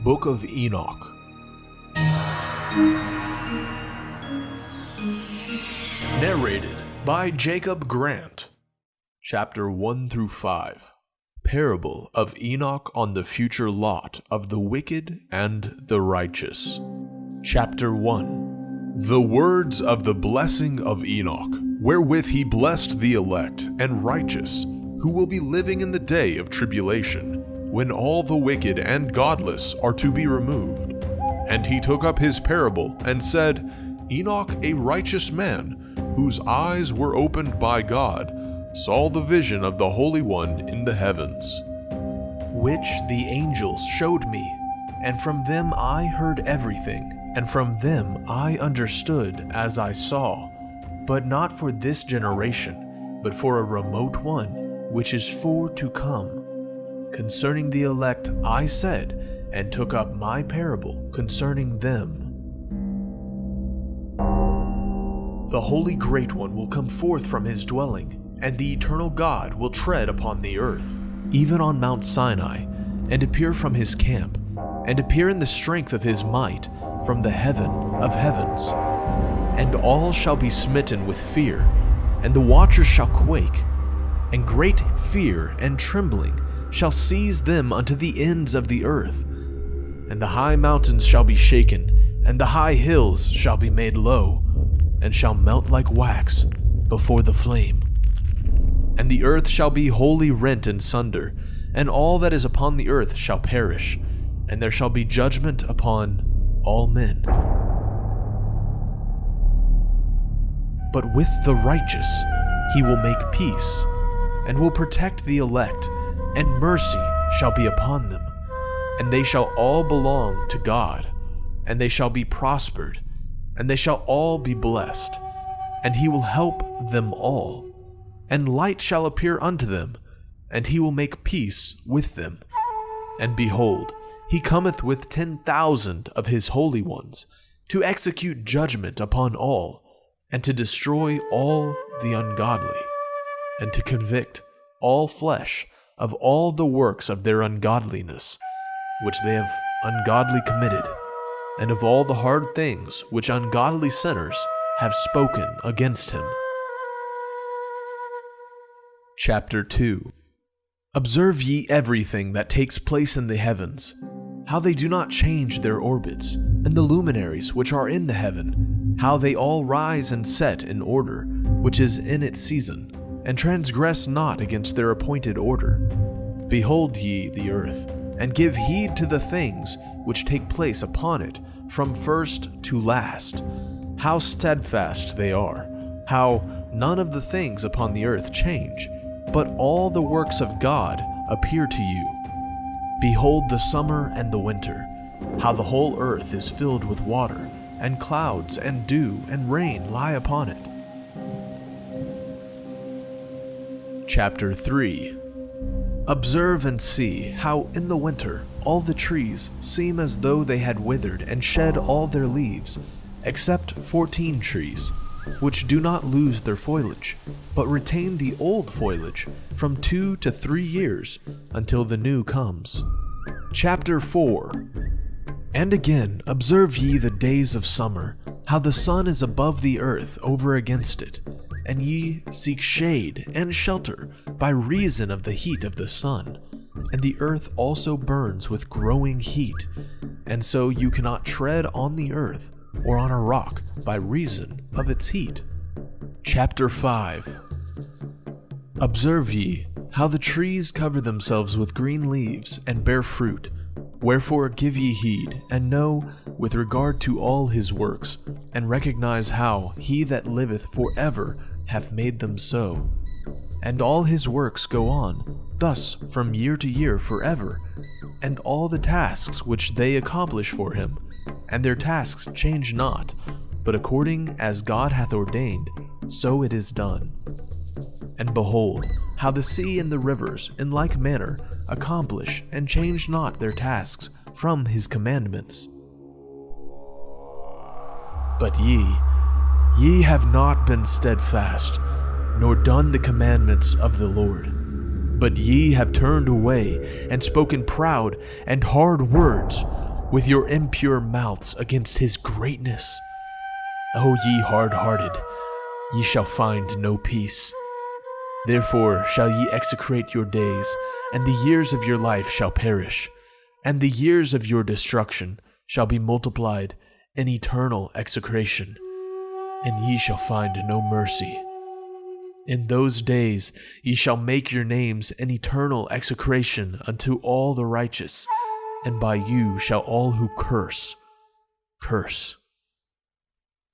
Book of Enoch. Narrated by Jacob Grant. Chapter 1 through 5. Parable of Enoch on the future lot of the wicked and the righteous. Chapter 1. The words of the blessing of Enoch, wherewith he blessed the elect and righteous, who will be living in the day of tribulation, when all the wicked and godless are to be removed. And he took up his parable and said, Enoch, a righteous man, whose eyes were opened by God, saw the vision of the Holy One in the heavens, which the angels showed me, and from them I heard everything, and from them I understood as I saw, but not for this generation, but for a remote one, which is for to come. Concerning the elect I said, and took up my parable concerning them. The Holy Great One will come forth from his dwelling, and the eternal God will tread upon the earth, even on Mount Sinai, and appear from his camp, and appear in the strength of his might from the heaven of heavens. And all shall be smitten with fear, and the watchers shall quake, and great fear and trembling shall seize them unto the ends of the earth. And the high mountains shall be shaken, and the high hills shall be made low, and shall melt like wax before the flame. And the earth shall be wholly rent in sunder, and all that is upon the earth shall perish, and there shall be judgment upon all men. But with the righteous he will make peace, and will protect the elect, and mercy shall be upon them, and they shall all belong to God, and they shall be prospered, and they shall all be blessed, and he will help them all. And light shall appear unto them, and he will make peace with them. And behold, he cometh with 10,000 of his holy ones, to execute judgment upon all, and to destroy all the ungodly, and to convict all flesh of all the works of their ungodliness, which they have ungodly committed, and of all the hard things which ungodly sinners have spoken against him. Chapter 2. Observe ye everything that takes place in the heavens, how they do not change their orbits, and the luminaries which are in the heaven, how they all rise and set in order, which is in its season, and transgress not against their appointed order. Behold ye the earth, and give heed to the things which take place upon it from first to last, how steadfast they are, how none of the things upon the earth change, but all the works of God appear to you. Behold the summer and the winter, how the whole earth is filled with water, and clouds and dew and rain lie upon it. Chapter 3. Observe and see how in the winter all the trees seem as though they had withered and shed all their leaves, except 14 trees, which do not lose their foliage, but retain the old foliage from 2 to 3 years until the new comes. Chapter 4. And again observe ye the days of summer, how the sun is above the earth over against it, and ye seek shade and shelter by reason of the heat of the sun, and the earth also burns with growing heat, and so you cannot tread on the earth or on a rock by reason of its heat. Chapter 5. Observe ye how the trees cover themselves with green leaves and bear fruit, wherefore give ye heed, and know with regard to all his works, and recognize how he that liveth forever hath made them so. And all his works go on, thus from year to year forever, and all the tasks which they accomplish for him, and their tasks change not, but according as God hath ordained, so it is done. And behold, how the sea and the rivers in like manner accomplish and change not their tasks from his commandments. But ye have not been steadfast, nor done the commandments of the Lord. But ye have turned away, and spoken proud and hard words with your impure mouths against his greatness. O ye hard-hearted, ye shall find no peace. Therefore shall ye execrate your days, and the years of your life shall perish, and the years of your destruction shall be multiplied in eternal execration, and ye shall find no mercy. In those days ye shall make your names an eternal execration unto all the righteous, and by you shall all who curse, curse.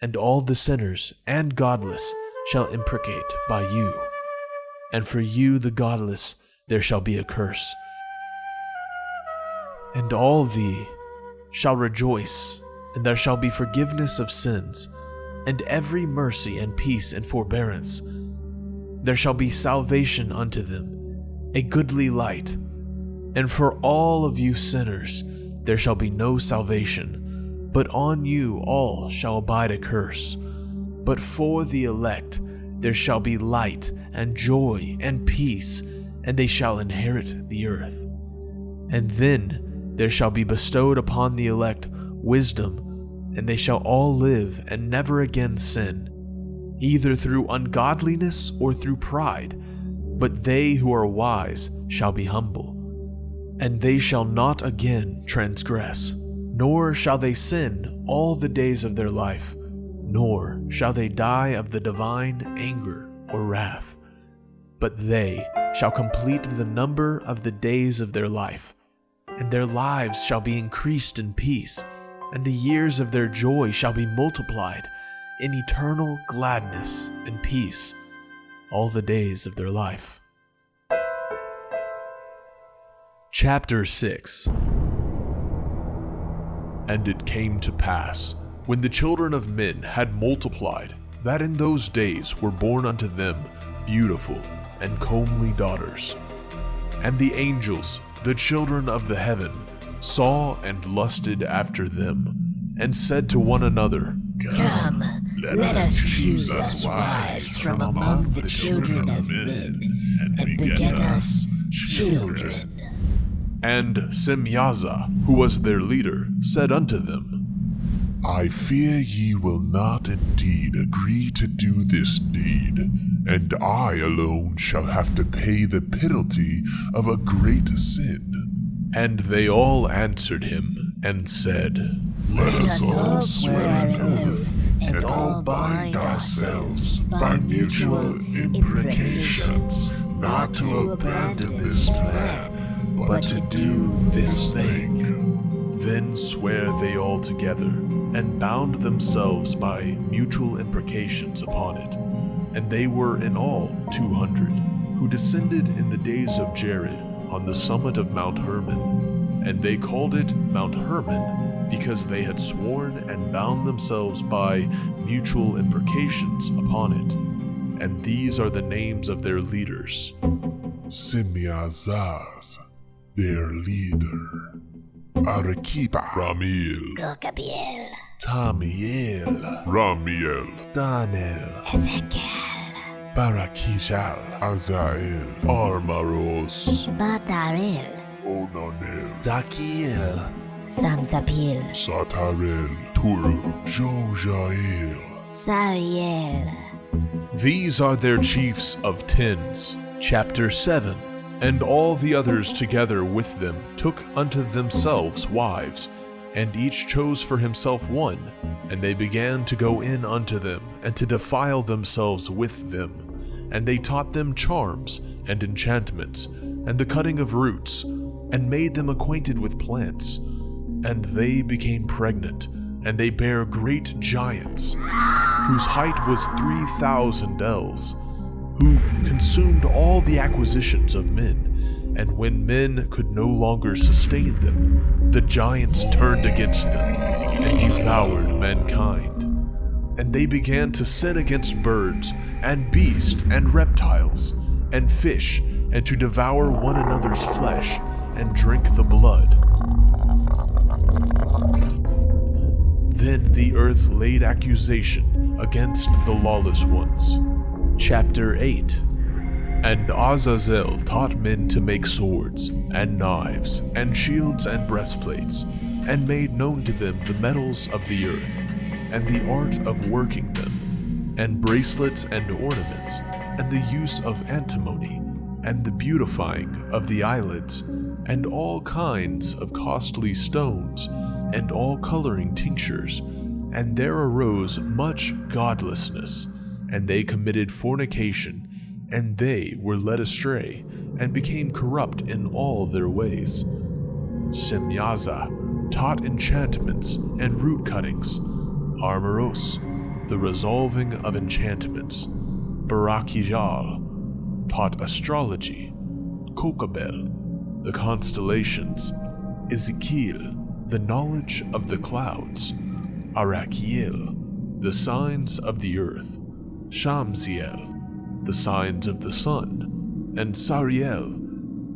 And all the sinners and godless shall imprecate by you, and for you the godless there shall be a curse. And all thee shall rejoice, and there shall be forgiveness of sins, and every mercy and peace and forbearance. There shall be salvation unto them, a goodly light. And for all of you sinners there shall be no salvation, but on you all shall abide a curse. But for the elect there shall be light and joy and peace, and they shall inherit the earth. And then there shall be bestowed upon the elect wisdom, and they shall all live and never again sin, either through ungodliness or through pride. But they who are wise shall be humble, and they shall not again transgress, nor shall they sin all the days of their life, nor shall they die of the divine anger or wrath. But they shall complete the number of the days of their life, and their lives shall be increased in peace, and the years of their joy shall be multiplied in eternal gladness and peace all the days of their life. Chapter 6. And it came to pass, when the children of men had multiplied, that in those days were born unto them beautiful and comely daughters. And the angels, the children of the heaven, saw and lusted after them, and said to one another, Come, let us choose us wives from among the children of men, and beget us children. And Semyaza, who was their leader, said unto them, I fear ye will not indeed agree to do this deed, and I alone shall have to pay the penalty of a great sin. And they all answered him, and said, Let us all swear an oath, and all bind ourselves by mutual imprecations, not to abandon this plan, but to do this thing. Then sware they all together, and bound themselves by mutual imprecations upon it. And they were in all 200, who descended in the days of Jared on the summit of Mount Hermon. And they called it Mount Hermon, because they had sworn and bound themselves by mutual imprecations upon it. And these are the names of their leaders: Semyaza, their leader, Arekipa, Ramiel, Gogabiel, Tamiel, Ramiel, Danel, Ezekiel, Barakijal, Azael, Armaros, Batarel, Onanel, Dakiel, Samzapil, Satarel, Turu, Jojael. Sariel. These are their chiefs of tens. Chapter 7. And all the others together with them took unto themselves wives, and each chose for himself one, and they began to go in unto them, and to defile themselves with them. And they taught them charms, and enchantments, and the cutting of roots, and made them acquainted with plants. And they became pregnant, and they bare great giants, whose height was 3,000 ells, who consumed all the acquisitions of men. And when men could no longer sustain them, the giants turned against them, and devoured mankind. And they began to sin against birds, and beasts, and reptiles, and fish, and to devour one another's flesh, and drink the blood. Then the earth laid accusation against the lawless ones. Chapter 8. And Azazel taught men to make swords, and knives, and shields, and breastplates, and made known to them the metals of the earth, and the art of working them, and bracelets and ornaments, and the use of antimony, and the beautifying of the eyelids, and all kinds of costly stones, and all coloring tinctures. And there arose much godlessness, and they committed fornication, and they were led astray, and became corrupt in all their ways. Semyaza taught enchantments and root cuttings, Armoros, the resolving of enchantments, Barakijal taught astrology, Kokabel, the constellations, Ezekiel, the knowledge of the clouds, Arakiel, the signs of the earth, Shamsiel, the signs of the sun, and Sariel,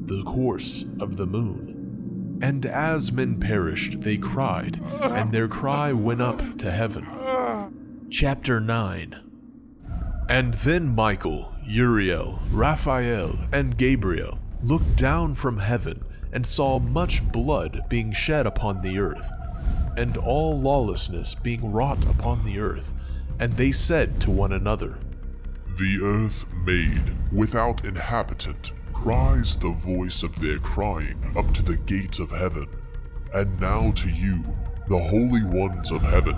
the course of the moon. And as men perished, they cried, and their cry went up to heaven. Chapter 9. And then Michael, Uriel, Raphael, and Gabriel looked down from heaven and saw much blood being shed upon the earth, and all lawlessness being wrought upon the earth. And they said to one another, The earth made without inhabitant cries the voice of their crying up to the gates of heaven. And now to you, the holy ones of heaven,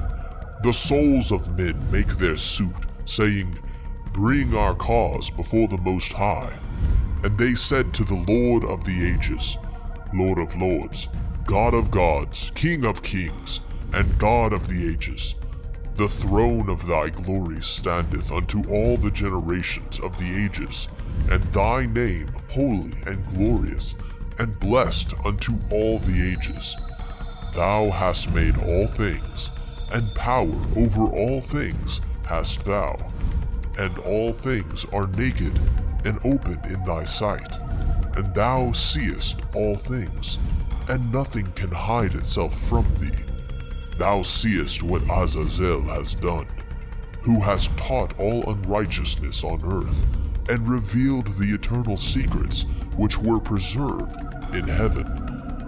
the souls of men make their suit, saying, Bring our cause before the Most High. And they said to the Lord of the ages, Lord of lords, God of gods, King of kings, and God of the ages, the throne of thy glory standeth unto all the generations of the ages, and thy name holy and glorious, and blessed unto all the ages. Thou hast made all things, and power over all things hast thou, and all things are naked and open in thy sight, and thou seest all things, and nothing can hide itself from thee. Thou seest what Azazel has done, who has taught all unrighteousness on earth, and revealed the eternal secrets which were preserved in heaven,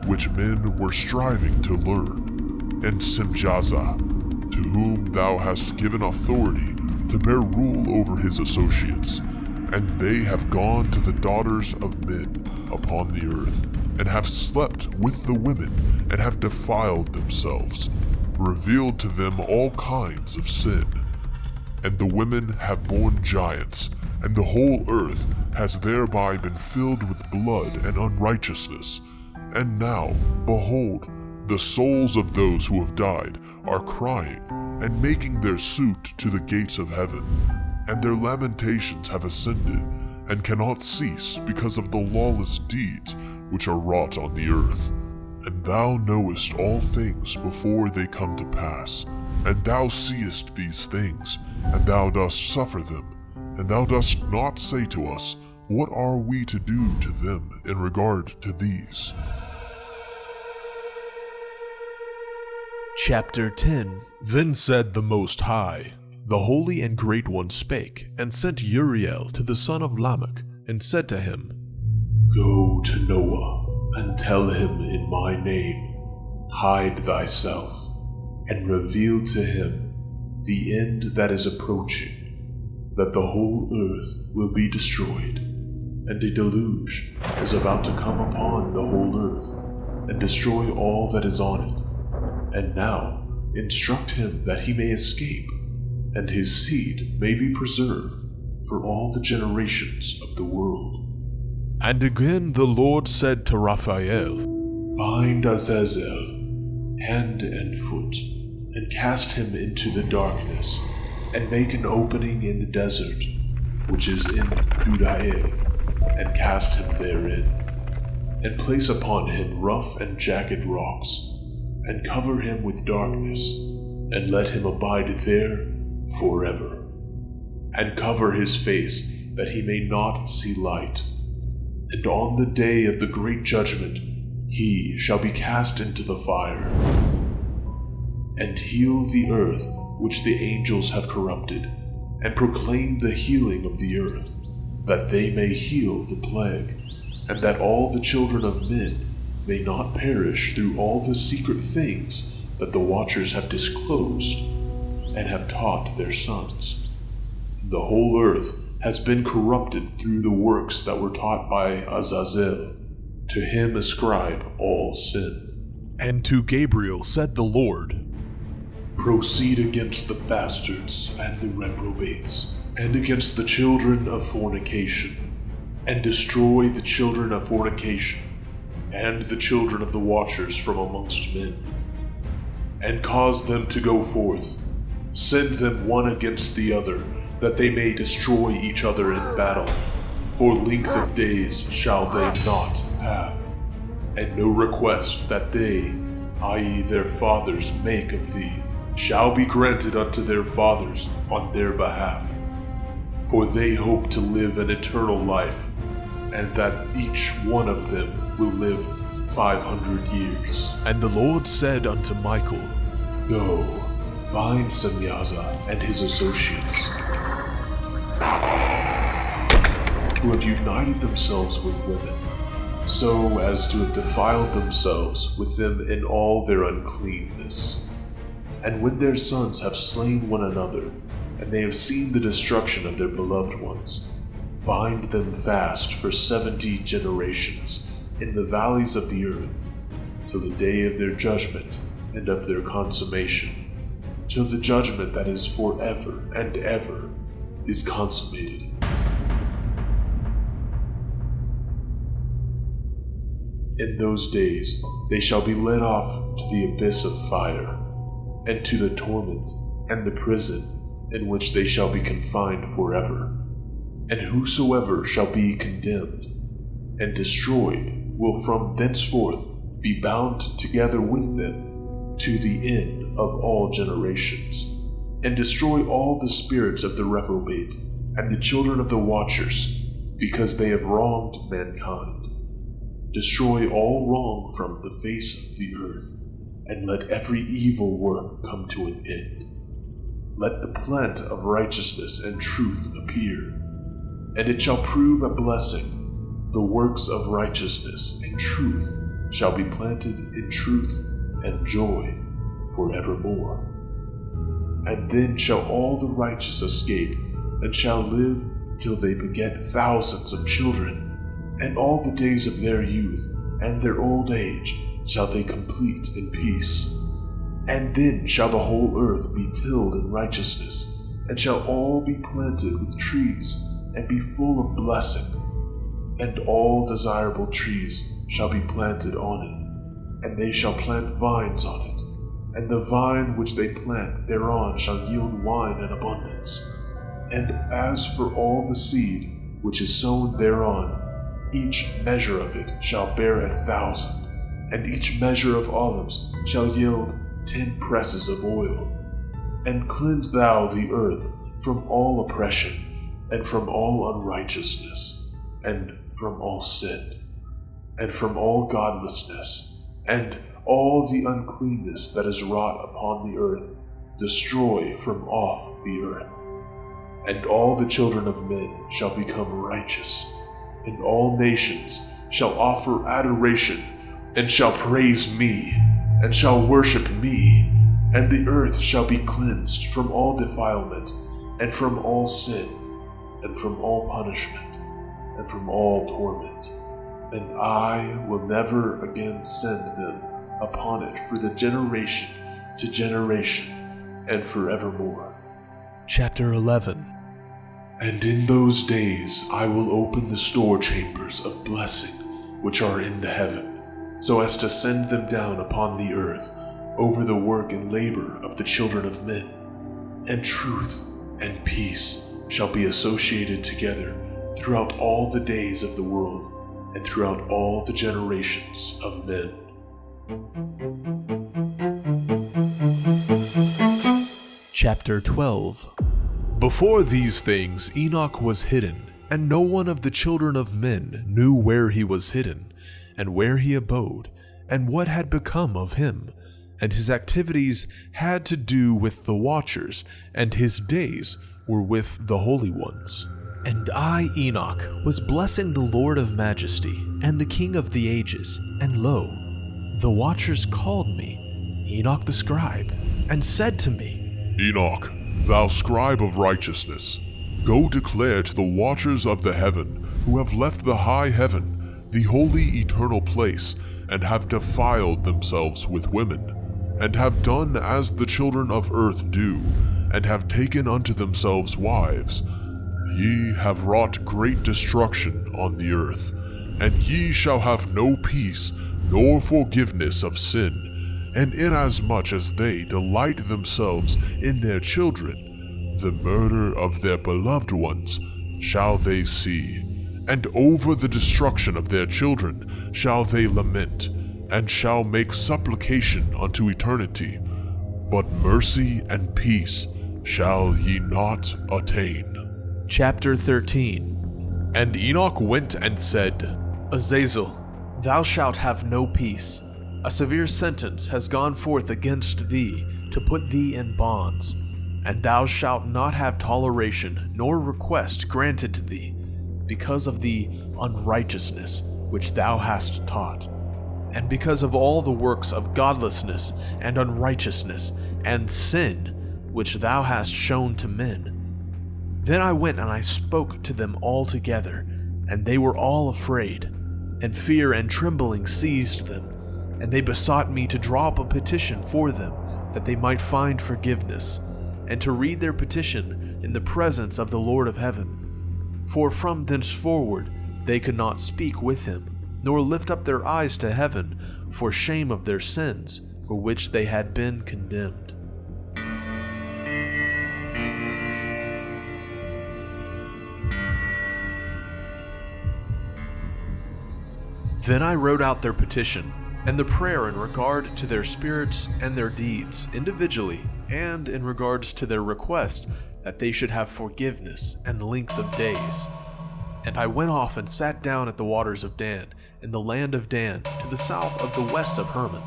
which men were striving to learn. And Semjaza, to whom thou hast given authority to bear rule over his associates, and they have gone to the daughters of men upon the earth, and have slept with the women, and have defiled themselves, revealed to them all kinds of sin. And the women have borne giants, and the whole earth has thereby been filled with blood and unrighteousness. And now, behold, the souls of those who have died are crying, and making their suit to the gates of heaven, and their lamentations have ascended, and cannot cease because of the lawless deeds which are wrought on the earth. And thou knowest all things before they come to pass, and thou seest these things, and thou dost suffer them, and thou dost not say to us, What are we to do to them in regard to these? Chapter 10. Then said the Most High, the Holy and Great One spake, and sent Uriel to the son of Lamech, and said to him, Go to Noah, and tell him in my name, hide thyself, and reveal to him the end that is approaching, that the whole earth will be destroyed, and a deluge is about to come upon the whole earth, and destroy all that is on it. And now instruct him that he may escape, and his seed may be preserved for all the generations of the world. And again the Lord said to Raphael, Bind Azazel, hand and foot, and cast him into the darkness, and make an opening in the desert, which is in Dudael, and cast him therein, and place upon him rough and jagged rocks, and cover him with darkness, and let him abide there forever, and cover his face that he may not see light. And on the day of the great judgment he shall be cast into the fire. And heal the earth which the angels have corrupted, and proclaim the healing of the earth, that they may heal the plague, and that all the children of men may not perish through all the secret things that the watchers have disclosed and have taught their sons. The whole earth has been corrupted through the works that were taught by Azazel. To him ascribe all sin. And to Gabriel said the Lord, Proceed against the bastards and the reprobates, and against the children of fornication, and destroy the children of fornication, and the children of the watchers from amongst men, and cause them to go forth. Send them one against the other, that they may destroy each other in battle. For length of days shall they not have, and no request that they, i.e. their fathers, make of thee, shall be granted unto their fathers on their behalf. For they hope to live an eternal life, and that each one of them will live 500 years. And the Lord said unto Michael, Go, bind Semyaza and his associates, who have united themselves with women, so as to have defiled themselves with them in all their uncleanness. And when their sons have slain one another, and they have seen the destruction of their beloved ones, bind them fast for 70 generations in the valleys of the earth, till the day of their judgment and of their consummation, till the judgment that is forever and ever is consummated. In those days they shall be led off to the abyss of fire, and to the torment and the prison in which they shall be confined forever. And whosoever shall be condemned and destroyed will from thenceforth be bound together with them to the end of all generations, and destroy all the spirits of the reprobate and the children of the watchers, because they have wronged mankind. Destroy all wrong from the face of the earth, and let every evil work come to an end. Let the plant of righteousness and truth appear, and it shall prove a blessing. The works of righteousness and truth shall be planted in truth and joy forevermore. And then shall all the righteous escape, and shall live till they beget thousands of children, and all the days of their youth and their old age shall they complete in peace. And then shall the whole earth be tilled in righteousness, and shall all be planted with trees, and be full of blessing. And all desirable trees shall be planted on it, and they shall plant vines on it, and the vine which they plant thereon shall yield wine in abundance. And as for all the seed which is sown thereon, each measure of it shall bear 1,000, and each measure of olives shall yield 10 presses of oil. And cleanse thou the earth from all oppression, and from all unrighteousness, and from all sin, and from all godlessness, and all the uncleanness that is wrought upon the earth, destroy from off the earth. And all the children of men shall become righteous, and all nations shall offer adoration, and shall praise me, and shall worship me, and the earth shall be cleansed from all defilement, and from all sin, and from all punishment, and from all torment. And I will never again send them upon it for the generation to generation, and forevermore. Chapter 11. And in those days I will open the store chambers of blessing which are in the heaven, so as to send them down upon the earth over the work and labor of the children of men. And truth and peace shall be associated together throughout all the days of the world, and throughout all the generations of men. Chapter 12. Before these things Enoch was hidden, and no one of the children of men knew where he was hidden, and where he abode, and what had become of him. And his activities had to do with the watchers, and his days were with the holy ones. And I, Enoch, was blessing the Lord of Majesty and the King of the ages, and lo, the watchers called me, Enoch the scribe, and said to me, Enoch, thou scribe of righteousness, go declare to the watchers of the heaven, who have left the high heaven, the holy eternal place, and have defiled themselves with women, and have done as the children of earth do, and have taken unto themselves wives. Ye have wrought great destruction on the earth, and ye shall have no peace nor forgiveness of sin, and inasmuch as they delight themselves in their children, the murder of their beloved ones shall they see, and over the destruction of their children shall they lament, and shall make supplication unto eternity. But mercy and peace shall ye not attain. Chapter 13. And Enoch went and said, Azazel, thou shalt have no peace. A severe sentence has gone forth against thee to put thee in bonds, and thou shalt not have toleration nor request granted to thee, because of the unrighteousness which thou hast taught, and because of all the works of godlessness and unrighteousness and sin which thou hast shown to men. Then I went and I spoke to them all together, and they were all afraid, and fear and trembling seized them, and they besought me to draw up a petition for them, that they might find forgiveness, and to read their petition in the presence of the Lord of heaven. For from thenceforward they could not speak with him, nor lift up their eyes to heaven, for shame of their sins, for which they had been condemned. Then I wrote out their petition, and the prayer in regard to their spirits and their deeds, individually, and in regards to their request that they should have forgiveness and length of days. And I went off and sat down at the waters of Dan, in the land of Dan, to the south of the west of Hermon.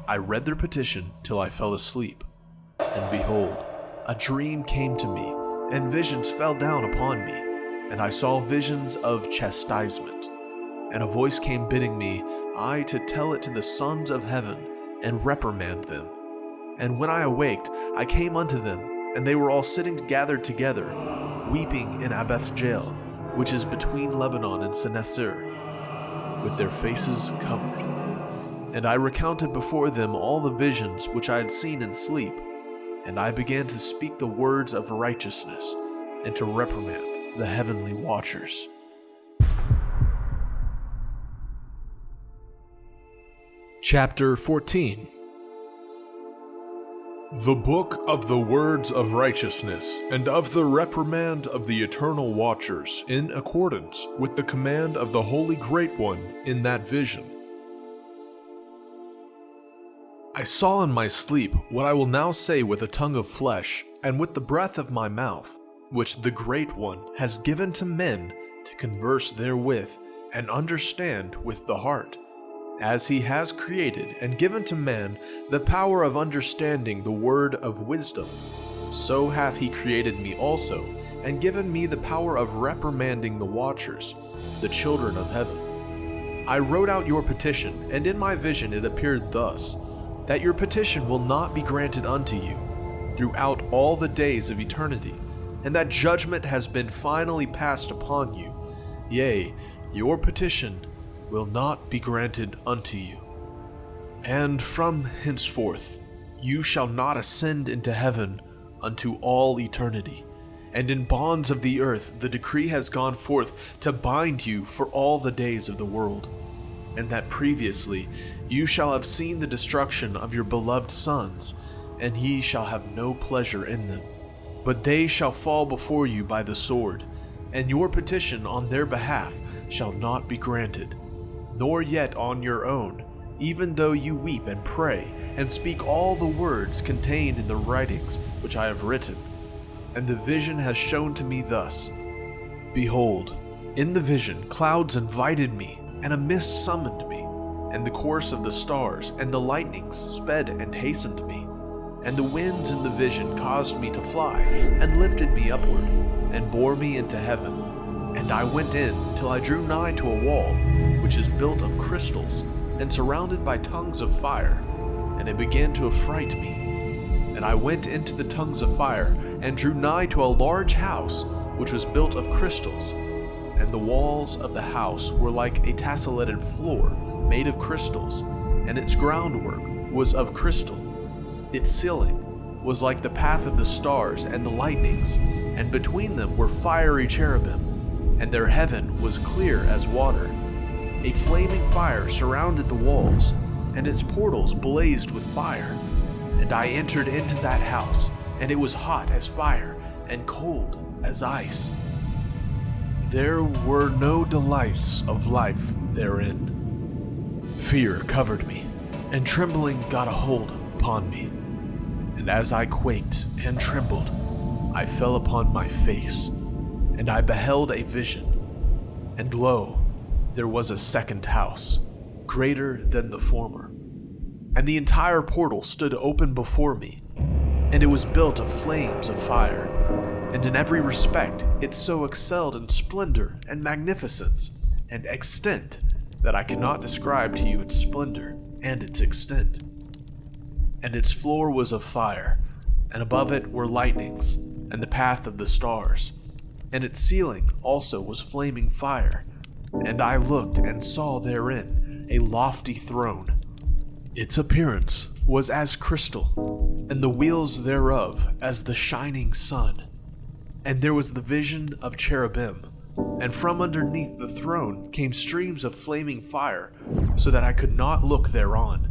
I read their petition till I fell asleep. And behold, a dream came to me, and visions fell down upon me, and I saw visions of chastisement. And a voice came bidding me, I to tell it to the sons of heaven, and reprimand them. And when I awaked, I came unto them, and they were all sitting gathered together, weeping in Abeth Jael, which is between Lebanon and Sennassar, with their faces covered. And I recounted before them all the visions which I had seen in sleep, and I began to speak the words of righteousness, and to reprimand the heavenly watchers. Chapter 14. The Book of the Words of Righteousness, and of the reprimand of the eternal watchers, in accordance with the command of the Holy Great One in that vision. I saw in my sleep what I will now say with a tongue of flesh, and with the breath of my mouth, which the Great One has given to men to converse therewith, and understand with the heart. As he has created and given to man the power of understanding the word of wisdom, so hath he created me also, and given me the power of reprimanding the watchers, the children of heaven. I wrote out your petition, and in my vision it appeared thus, that your petition will not be granted unto you throughout all the days of eternity, and that judgment has been finally passed upon you. Yea, your petition will not be granted unto you. And from henceforth you shall not ascend into heaven unto all eternity. And in bonds of the earth the decree has gone forth to bind you for all the days of the world. And that previously you shall have seen the destruction of your beloved sons, and ye shall have no pleasure in them. But they shall fall before you by the sword, and your petition on their behalf shall not be granted, nor yet on your own, even though you weep and pray, and speak all the words contained in the writings which I have written. And the vision has shown to me thus. Behold, in the vision clouds invited me, and a mist summoned me, and the course of the stars and the lightnings sped and hastened me. And the winds in the vision caused me to fly, and lifted me upward, and bore me into heaven. And I went in till I drew nigh to a wall, which is built of crystals, and surrounded by tongues of fire, and it began to affright me. And I went into the tongues of fire, and drew nigh to a large house, which was built of crystals. And the walls of the house were like a tessellated floor, made of crystals, and its groundwork was of crystal. Its ceiling was like the path of the stars and the lightnings, and between them were fiery cherubim, and their heaven was clear as water. A flaming fire surrounded the walls, and its portals blazed with fire. And I entered into that house, and it was hot as fire, and cold as ice. There were no delights of life therein. Fear covered me, and trembling got a hold upon me. And as I quaked and trembled, I fell upon my face, and I beheld a vision. And lo, there was a second house, greater than the former. And the entire portal stood open before me, and it was built of flames of fire. And in every respect it so excelled in splendor and magnificence and extent that I cannot describe to you its splendor and its extent. And its floor was of fire, and above it were lightnings, and the path of the stars. And its ceiling also was flaming fire. And I looked and saw therein a lofty throne. Its appearance was as crystal, and the wheels thereof as the shining sun. And there was the vision of cherubim, and from underneath the throne came streams of flaming fire, so that I could not look thereon.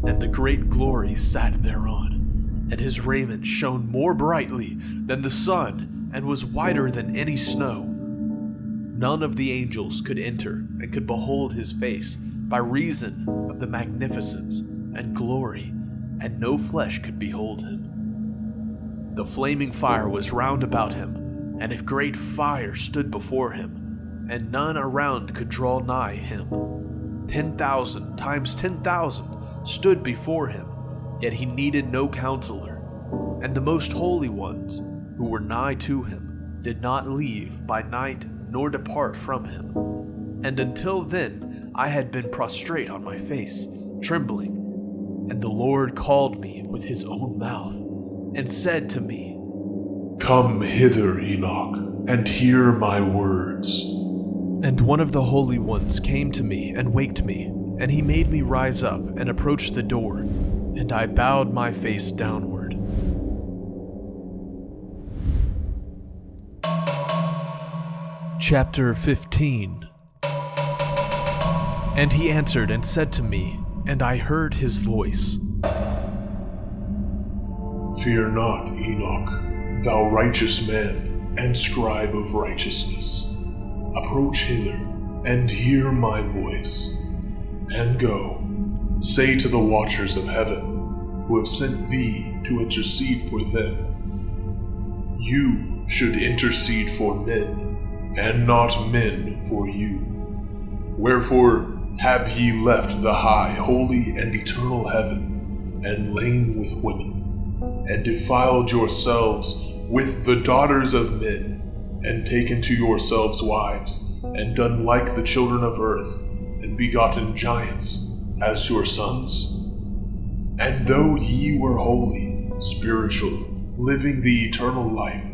And the great glory sat thereon, and his raiment shone more brightly than the sun, and was whiter than any snow. None of the angels could enter and could behold his face by reason of the magnificence and glory, and no flesh could behold him. The flaming fire was round about him, and a great fire stood before him, and none around could draw nigh him. 10,000 times 10,000 stood before him, yet he needed no counselor. And the most holy ones, who were nigh to him, did not leave by night nor depart from him. And until then I had been prostrate on my face, trembling. And the Lord called me with his own mouth, and said to me, Come hither, Enoch, and hear my words. And one of the holy ones came to me and waked me, and he made me rise up and approach the door, and I bowed my face downward. Chapter 15. And he answered and said to me, and I heard his voice, Fear not, Enoch, thou righteous man, and scribe of righteousness. Approach hither, and hear my voice. And go, say to the watchers of heaven, who have sent thee to intercede for them. You should intercede for men, and not men for you. Wherefore have ye left the high, holy, and eternal heaven, and lain with women, and defiled yourselves with the daughters of men, and taken to yourselves wives, and done like the children of earth, and begotten giants as your sons? And though ye were holy, spiritual, living the eternal life,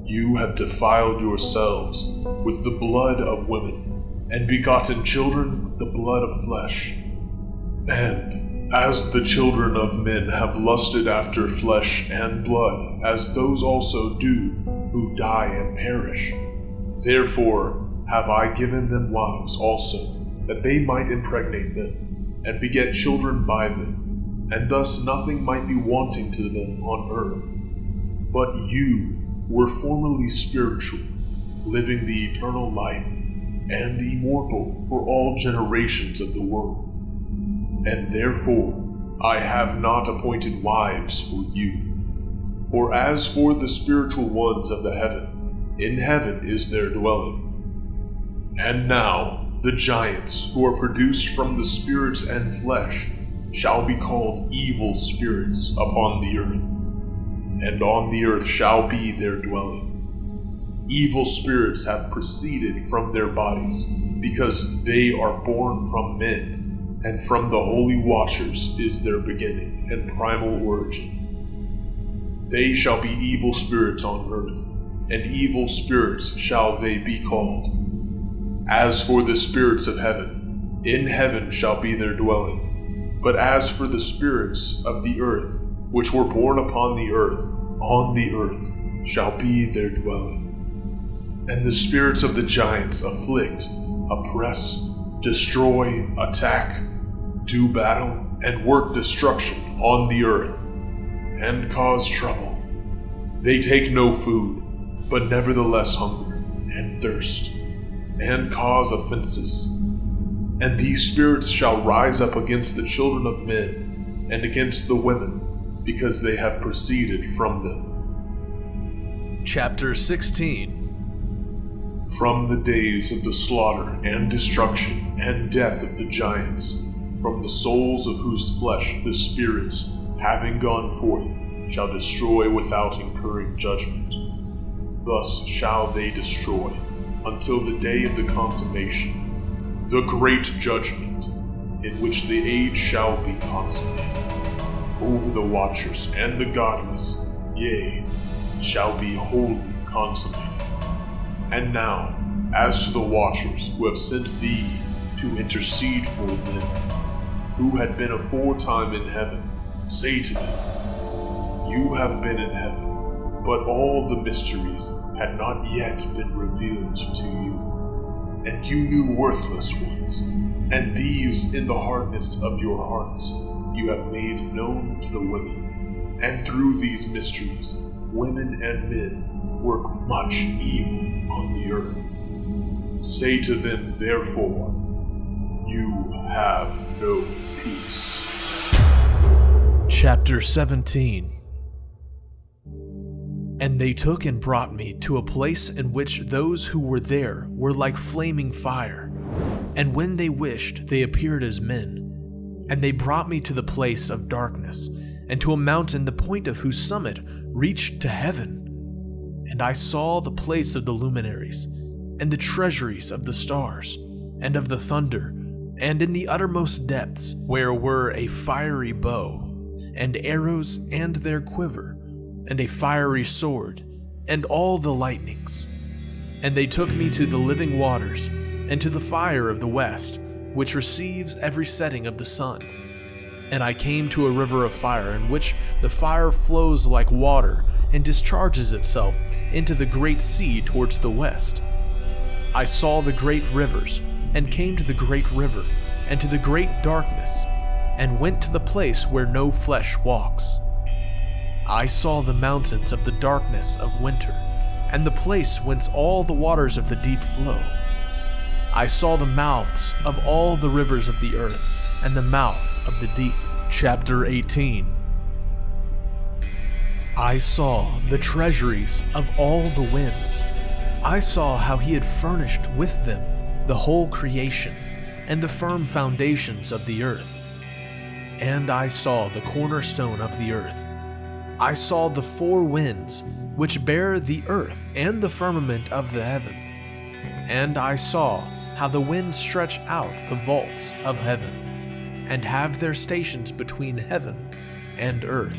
you have defiled yourselves with the blood of women, and begotten children with the blood of flesh. And as the children of men have lusted after flesh and blood, as those also do who die and perish, therefore have I given them wives also, that they might impregnate them, and beget children by them, and thus nothing might be wanting to them on earth. But you were formerly spiritual, living the eternal life, and immortal for all generations of the world. And therefore I have not appointed wives for you. For as for the spiritual ones of the heaven, in heaven is their dwelling. And now the giants who are produced from the spirits and flesh shall be called evil spirits upon the earth, and on the earth shall be their dwelling. Evil spirits have proceeded from their bodies, because they are born from men, and from the holy watchers is their beginning and primal origin. They shall be evil spirits on earth, and evil spirits shall they be called. As for the spirits of heaven, in heaven shall be their dwelling. But as for the spirits of the earth, which were born upon the earth, on the earth shall be their dwelling. And the spirits of the giants afflict, oppress, destroy, attack, do battle, and work destruction on the earth, and cause trouble. They take no food, but nevertheless hunger, and thirst, and cause offenses. And these spirits shall rise up against the children of men, and against the women, because they have proceeded from them. Chapter 16. From the days of the slaughter and destruction and death of the giants, from the souls of whose flesh the spirits, having gone forth, shall destroy without incurring judgment. Thus shall they destroy, until the day of the consummation, the great judgment, in which the age shall be consummated. Over the watchers and the godless, yea, shall be wholly consummated. And now, as to the watchers who have sent thee to intercede for them, who had been aforetime in heaven, say to them, you have been in heaven, but all the mysteries had not yet been revealed to you. And you knew worthless ones, and these in the hardness of your hearts you have made known to the women. And through these mysteries, women and men work much evil on the earth. Say to them, therefore, you have no peace. Chapter 17. And they took and brought me to a place in which those who were there were like flaming fire, and when they wished, they appeared as men. And they brought me to the place of darkness, and to a mountain the point of whose summit reached to heaven. And I saw the place of the luminaries, and the treasuries of the stars, and of the thunder, and in the uttermost depths, where were a fiery bow, and arrows and their quiver, and a fiery sword, and all the lightnings. And they took me to the living waters, and to the fire of the west, which receives every setting of the sun. And I came to a river of fire, in which the fire flows like water, and discharges itself into the great sea towards the west. I saw the great rivers, and came to the great river, and to the great darkness, and went to the place where no flesh walks. I saw the mountains of the darkness of winter, and the place whence all the waters of the deep flow. I saw the mouths of all the rivers of the earth, and the mouth of the deep. Chapter 18. I saw the treasuries of all the winds. I saw how he had furnished with them the whole creation, and the firm foundations of the earth. And I saw the cornerstone of the earth. I saw the four winds, which bear the earth and the firmament of the heaven. And I saw how the winds stretch out the vaults of heaven, and have their stations between heaven and earth.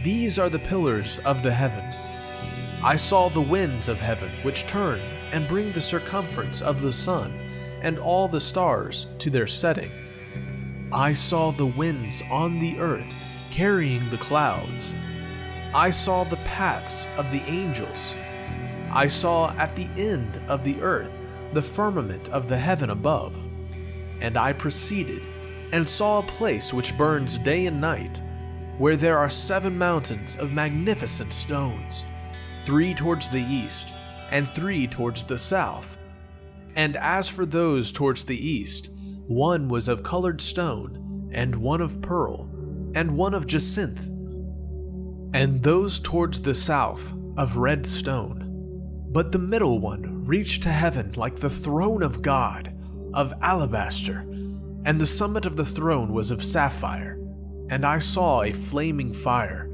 These are the pillars of the heaven. I saw the winds of heaven, which turn and bring the circumference of the sun and all the stars to their setting. I saw the winds on the earth carrying the clouds. I saw the paths of the angels. I saw at the end of the earth the firmament of the heaven above. And I proceeded and saw a place which burns day and night, where there are 7 mountains of magnificent stones, 3 towards the east, and 3 towards the south. And as for those towards the east, one was of colored stone, and one of pearl, and one of jacinth, and those towards the south of red stone. But the middle one reached to heaven like the throne of God, of alabaster, and the summit of the throne was of sapphire. And I saw a flaming fire,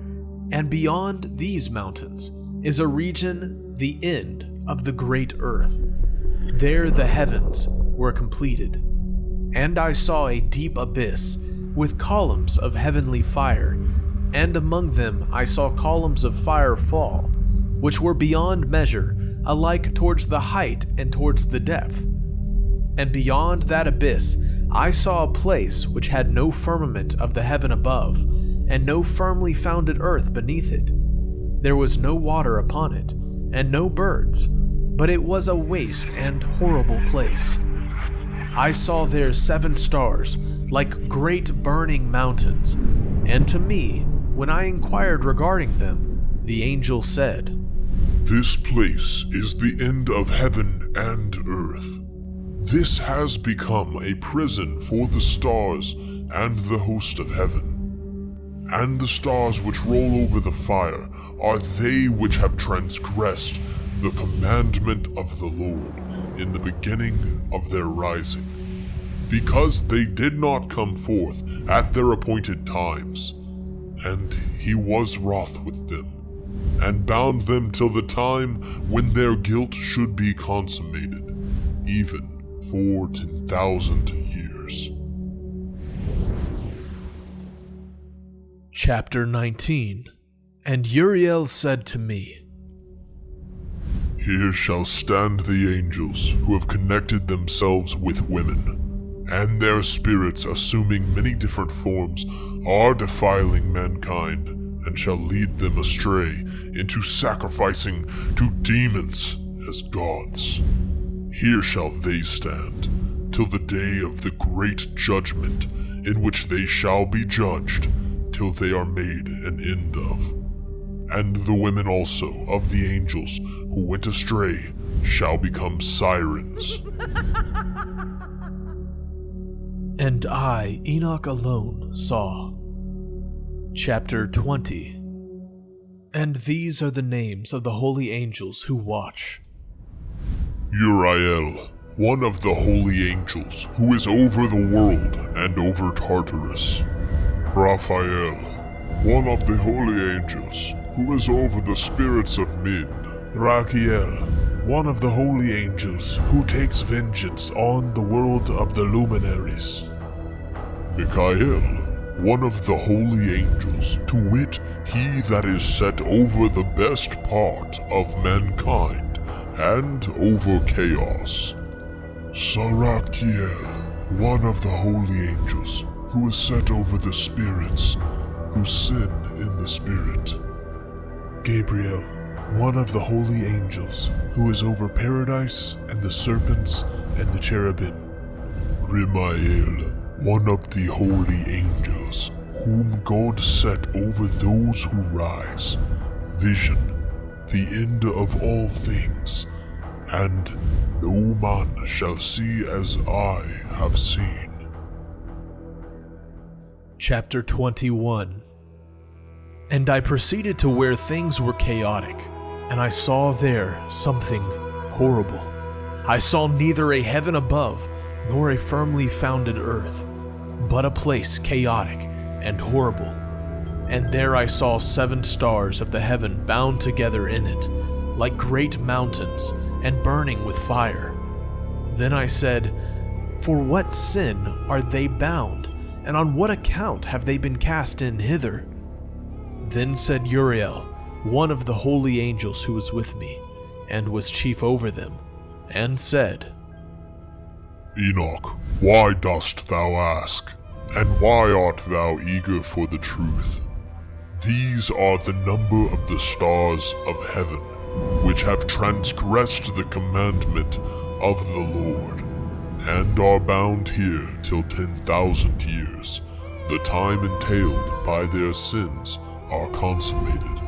and beyond these mountains is a region the end of the great earth. There the heavens were completed. And I saw a deep abyss with columns of heavenly fire, and among them I saw columns of fire fall, which were beyond measure, alike towards the height and towards the depth. And beyond that abyss I saw a place which had no firmament of the heaven above, and no firmly founded earth beneath it. There was no water upon it, and no birds, but it was a waste and horrible place. I saw there 7 stars, like great burning mountains, and to me, when I inquired regarding them, the angel said, "This place is the end of heaven and earth. This has become a prison for the stars and the host of heaven. And the stars which roll over the fire are they which have transgressed the commandment of the Lord in the beginning of their rising, because they did not come forth at their appointed times. And he was wroth with them, and bound them till the time when their guilt should be consummated, even for 10,000 years." Chapter 19. And Uriel said to me, "Here shall stand the angels who have connected themselves with women, and their spirits, assuming many different forms, are defiling mankind, and shall lead them astray into sacrificing to demons as gods. Here shall they stand, till the day of the great judgment, in which they shall be judged, till they are made an end of. And the women also of the angels who went astray shall become sirens." And I, Enoch alone, saw. Chapter 20. And these are the names of the holy angels who watch. Uriel, one of the holy angels, who is over the world and over Tartarus. Raphael, one of the holy angels, who is over the spirits of men. Rachiel, one of the holy angels, who takes vengeance on the world of the luminaries. Michael, one of the holy angels, to wit, he that is set over the best part of mankind, and over chaos. Sarakiel, one of the holy angels, who is set over the spirits, who sin in the spirit. Gabriel, one of the holy angels, who is over paradise, and the serpents, and the cherubim. Remael, one of the holy angels, whom God set over those who rise. Vision, the end of all things, and no man shall see as I have seen. Chapter 21. And I proceeded to where things were chaotic, and I saw there something horrible. I saw neither a heaven above, nor a firmly founded earth, but a place chaotic and horrible. And there I saw 7 stars of the heaven bound together in it, like great mountains, and burning with fire. Then I said, "For what sin are they bound, and on what account have they been cast in hither?" Then said Uriel, one of the holy angels who was with me, and was chief over them, and said, Enoch, why dost thou ask, and why art thou eager for the truth? These are the number of the stars of heaven, which have transgressed the commandment of the Lord, and are bound here till 10,000 years, the time entailed by their sins are consummated.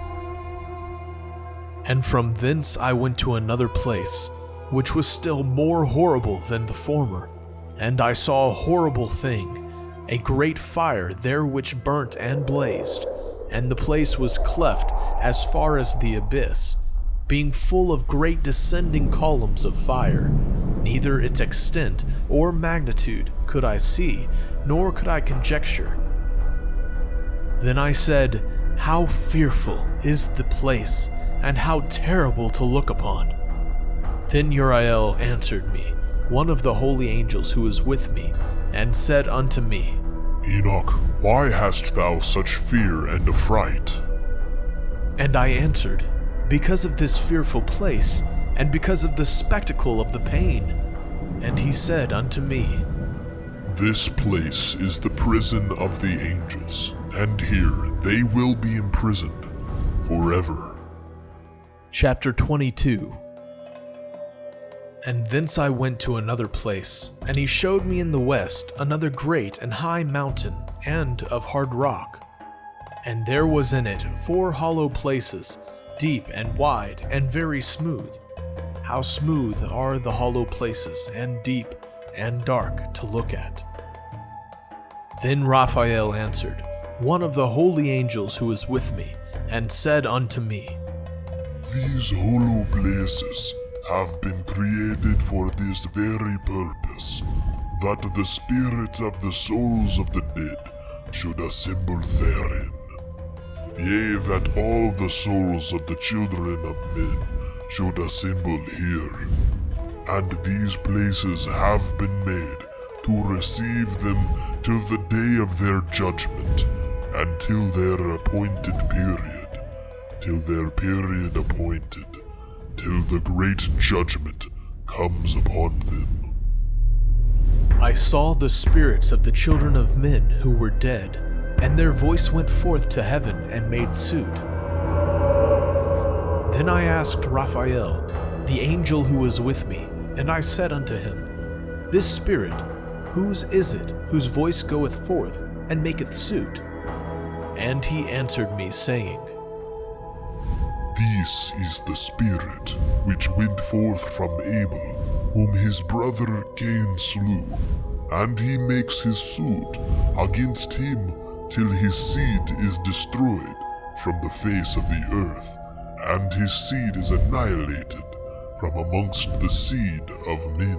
And from thence I went to another place, which was still more horrible than the former, and I saw a horrible thing, a great fire there which burnt and blazed, and the place was cleft as far as the abyss, being full of great descending columns of fire. Neither its extent or magnitude could I see, nor could I conjecture. Then I said, "How fearful is the place, and how terrible to look upon. Then Uriel answered me, one of the holy angels who was with me, and said unto me, Enoch, why hast thou such fear and affright? And I answered, because of this fearful place, and because of the spectacle of the pain. And he said unto me, This place is the prison of the angels, and here they will be imprisoned forever. Chapter 22. And thence I went to another place, and he showed me in the west another great and high mountain, and of hard rock. And there was in it 4 hollow places, deep and wide and very smooth. How smooth are the hollow places, and deep and dark to look at. Then Raphael answered, one of the holy angels who was with me, and said unto me, These hollow places have been created for this very purpose, that the spirit of the souls of the dead should assemble therein. Yea, that all the souls of the children of men should assemble here. And these places have been made to receive them till the day of their judgment, and till their appointed period, till their period appointed, till the great judgment comes upon them. I saw the spirits of the children of men who were dead, and their voice went forth to heaven and made suit. Then I asked Raphael, the angel who was with me, and I said unto him, This spirit, whose is it, whose voice goeth forth and maketh suit? And he answered me, saying, This is the spirit which went forth from Abel, whom his brother Cain slew, and he makes his suit against him till his seed is destroyed from the face of the earth, and his seed is annihilated from amongst the seed of men.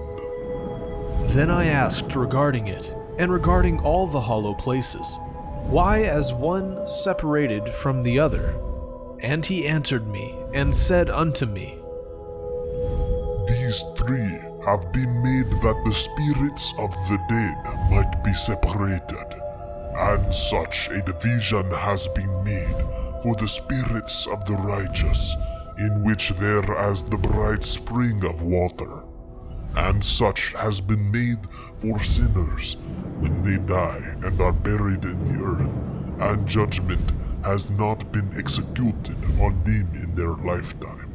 Then I asked regarding it, and regarding all the hollow places, why as one separated from the other? And he answered me, and said unto me, These 3 have been made that the spirits of the dead might be separated, and such a division has been made for the spirits of the righteous, in which there as the bright spring of water, and such has been made for sinners when they die and are buried in the earth, and judgment has not been executed on them in their lifetime.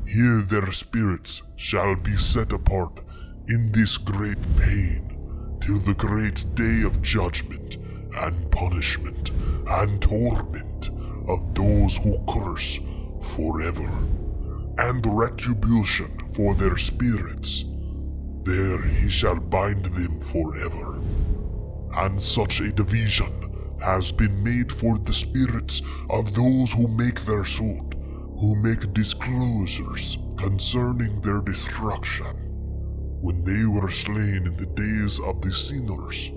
Here their spirits shall be set apart in this great pain, till the great day of judgment and punishment and torment of those who curse forever, and retribution for their spirits. There he shall bind them forever. And such a division has been made for the spirits of those who make their suit, who make disclosures concerning their destruction. When they were slain in the days of the sinners,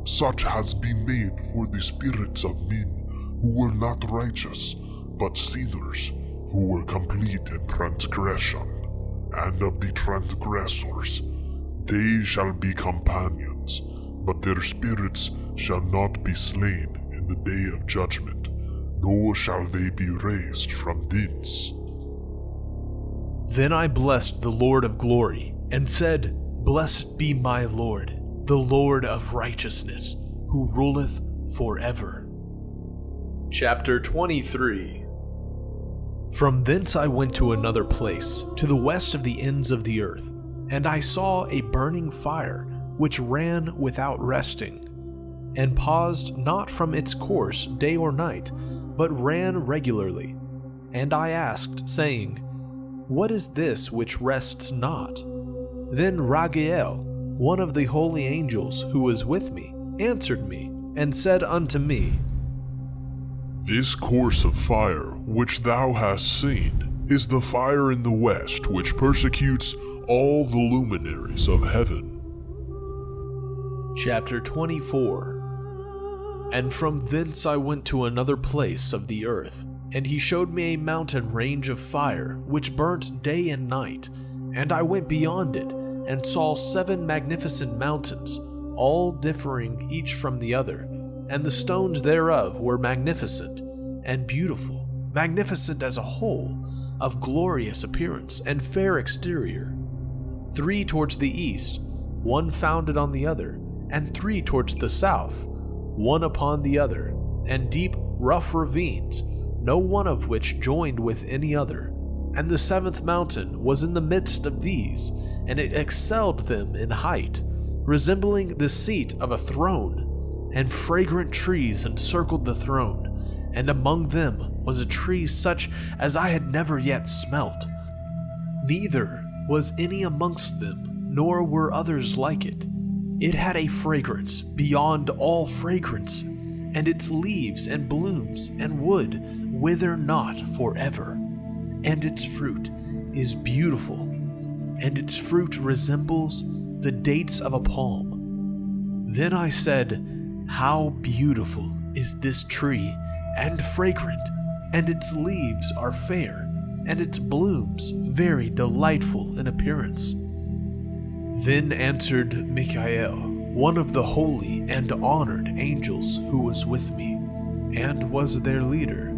such has been made for the spirits of men who were not righteous, but sinners, who were complete in transgression. And of the transgressors, they shall be companions, but their spirits shall not be slain in the day of judgment, nor shall they be raised from thence. Then I blessed the Lord of glory, and said, Blessed be my Lord, the Lord of righteousness, who ruleth forever. Chapter 23. From thence I went to another place, to the west of the ends of the earth, and I saw a burning fire, which ran without resting, and paused not from its course day or night, but ran regularly. And I asked, saying, What is this which rests not? Then Raguel, one of the holy angels who was with me, answered me, and said unto me, This course of fire which thou hast seen is the fire in the west which persecutes all the luminaries of heaven. Chapter 24. And from thence I went to another place of the earth, And he showed me a mountain range of fire, which burnt day and night. And I went beyond it, and saw 7 magnificent mountains, all differing each from the other. And the stones thereof were magnificent and beautiful, magnificent as a whole, of glorious appearance and fair exterior. 3 towards the east, one founded on the other, and 3 towards the south, one upon the other, and deep, rough ravines, no one of which joined with any other. And the 7th mountain was in the midst of these, and it excelled them in height, resembling the seat of a throne, and fragrant trees encircled the throne, and among them was a tree such as I had never yet smelt. Neither was any amongst them, nor were others like it. It had a fragrance beyond all fragrance, and its leaves and blooms and wood wither not forever. And its fruit is beautiful, and its fruit resembles the dates of a palm. Then I said, "How beautiful is this tree, and fragrant, and its leaves are fair, and its blooms very delightful in appearance." Then answered Michael, one of the holy and honored angels who was with me, and was their leader.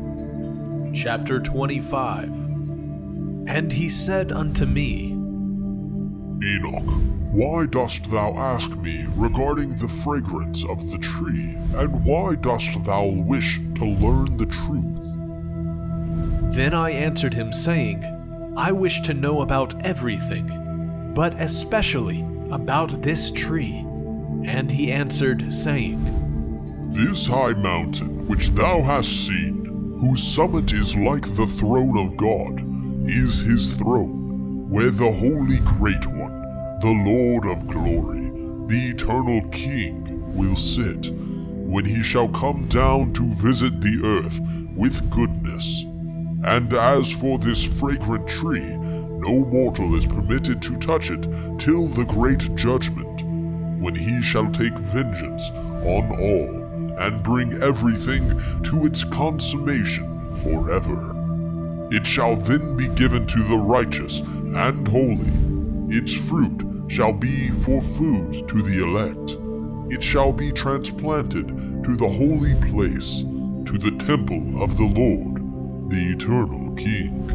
Chapter 25. And he said unto me, Enoch, why dost thou ask me regarding the fragrance of the tree, and why dost thou wish to learn the truth? Then I answered him, saying, I wish to know about everything, but especially about this tree. And he answered, saying, This high mountain which thou hast seen, whose summit is like the throne of God, is his throne, where the Holy Great One, the Lord of glory, the eternal King, will sit, when he shall come down to visit the earth with goodness. And as for this fragrant tree, no mortal is permitted to touch it till the great judgment, when he shall take vengeance on all, and bring everything to its consummation forever. It shall then be given to the righteous and holy. Its fruit shall be for food to the elect. It shall be transplanted to the holy place, to the temple of the Lord, the eternal King.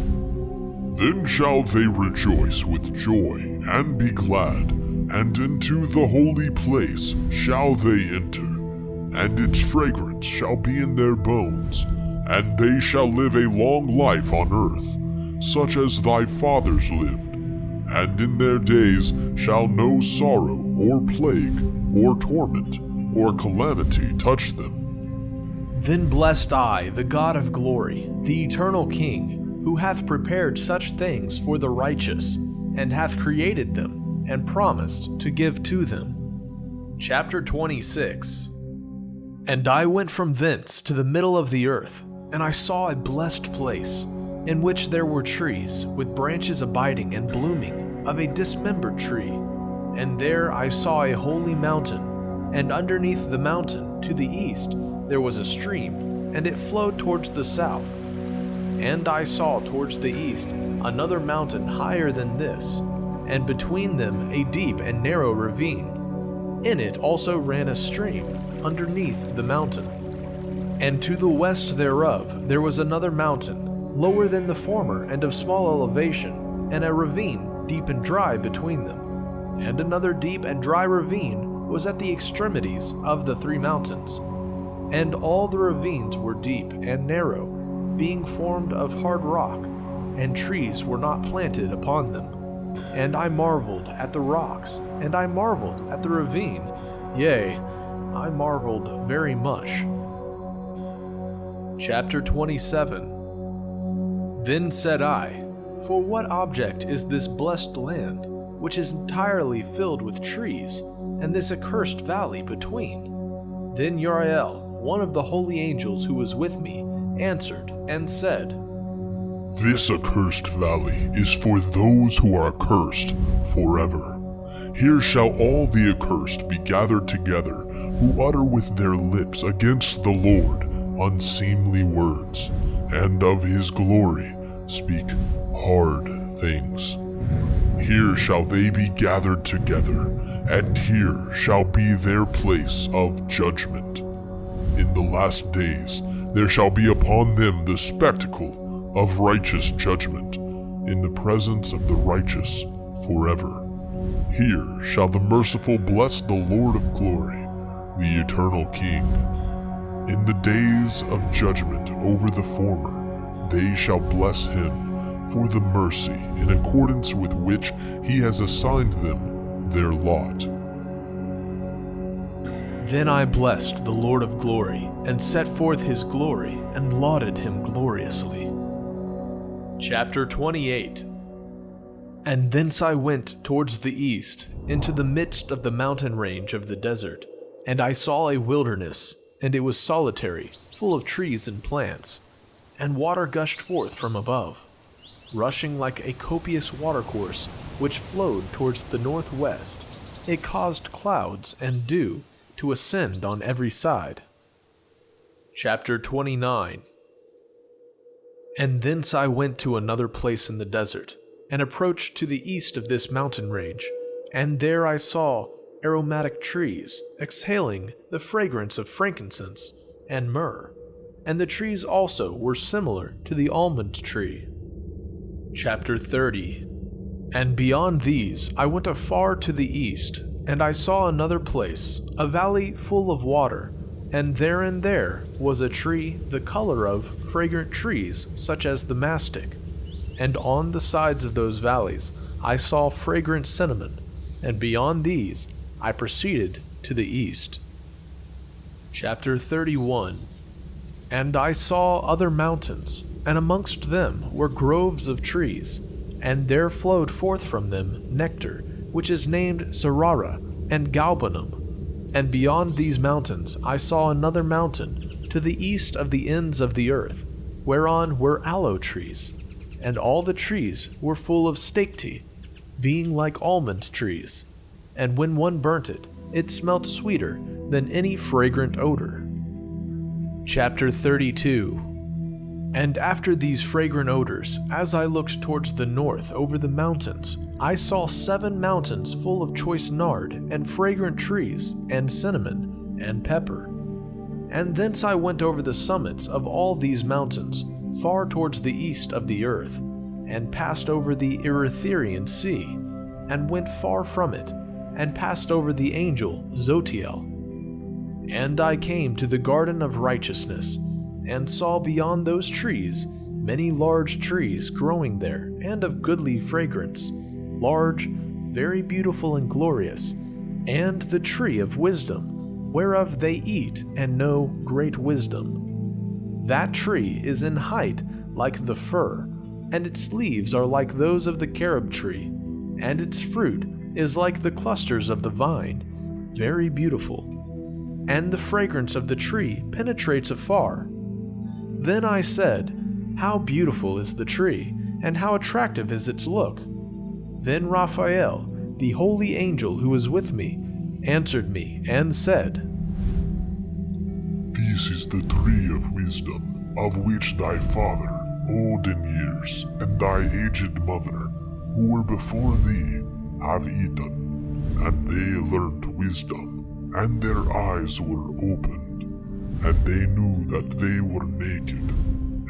Then shall they rejoice with joy and be glad, and into the holy place shall they enter, and its fragrance shall be in their bones, and they shall live a long life on earth, such as thy fathers lived, and in their days shall no sorrow or plague or torment or calamity touch them. Then blessed I the God of glory, the eternal King, who hath prepared such things for the righteous, and hath created them, and promised to give to them. Chapter 26. And I went from thence to the middle of the earth, and I saw a blessed place, in which there were trees, with branches abiding and blooming, of a dismembered tree. And there I saw a holy mountain, and underneath the mountain, to the east, there was a stream, and it flowed towards the south. And I saw towards the east another mountain higher than this, and between them a deep and narrow ravine. In it also ran a stream, underneath the mountain. And to the west thereof there was another mountain, lower than the former and of small elevation, and a ravine deep and dry between them. And another deep and dry ravine was at the extremities of the 3 mountains. And all the ravines were deep and narrow, being formed of hard rock, and trees were not planted upon them. And I marveled at the rocks, and I marveled at the ravine, yea, I marveled very much. Chapter 27. Then said I, For what object is this blessed land, which is entirely filled with trees, and this accursed valley between? Then Uriel, one of the holy angels who was with me, answered and said, This accursed valley is for those who are accursed forever. Here shall all the accursed be gathered together, who utter with their lips against the Lord unseemly words, and of his glory speak hard things. Here shall they be gathered together, and here shall be their place of judgment. In the last days there shall be upon them the spectacle of righteous judgment, in the presence of the righteous forever. Here shall the merciful bless the Lord of glory, the eternal King. In the days of judgment over the former, they shall bless him for the mercy in accordance with which he has assigned them their lot. Then I blessed the Lord of glory, and set forth his glory, and lauded him gloriously. Chapter 28. And thence I went towards the east, into the midst of the mountain range of the desert, and I saw a wilderness, and it was solitary, full of trees and plants, and water gushed forth from above, rushing like a copious watercourse which flowed towards the northwest. It caused clouds and dew to ascend on every side. Chapter 29. And thence I went to another place in the desert, and approached to the east of this mountain range, and there I saw aromatic trees, exhaling the fragrance of frankincense and myrrh, and the trees also were similar to the almond tree. Chapter 30. And beyond these I went afar to the east, and I saw another place, a valley full of water, and there was a tree the color of fragrant trees such as the mastic. And on the sides of those valleys I saw fragrant cinnamon, and beyond these I proceeded to the east. Chapter 31. And I saw other mountains, and amongst them were groves of trees, and there flowed forth from them nectar, which is named Sarara and Galbanum. And beyond these mountains I saw another mountain, to the east of the ends of the earth, whereon were aloe trees, and all the trees were full of stacte, being like almond trees, and when one burnt it, it smelt sweeter than any fragrant odor. Chapter 32. And after these fragrant odors, as I looked towards the north over the mountains, I saw 7 mountains full of choice nard, and fragrant trees, and cinnamon, and pepper. And thence I went over the summits of all these mountains, far towards the east of the earth, and passed over the Erythraean Sea, and went far from it, and passed over the angel Zotiel. And I came to the garden of righteousness, and saw beyond those trees many large trees growing there, and of goodly fragrance, large, very beautiful and glorious, and the tree of wisdom, whereof they eat and know great wisdom. That tree is in height like the fir, and its leaves are like those of the carob tree, and its fruit is like the clusters of the vine, very beautiful. And the fragrance of the tree penetrates afar. Then I said, How beautiful is the tree, and how attractive is its look. Then Raphael, the holy angel who was with me, answered me and said, This is the tree of wisdom, of which thy father, old in years, and thy aged mother, who were before thee, have eaten, and they learned wisdom, and their eyes were opened, and they knew that they were naked,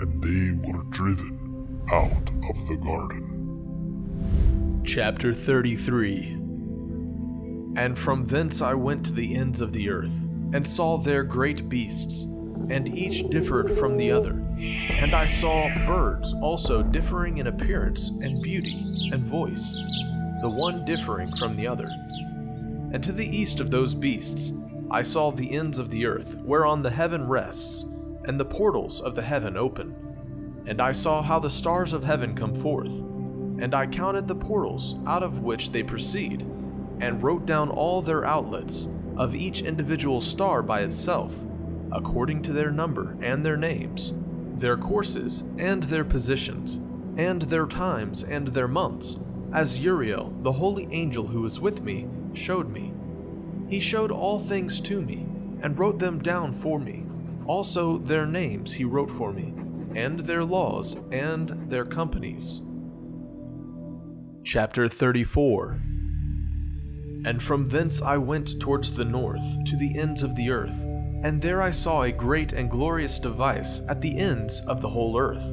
and they were driven out of the garden. Chapter 33. And from thence I went to the ends of the earth, and saw there great beasts, and each differed from the other. And I saw birds also differing in appearance and beauty and voice, the one differing from the other. And to the east of those beasts I saw the ends of the earth, whereon the heaven rests, and the portals of the heaven open. And I saw how the stars of heaven come forth, and I counted the portals out of which they proceed, and wrote down all their outlets of each individual star by itself, according to their number and their names, their courses and their positions, and their times and their months, as Uriel, the holy angel who was with me, showed me. He showed all things to me, and wrote them down for me. Also their names he wrote for me. and their laws, and their companies. Chapter 34. And from thence I went towards the north, to the ends of the earth, and there I saw a great and glorious device at the ends of the whole earth.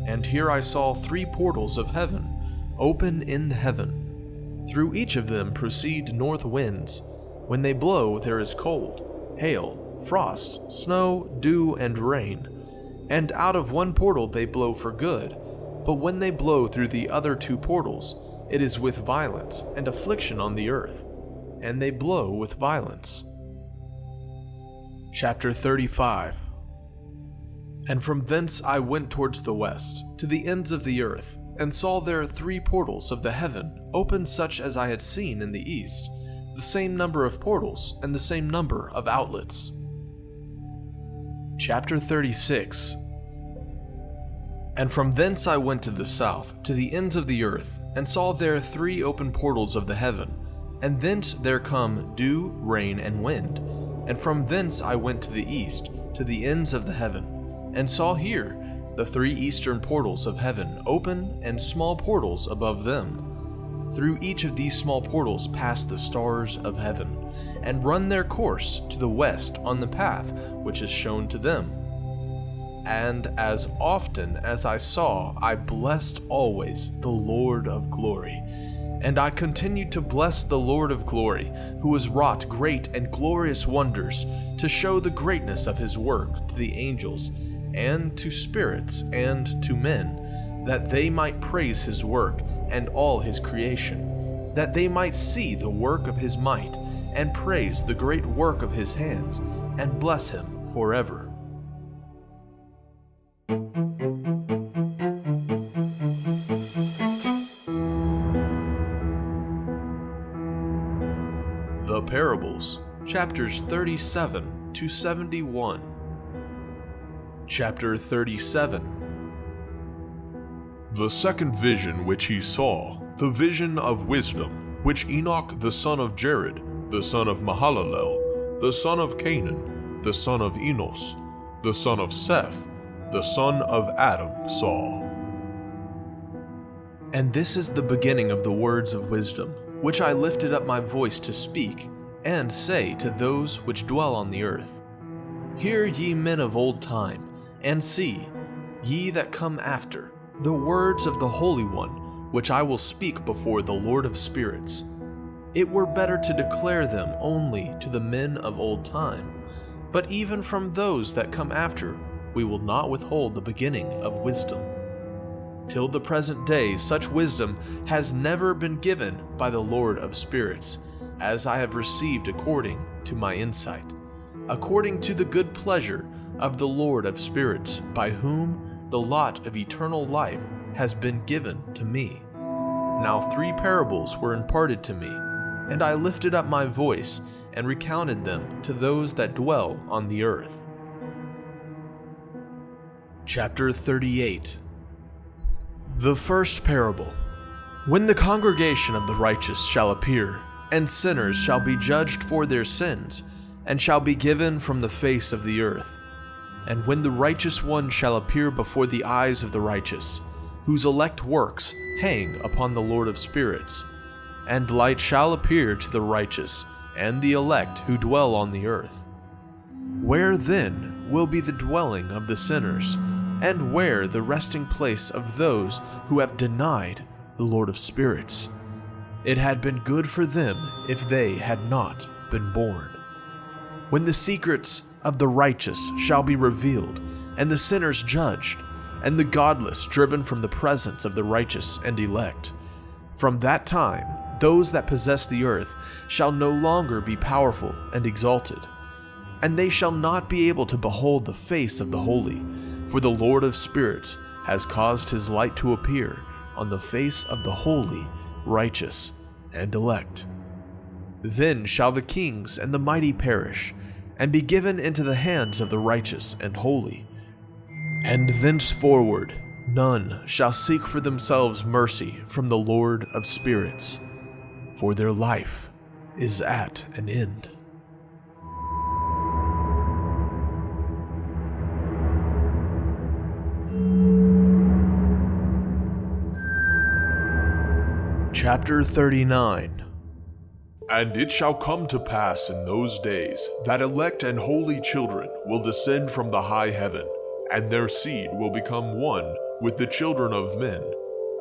And here I saw 3 portals of heaven, open in heaven. Through each of them proceed north winds. When they blow, there is cold, hail, frost, snow, dew, and rain. And out of one portal they blow for good, but when they blow through the other 2 portals, it is with violence and affliction on the earth, and they blow with violence. Chapter 35. And from thence I went towards the west, to the ends of the earth, and saw there 3 portals of the heaven, open such as I had seen in the east, the same number of portals, and the same number of outlets. Chapter 36. And from thence I went to the south, to the ends of the earth, and saw there 3 open portals of the heaven, and thence there come dew, rain, and wind. And from thence I went to the east, to the ends of the heaven, and saw here the 3 eastern portals of heaven open, and small portals above them. Through each of these small portals pass the stars of heaven, and run their course to the west on the path which is shown to them. And as often as I saw, I blessed always the Lord of glory. And I continued to bless the Lord of glory, who has wrought great and glorious wonders, to show the greatness of his work to the angels, and to spirits, and to men, that they might praise his work and all his creation, that they might see the work of his might, and praise the great work of his hands, and bless him forever. The Parables, chapters 37 to 71. Chapter 37. The second vision which he saw, the vision of wisdom, which Enoch the son of Jared, the son of Mahalalel, the son of Canaan, the son of Enos, the son of Seth, the son of Adam saw. And this is the beginning of the words of wisdom, which I lifted up my voice to speak, and say to those which dwell on the earth. Hear ye men of old time, and see, ye that come after, the words of the Holy One, which I will speak before the Lord of spirits. It were better to declare them only to the men of old time, but even from those that come after, we will not withhold the beginning of wisdom. Till the present day, such wisdom has never been given by the Lord of spirits, as I have received according to my insight, according to the good pleasure of the Lord of spirits, by whom the lot of eternal life has been given to me. Now 3 parables were imparted to me, and I lifted up my voice and recounted them to those that dwell on the earth. Chapter 38. The first parable. When the congregation of the righteous shall appear, and sinners shall be judged for their sins, and shall be given from the face of the earth. And when the righteous one shall appear before the eyes of the righteous, whose elect works hang upon the Lord of spirits, and light shall appear to the righteous and the elect who dwell on the earth. Where then will be the dwelling of the sinners, and where the resting place of those who have denied the Lord of spirits? It had been good for them if they had not been born. When the secrets of the righteous shall be revealed, and the sinners judged, and the godless driven from the presence of the righteous and elect, from that time those that possess the earth shall no longer be powerful and exalted, and they shall not be able to behold the face of the holy, for the Lord of spirits has caused his light to appear on the face of the holy, righteous, and elect. Then shall the kings and the mighty perish, and be given into the hands of the righteous and holy. And thenceforward none shall seek for themselves mercy from the Lord of spirits, for their life is at an end. Chapter 39. And it shall come to pass in those days that elect and holy children will descend from the high heaven, and their seed will become one with the children of men.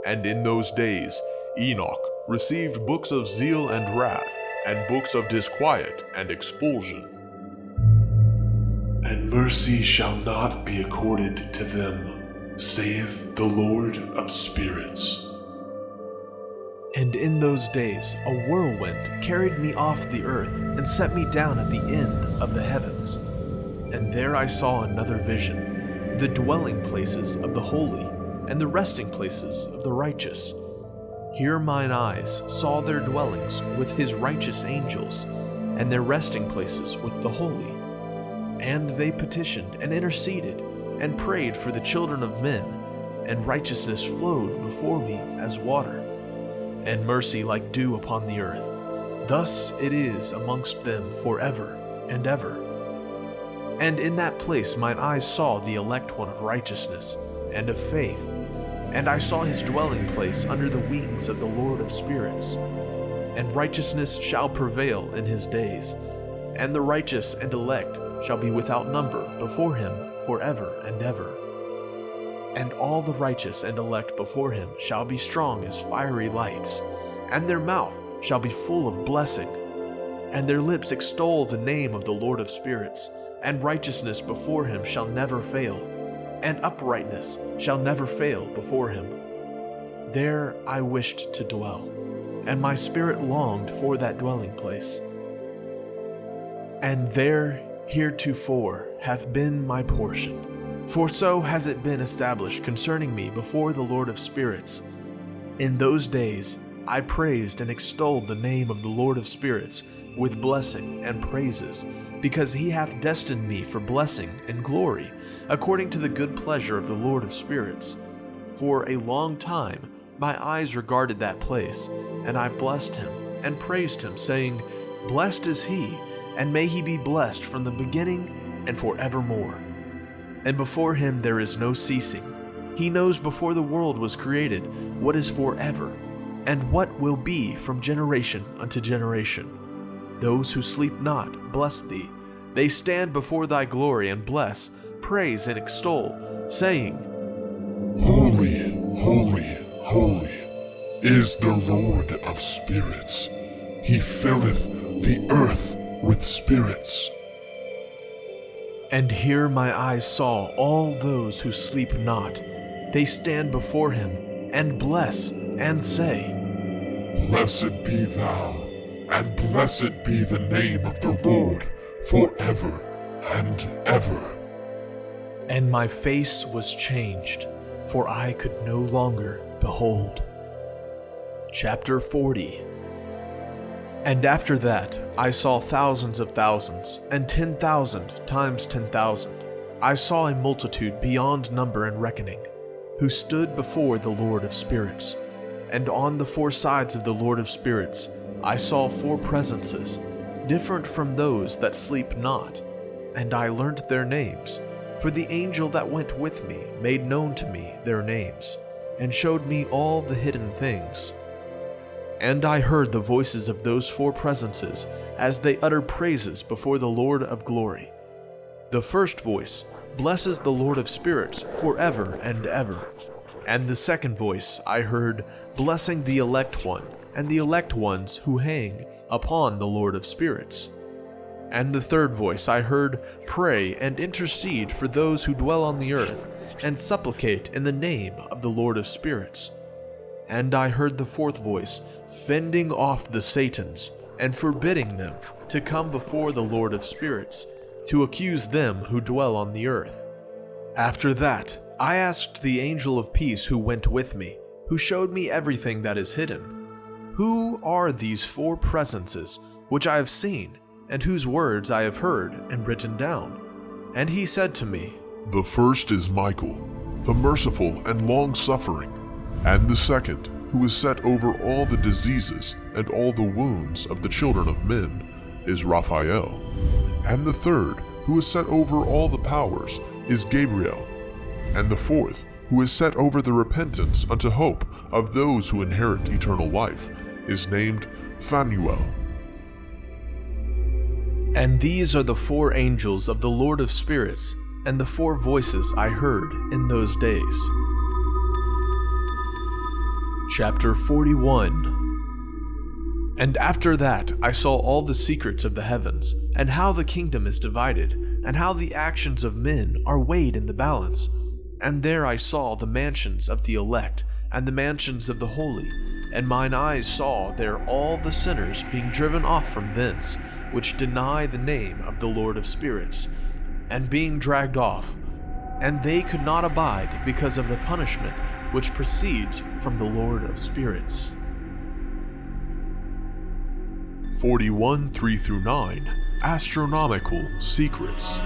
And in those days Enoch received books of zeal and wrath, and books of disquiet and expulsion. And mercy shall not be accorded to them, saith the Lord of spirits. And in those days a whirlwind carried me off the earth and set me down at the end of the heavens. And there I saw another vision, the dwelling places of the holy, and the resting places of the righteous. Here mine eyes saw their dwellings with his righteous angels, and their resting places with the holy. And they petitioned and interceded, and prayed for the children of men, and righteousness flowed before me as water, and mercy like dew upon the earth. Thus it is amongst them forever and ever. And in that place mine eyes saw the elect one of righteousness and of faith, and I saw his dwelling place under the wings of the Lord of spirits. And righteousness shall prevail in his days, and the righteous and elect shall be without number before him forever and ever. And all the righteous and elect before him shall be strong as fiery lights, and their mouth shall be full of blessing. And their lips extol the name of the Lord of spirits, and righteousness before him shall never fail, and uprightness shall never fail before him. There I wished to dwell, and my spirit longed for that dwelling place. And there heretofore hath been my portion, for so has it been established concerning me before the Lord of spirits. In those days I praised and extolled the name of the Lord of spirits with blessing and praises, because he hath destined me for blessing and glory, according to the good pleasure of the Lord of spirits. For a long time my eyes regarded that place, and I blessed him and praised him, saying, Blessed is he, and may he be blessed from the beginning and forevermore. And before him there is no ceasing. He knows before the world was created what is forever, and what will be from generation unto generation. Those who sleep not bless thee. They stand before thy glory and bless, praise and extol, saying, Holy, holy, holy is the Lord of spirits. He filleth the earth with spirits. And here my eyes saw all those who sleep not. They stand before him, and bless, and say, Blessed be thou, and blessed be the name of the Lord, forever and ever. And my face was changed, for I could no longer behold. Chapter 40. And after that I saw thousands of thousands, and 10,000 times 10,000. I saw a multitude beyond number and reckoning, who stood before the Lord of spirits. And on the four sides of the Lord of spirits I saw four presences, different from those that sleep not. And I learned their names, for the angel that went with me made known to me their names, and showed me all the hidden things. And I heard the voices of those four presences as they uttered praises before the Lord of glory. The first voice blesses the Lord of spirits forever and ever. And the second voice I heard blessing the elect one, and the elect ones who hang upon the Lord of spirits. And the third voice I heard pray and intercede for those who dwell on the earth, and supplicate in the name of the Lord of spirits. And I heard the fourth voice fending off the Satans, and forbidding them to come before the Lord of spirits, to accuse them who dwell on the earth. After that I asked the angel of peace who went with me, who showed me everything that is hidden, Who are these four presences which I have seen, and whose words I have heard and written down? And he said to me, The first is Michael, the merciful and long-suffering, and the second, who is set over all the diseases and all the wounds of the children of men, is Raphael. And the third, who is set over all the powers, is Gabriel. And the fourth, who is set over the repentance unto hope of those who inherit eternal life, is named Phanuel. And these are the 4 angels of the Lord of Spirits, and the 4 voices I heard in those days. Chapter 41. And after that I saw all the secrets of the heavens, and how the kingdom is divided, and how the actions of men are weighed in the balance. And there I saw the mansions of the elect, and the mansions of the holy, and mine eyes saw there all the sinners being driven off from thence, which deny the name of the Lord of Spirits, and being dragged off. And they could not abide because of the punishment which proceeds from the Lord of Spirits. 41 3-9 Astronomical Secrets.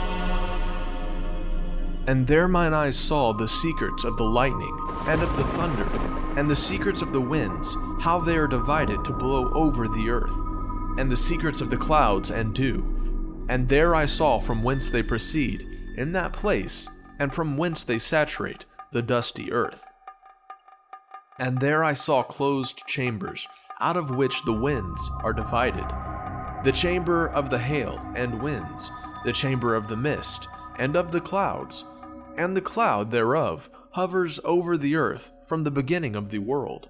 And there mine eyes saw the secrets of the lightning, and of the thunder, and the secrets of the winds, how they are divided to blow over the earth, and the secrets of the clouds and dew. And there I saw from whence they proceed, in that place, and from whence they saturate the dusty earth. And there I saw closed chambers, out of which the winds are divided. The chamber of the hail and winds, the chamber of the mist, and of the clouds, and the cloud thereof hovers over the earth from the beginning of the world.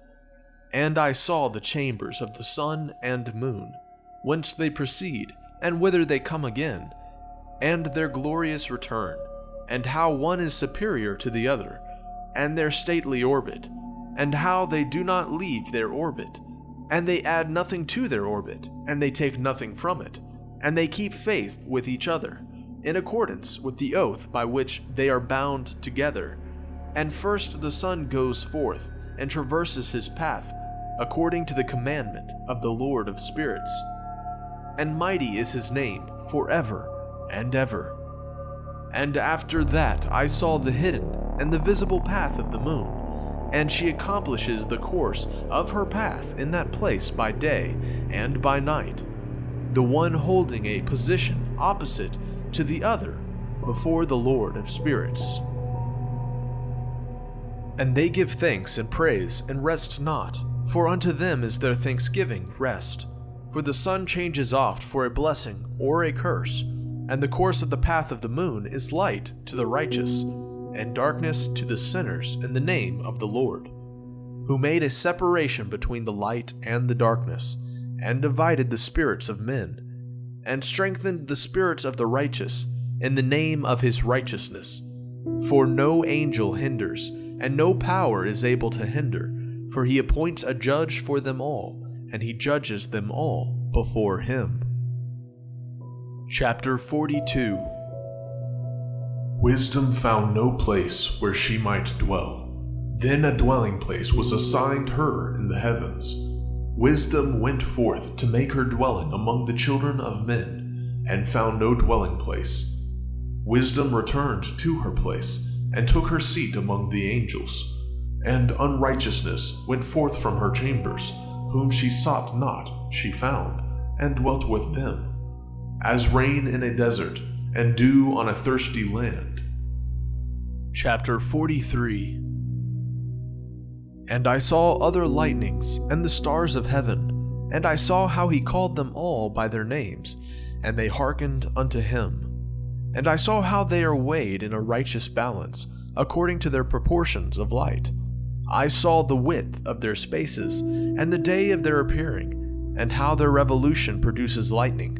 And I saw the chambers of the sun and moon, whence they proceed, and whither they come again, and their glorious return, and how one is superior to the other, and their stately orbit, and how they do not leave their orbit, and they add nothing to their orbit, and they take nothing from it, and they keep faith with each other, in accordance with the oath by which they are bound together. And first the sun goes forth, and traverses his path, according to the commandment of the Lord of Spirits. And mighty is his name forever and ever. And after that I saw the hidden and the visible path of the moon, and she accomplishes the course of her path in that place by day and by night, the one holding a position opposite to the other before the Lord of Spirits. And they give thanks and praise and rest not, for unto them is their thanksgiving rest. For the sun changes oft for a blessing or a curse, and the course of the path of the moon is light to the righteous, and darkness to the sinners in the name of the Lord, who made a separation between the light and the darkness, and divided the spirits of men, and strengthened the spirits of the righteous in the name of his righteousness. For no angel hinders, and no power is able to hinder, for he appoints a judge for them all, and he judges them all before him. Chapter 42. Wisdom found no place where she might dwell. Then a dwelling place was assigned her in the heavens. Wisdom went forth to make her dwelling among the children of men, and found no dwelling place. Wisdom returned to her place, and took her seat among the angels. And unrighteousness went forth from her chambers, whom she sought not she found, and dwelt with them, as rain in a desert, and dew on a thirsty land. Chapter 43. And I saw other lightnings, and the stars of heaven, and I saw how he called them all by their names, and they hearkened unto him. And I saw how they are weighed in a righteous balance, according to their proportions of light. I saw the width of their spaces, and the day of their appearing, and how their revolution produces lightning.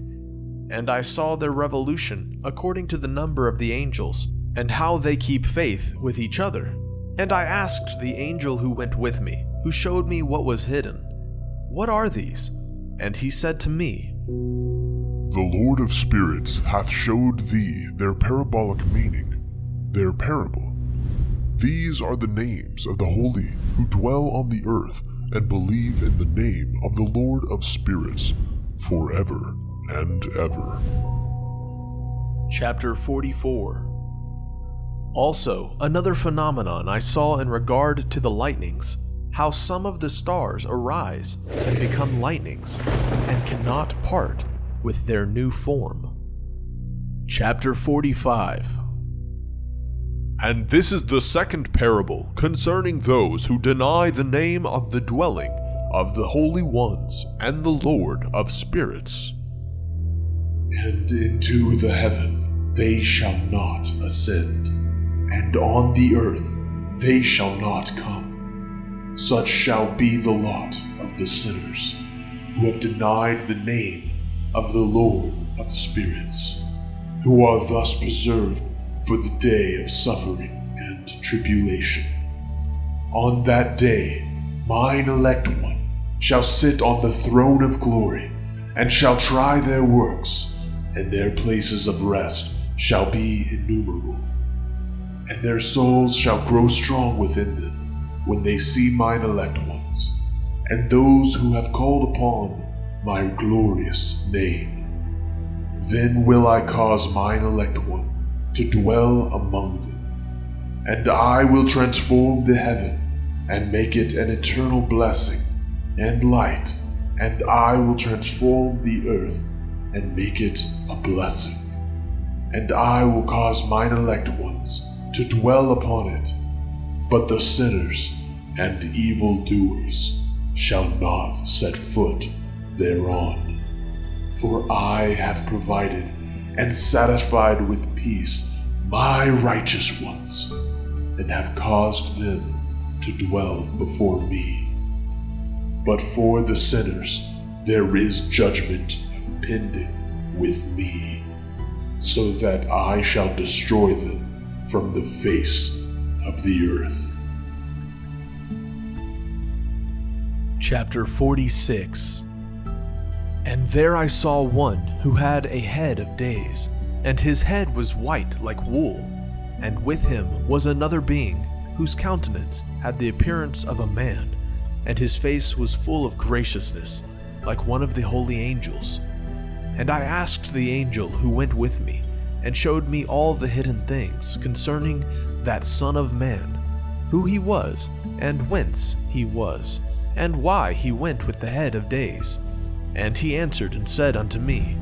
And I saw their revolution according to the number of the angels, and how they keep faith with each other. And I asked the angel who went with me, who showed me what was hidden, "What are these?" And he said to me, The Lord of Spirits hath showed thee their parabolic meaning, their parable. These are the names of the holy who dwell on the earth and believe in the name of the Lord of Spirits forever and ever. Chapter 44. Also, another phenomenon I saw in regard to the lightnings, how some of the stars arise and become lightnings, and cannot part with their new form. Chapter 45. And this is the second parable concerning those who deny the name of the dwelling of the holy ones and the Lord of spirits. And into the heaven they shall not ascend, and on the earth they shall not come. Such shall be the lot of the sinners, who have denied the name of the Lord of spirits, who are thus preserved for the day of suffering and tribulation. On that day, mine elect one shall sit on the throne of glory, and shall try their works, and their places of rest shall be innumerable. And their souls shall grow strong within them when they see mine elect ones, and those who have called upon my glorious name. Then will I cause mine elect one to dwell among them, and I will transform the heaven and make it an eternal blessing and light, and I will transform the earth and make it a blessing. And I will cause mine elect ones to dwell upon it, but the sinners and evildoers shall not set foot thereon. For I have provided and satisfied with peace my righteous ones, and have caused them to dwell before me. But for the sinners there is judgment impending with me, so that I shall destroy them from the face of the earth. Chapter 46. And there I saw one who had a head of days, and his head was white like wool, and with him was another being, whose countenance had the appearance of a man, and his face was full of graciousness, like one of the holy angels. And I asked the angel who went with me, and showed me all the hidden things concerning that Son of Man, who he was, and whence he was, and why he went with the head of days. And he answered and said unto me,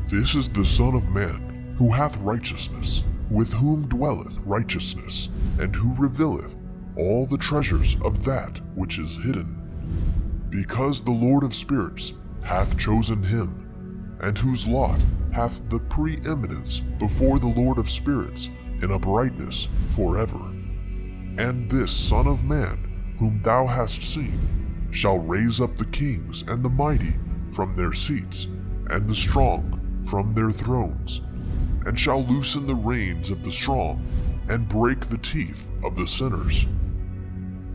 This is the Son of Man, who hath righteousness, with whom dwelleth righteousness, and who revealeth all the treasures of that which is hidden. Because the Lord of spirits hath chosen him, and whose lot hath the preeminence before the Lord of spirits in uprightness forever. And this Son of Man, whom thou hast seen, shall raise up the kings and the mighty from their seats, and the strong from their thrones, and shall loosen the reins of the strong, and break the teeth of the sinners.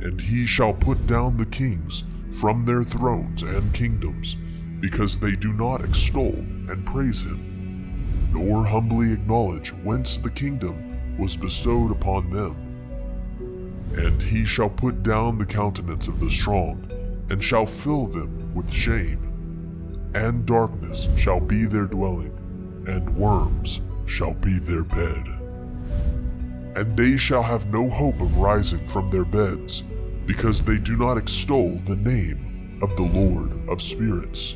And he shall put down the kings from their thrones and kingdoms, because they do not extol and praise him, nor humbly acknowledge whence the kingdom was bestowed upon them. And he shall put down the countenance of the strong, and shall fill them with shame. And darkness shall be their dwelling, and worms shall be their bed. And they shall have no hope of rising from their beds, because they do not extol the name of the Lord of spirits.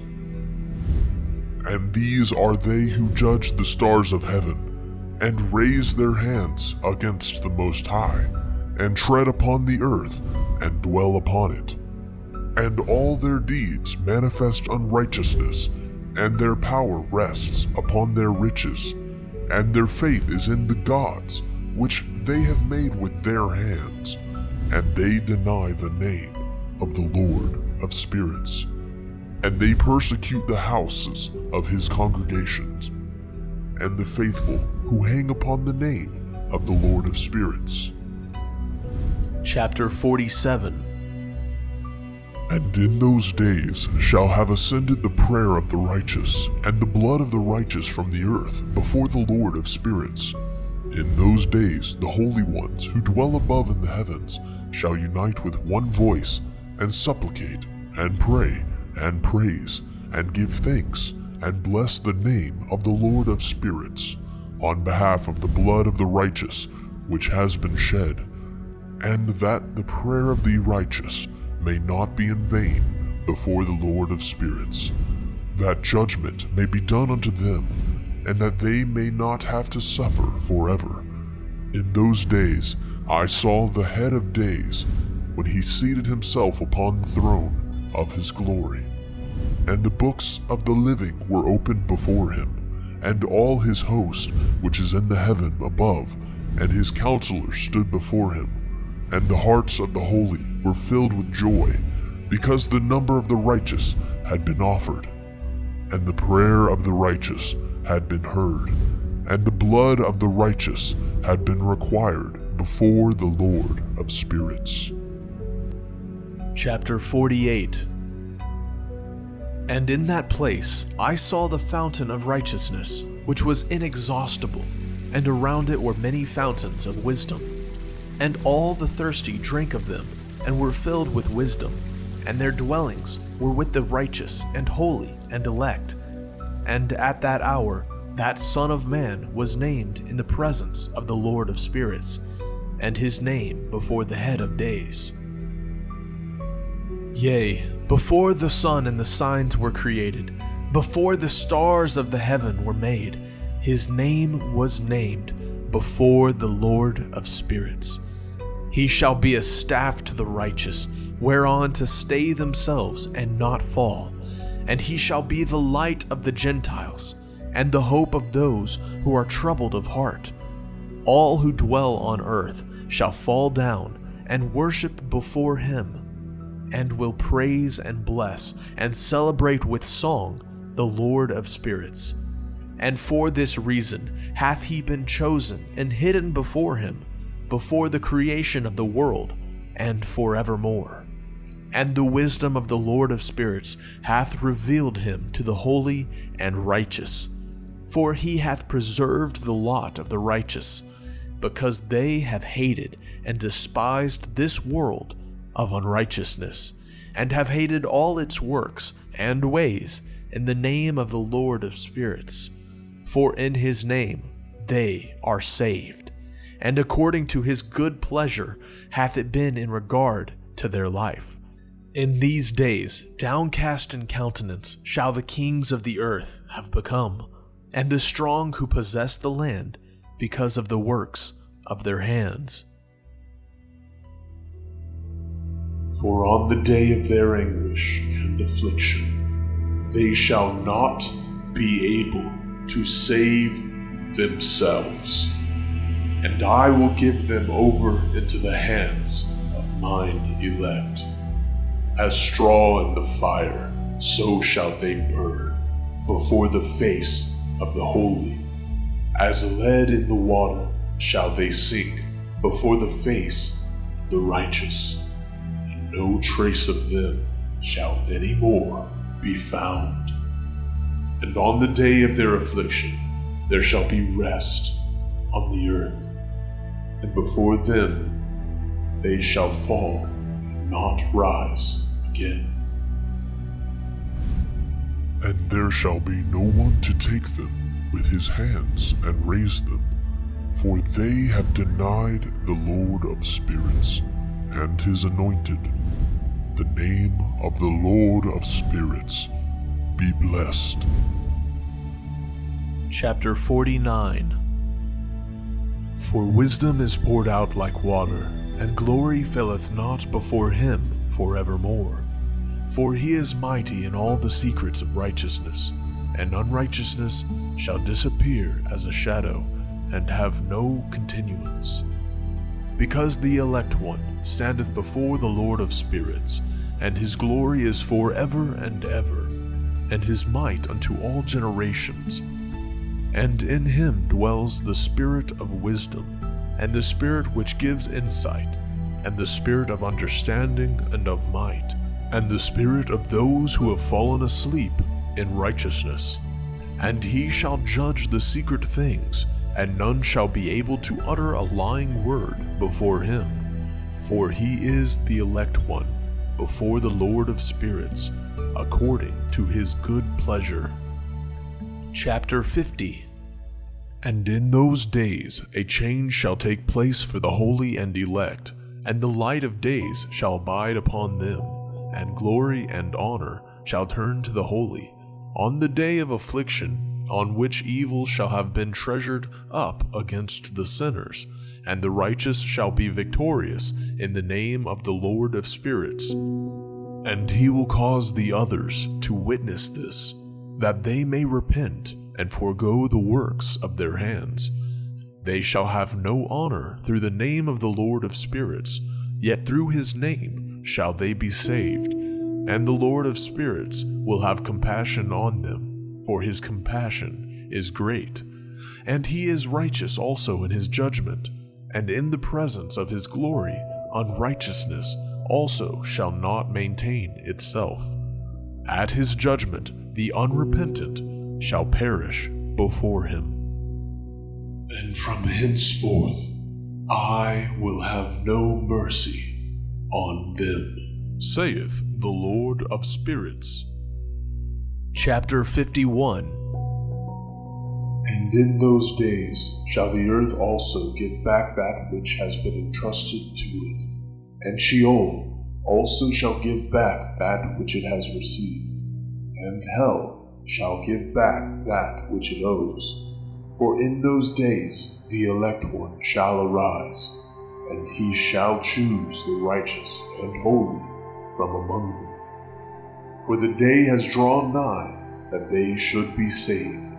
And these are they who judge the stars of heaven, and raise their hands against the Most High, and tread upon the earth, and dwell upon it. And all their deeds manifest unrighteousness, and their power rests upon their riches, and their faith is in the gods which they have made with their hands, and they deny the name of the Lord of spirits, and they persecute the houses of his congregations, and the faithful who hang upon the name of the Lord of spirits. Chapter 47. And in those days shall have ascended the prayer of the righteous, and the blood of the righteous from the earth before the Lord of spirits. In those days the holy ones who dwell above in the heavens shall unite with one voice, and supplicate, and pray, and praise, and give thanks, and bless the name of the Lord of spirits, on behalf of the blood of the righteous which has been shed, and that the prayer of the righteous may not be in vain before the Lord of spirits, that judgment may be done unto them, and that they may not have to suffer forever. In those days I saw the head of days, when he seated himself upon the throne of his glory. And the books of the living were opened before him, and all his host which is in the heaven above, and his counselors stood before him. And the hearts of the holy were filled with joy, because the number of the righteous had been offered, and the prayer of the righteous had been heard, and the blood of the righteous had been required before the Lord of spirits. Chapter 48. And in that place I saw the fountain of righteousness, which was inexhaustible, and around it were many fountains of wisdom. And all the thirsty drank of them, and were filled with wisdom, and their dwellings were with the righteous and holy and elect. And at that hour that Son of Man was named in the presence of the Lord of spirits, and his name before the head of days. Yea, before the sun and the signs were created, before the stars of the heaven were made, his name was named before the Lord of spirits. He shall be a staff to the righteous, whereon to stay themselves and not fall. And he shall be the light of the Gentiles, and the hope of those who are troubled of heart. All who dwell on earth shall fall down and worship before him, and will praise and bless and celebrate with song the Lord of spirits. And for this reason hath he been chosen and hidden before him, before the creation of the world, and forevermore. And the wisdom of the Lord of spirits hath revealed him to the holy and righteous. For he hath preserved the lot of the righteous, because they have hated and despised this world of unrighteousness, and have hated all its works and ways in the name of the Lord of spirits. For in his name they are saved, and according to his good pleasure hath it been in regard to their life. In these days, downcast in countenance shall the kings of the earth have become, and the strong who possess the land, because of the works of their hands. For on the day of their anguish and affliction, they shall not be able to save themselves. And I will give them over into the hands of mine elect. As straw in the fire, so shall they burn before the face of the holy. As lead in the water shall they sink before the face of the righteous. And no trace of them shall any more be found. And on the day of their affliction there shall be rest on the earth. And before them they shall fall and not rise again. And there shall be no one to take them with his hands and raise them, for they have denied the Lord of spirits and his anointed. The name of the Lord of spirits be blessed. Chapter 49. For wisdom is poured out like water, and glory faileth not before him forevermore. For he is mighty in all the secrets of righteousness, and unrighteousness shall disappear as a shadow, and have no continuance. Because the elect one standeth before the Lord of spirits, and his glory is for ever and ever, and his might unto all generations. And in him dwells the spirit of wisdom, and the spirit which gives insight, and the spirit of understanding and of might, and the spirit of those who have fallen asleep in righteousness. And he shall judge the secret things, and none shall be able to utter a lying word before him. For he is the elect one before the Lord of spirits, according to his good pleasure. Chapter 50. And in those days a change shall take place for the holy and elect, and the light of days shall abide upon them, and glory and honor shall turn to the holy. On the day of affliction on which evil shall have been treasured up against the sinners, and the righteous shall be victorious in the name of the Lord of spirits. And he will cause the others to witness this, that they may repent and forego the works of their hands. They shall have no honor through the name of the Lord of spirits, yet through his name shall they be saved. And the Lord of spirits will have compassion on them, for his compassion is great. And he is righteous also in his judgment, and in the presence of his glory unrighteousness also shall not maintain itself. At his judgment the unrepentant shall perish before him. And from henceforth I will have no mercy on them, saith the Lord of spirits. Chapter 51. And in those days shall the earth also give back that which has been entrusted to it, and Sheol also shall give back that which it has received, and hell shall give back that which it owes. For in those days the elect one shall arise, and he shall choose the righteous and holy from among them. For the day has drawn nigh that they should be saved,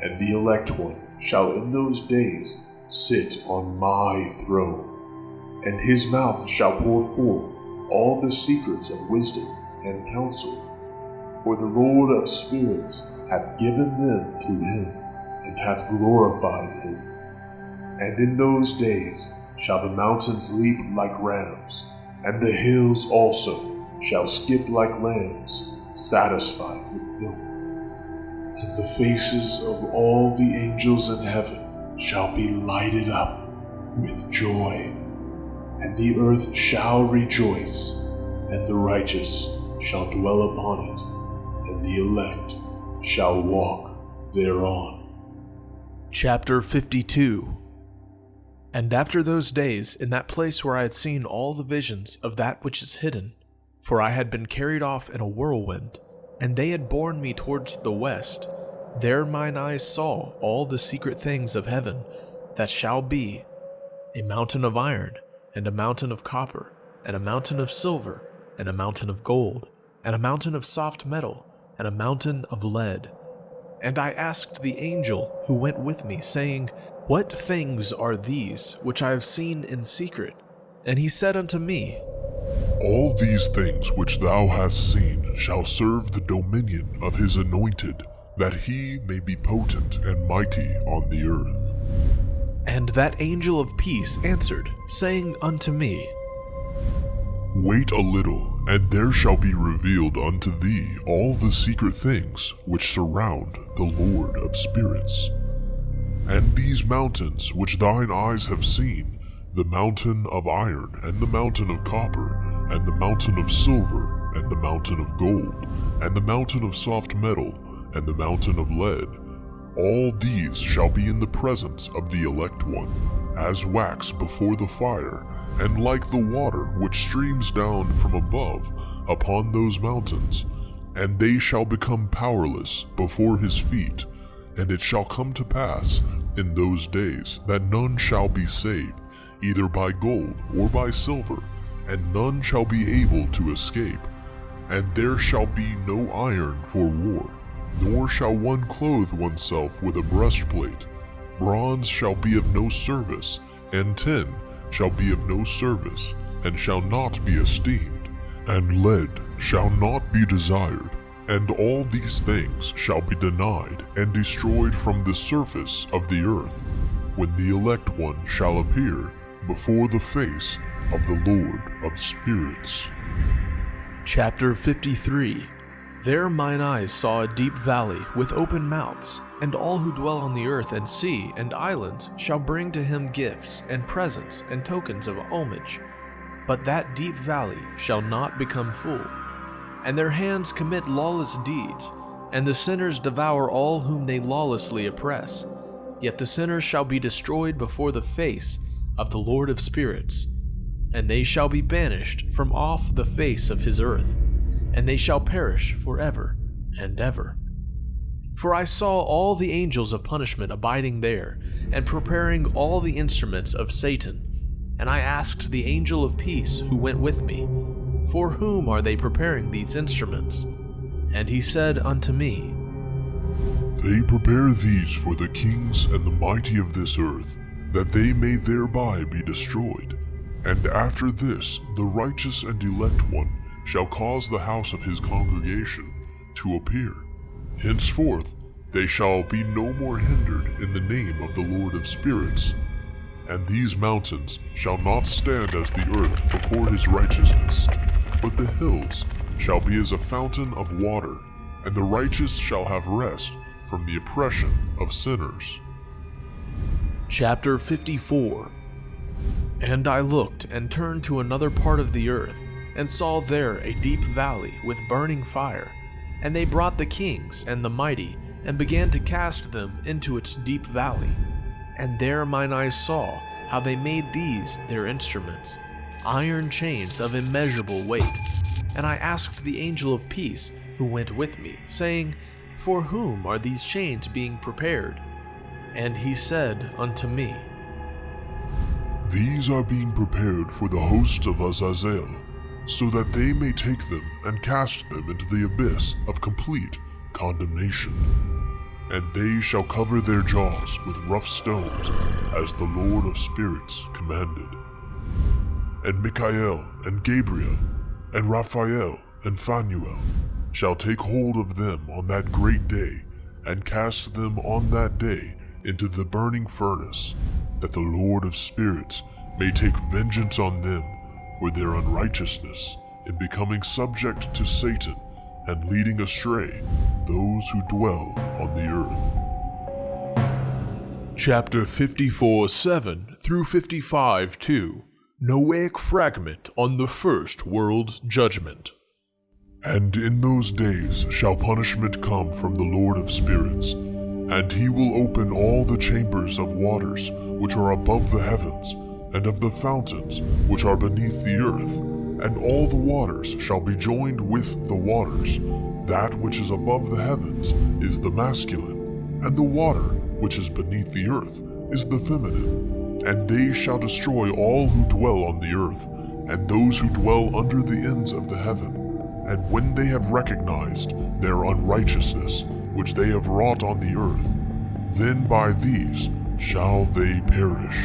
and the elect one shall in those days sit on my throne, and his mouth shall pour forth all the secrets of wisdom and counsel. For the Lord of spirits hath given them to him, and hath glorified him. And in those days shall the mountains leap like rams, and the hills also shall skip like lambs satisfied with milk. And the faces of all the angels in heaven shall be lighted up with joy, and the earth shall rejoice, and the righteous shall dwell upon it, and the elect shall walk thereon. Chapter 52. And after those days, in that place where I had seen all the visions of that which is hidden, for I had been carried off in a whirlwind, and they had borne me towards the west, there mine eyes saw all the secret things of heaven that shall be, a mountain of iron, and a mountain of copper, and a mountain of silver, and a mountain of gold, and a mountain of soft metal, and a mountain of lead. And I asked the angel who went with me, saying, What things are these which I have seen in secret? And he said unto me, All these things which thou hast seen shall serve the dominion of his anointed, that he may be potent and mighty on the earth. And that angel of peace answered, saying unto me, Wait a little, and there shall be revealed unto thee all the secret things which surround the Lord of spirits. And these mountains which thine eyes have seen, the mountain of iron, and the mountain of copper, and the mountain of silver, and the mountain of gold, and the mountain of soft metal, and the mountain of lead, all these shall be in the presence of the elect one, as wax before the fire, and like the water which streams down from above upon those mountains, and they shall become powerless before his feet. And it shall come to pass in those days that none shall be saved, either by gold or by silver, and none shall be able to escape. And there shall be no iron for war, nor shall one clothe oneself with a breastplate. Bronze shall be of no service, and tin shall be of no service, and shall not be esteemed, and lead shall not be desired. And all these things shall be denied and destroyed from the surface of the earth, when the elect one shall appear before the face of the Lord of spirits. Chapter 53. There mine eyes saw a deep valley with open mouths, and all who dwell on the earth and sea and islands shall bring to him gifts and presents and tokens of homage. But that deep valley shall not become full. And their hands commit lawless deeds, and the sinners devour all whom they lawlessly oppress. Yet the sinners shall be destroyed before the face of the Lord of spirits, and they shall be banished from off the face of his earth, and they shall perish forever and ever. For I saw all the angels of punishment abiding there, and preparing all the instruments of Satan. And I asked the angel of peace who went with me, For whom are they preparing these instruments? And he said unto me, They prepare these for the kings and the mighty of this earth, that they may thereby be destroyed. And after this, the righteous and elect one shall cause the house of his congregation to appear. Henceforth, they shall be no more hindered in the name of the Lord of spirits. And these mountains shall not stand as the earth before his righteousness, but the hills shall be as a fountain of water, and the righteous shall have rest from the oppression of sinners. Chapter 54. And I looked and turned to another part of the earth, and saw there a deep valley with burning fire. And they brought the kings and the mighty, and began to cast them into its deep valley. And there mine eyes saw how they made these their instruments, iron chains of immeasurable weight. And I asked the angel of peace who went with me, saying, For whom are these chains being prepared? And he said unto me, These are being prepared for the host of Azazel, so that they may take them and cast them into the abyss of complete condemnation. And they shall cover their jaws with rough stones, as the Lord of spirits commanded. And Michael and Gabriel and Raphael and Phanuel shall take hold of them on that great day, and cast them on that day into the burning furnace, that the Lord of spirits may take vengeance on them for their unrighteousness in becoming subject to Satan and leading astray those who dwell on the earth. Chapter 54:7 through 55:2. Noahic fragment on the first world judgment. And in those days shall punishment come from the Lord of spirits, and he will open all the chambers of waters which are above the heavens, and of the fountains which are beneath the earth, and all the waters shall be joined with the waters. That which is above the heavens is the masculine, and the water which is beneath the earth is the feminine. And they shall destroy all who dwell on the earth, and those who dwell under the ends of the heaven. And when they have recognized their unrighteousness, which they have wrought on the earth, then by these shall they perish.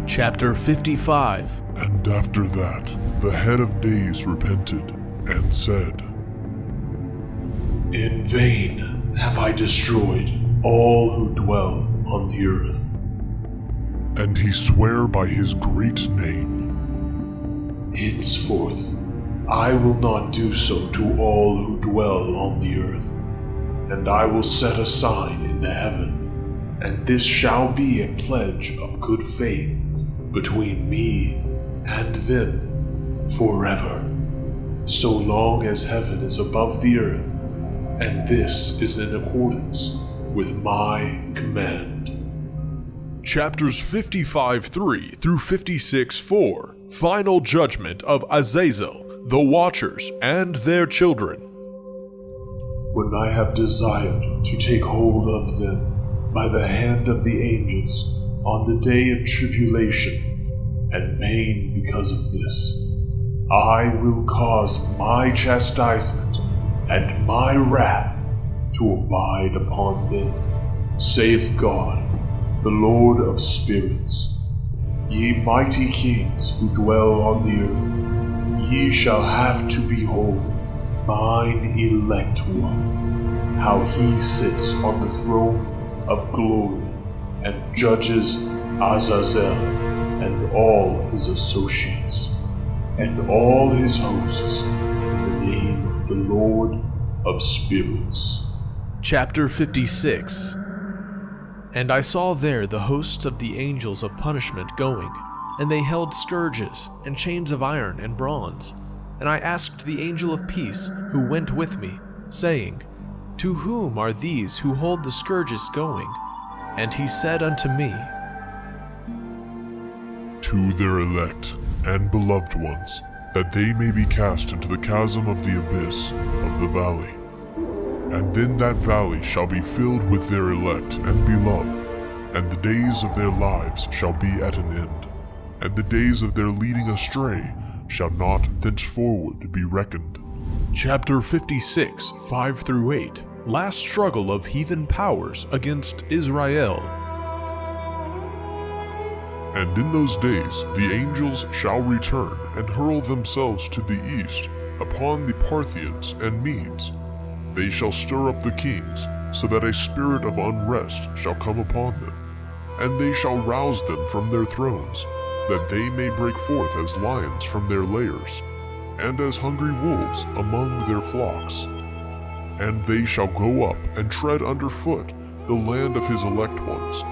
Chapter 55. And after that, the head of days repented, and said, In vain have I destroyed all who dwell on the earth. And he sware by his great name, Henceforth I will not do so to all who dwell on the earth. And I will set a sign in the heaven, and this shall be a pledge of good faith between me and them forever, so long as heaven is above the earth, and this is in accordance with my command. Chapters 55:3 through 56:4. Final judgment of Azazel, the Watchers, and their children. When I have desired to take hold of them by the hand of the angels on the day of tribulation and pain because of this, I will cause my chastisement and my wrath to abide upon them, saith God, the Lord of spirits. Ye mighty kings who dwell on the earth, ye shall have to behold mine elect one, how he sits on the throne of glory and judges Azazel and all his associates and all his hosts in the name of the Lord of spirits. Chapter 56. And I saw there the hosts of the angels of punishment going, and they held scourges and chains of iron and bronze. And I asked the angel of peace who went with me, saying, To whom are these who hold the scourges going? And he said unto me, To their elect and beloved ones, that they may be cast into the chasm of the abyss of the valley. And then that valley shall be filled with their elect and beloved, and the days of their lives shall be at an end, and the days of their leading astray shall not thenceforward be reckoned. Chapter 56, 5 through 8. Last struggle of heathen powers against Israel. And in those days the angels shall return and hurl themselves to the east upon the Parthians and Medes. They shall stir up the kings, so that a spirit of unrest shall come upon them, and they shall rouse them from their thrones, that they may break forth as lions from their lairs, and as hungry wolves among their flocks. And they shall go up and tread under foot the land of his elect ones,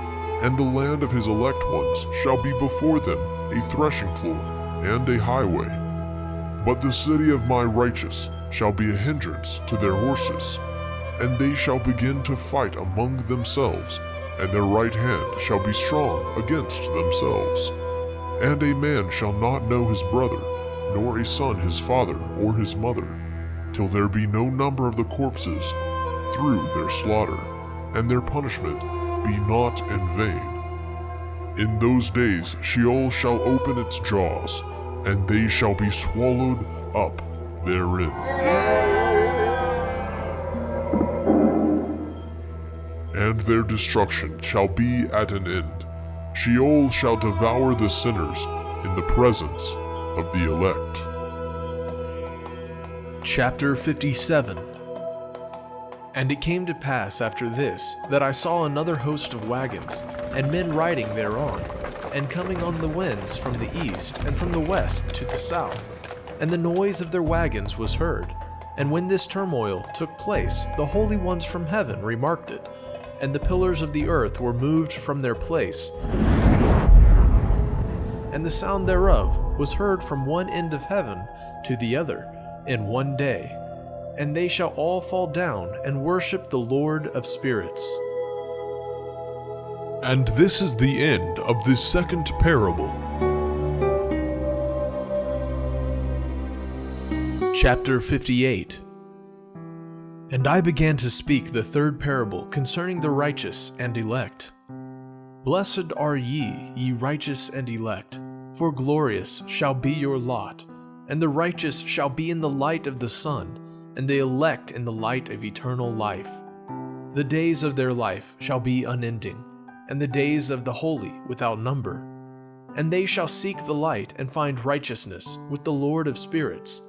and the land of his elect ones shall be before them a threshing floor and a highway. But the city of my righteous shall be a hindrance to their horses, and they shall begin to fight among themselves, and their right hand shall be strong against themselves. And a man shall not know his brother, nor a son his father or his mother, till there be no number of the corpses through their slaughter, and their punishment be not in vain. In those days Sheol shall open its jaws, and they shall be swallowed up therein. And their destruction shall be at an end. Sheol shall devour the sinners in the presence of the elect. Chapter 57. And it came to pass after this, that I saw another host of wagons, and men riding thereon, and coming on the winds from the east and from the west to the south. And the noise of their wagons was heard. And when this turmoil took place, the holy ones from heaven remarked it, and the pillars of the earth were moved from their place, and the sound thereof was heard from one end of heaven to the other in one day. And they shall all fall down and worship the Lord of spirits. And this is the end of this second parable. Chapter 58. And I began to speak the third parable concerning the righteous and elect. Blessed are ye, ye righteous and elect, for glorious shall be your lot, and the righteous shall be in the light of the sun, and the elect in the light of eternal life. The days of their life shall be unending, and the days of the holy without number. And they shall seek the light and find righteousness with the Lord of spirits.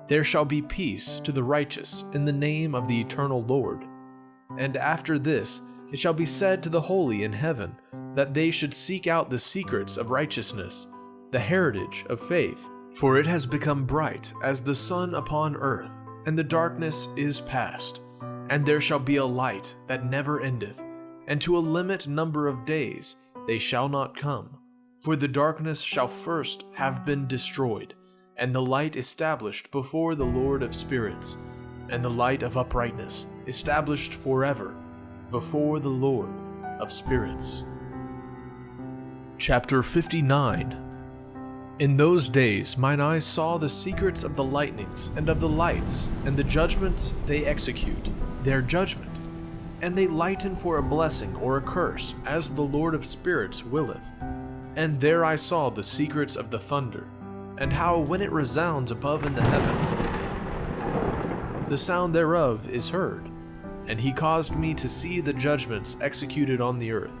There shall be peace to the righteous in the name of the eternal Lord. And after this it shall be said to the holy in heaven, that they should seek out the secrets of righteousness, the heritage of faith. For it has become bright as the sun upon earth, and the darkness is past. And there shall be a light that never endeth, and to a limit number of days they shall not come. For the darkness shall first have been destroyed, and the light established before the Lord of spirits, and the light of uprightness established forever before the Lord of spirits. Chapter 59. In those days mine eyes saw the secrets of the lightnings and of the lights, and the judgments they execute, their judgment. And they lighten for a blessing or a curse, as the Lord of spirits willeth. And there I saw the secrets of the thunder, and how when it resounds above in the heaven, the sound thereof is heard. And he caused me to see the judgments executed on the earth,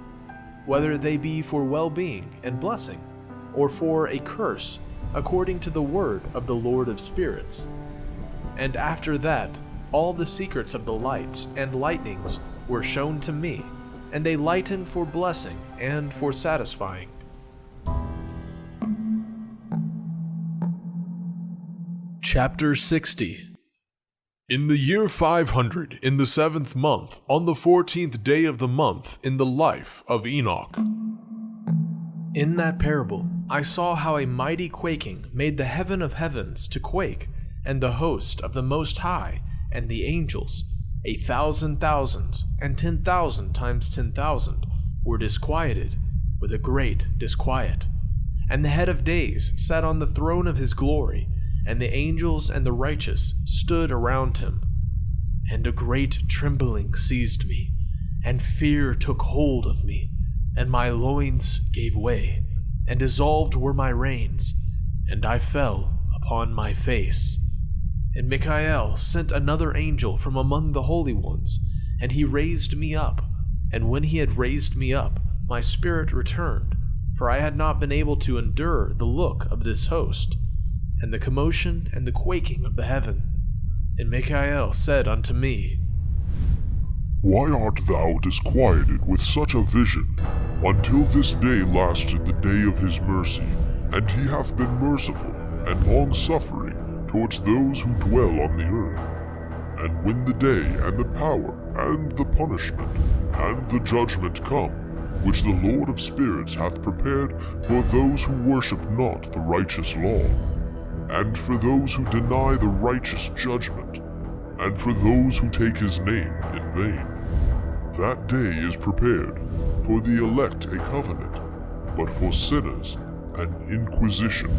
whether they be for well-being and blessing, or for a curse, according to the word of the Lord of spirits. And after that, all the secrets of the lights and lightnings were shown to me, and they lightened for blessing and for satisfying. Chapter 60. In the year 500, in the 7th month, on the 14th day of the month, in the life of Enoch. In that parable, I saw how a mighty quaking made the heaven of heavens to quake, and the host of the Most High, and the angels, 1,000 thousands, and 10,000 times 10,000, were disquieted with a great disquiet. And the head of days sat on the throne of his glory, and the angels and the righteous stood around him. And a great trembling seized me, and fear took hold of me, and my loins gave way, and dissolved were my reins, and I fell upon my face. And Michael sent another angel from among the holy ones, and he raised me up. And when he had raised me up, my spirit returned, for I had not been able to endure the look of this host, and the commotion and the quaking of the heaven. And Michael said unto me, Why art thou disquieted with such a vision? Until this day lasted the day of his mercy, and he hath been merciful and long-suffering towards those who dwell on the earth. And when the day and the power and the punishment and the judgment come, which the Lord of spirits hath prepared for those who worship not the righteous law, and for those who deny the righteous judgment, and for those who take his name in vain. That day is prepared for the elect a covenant, but for sinners an inquisition.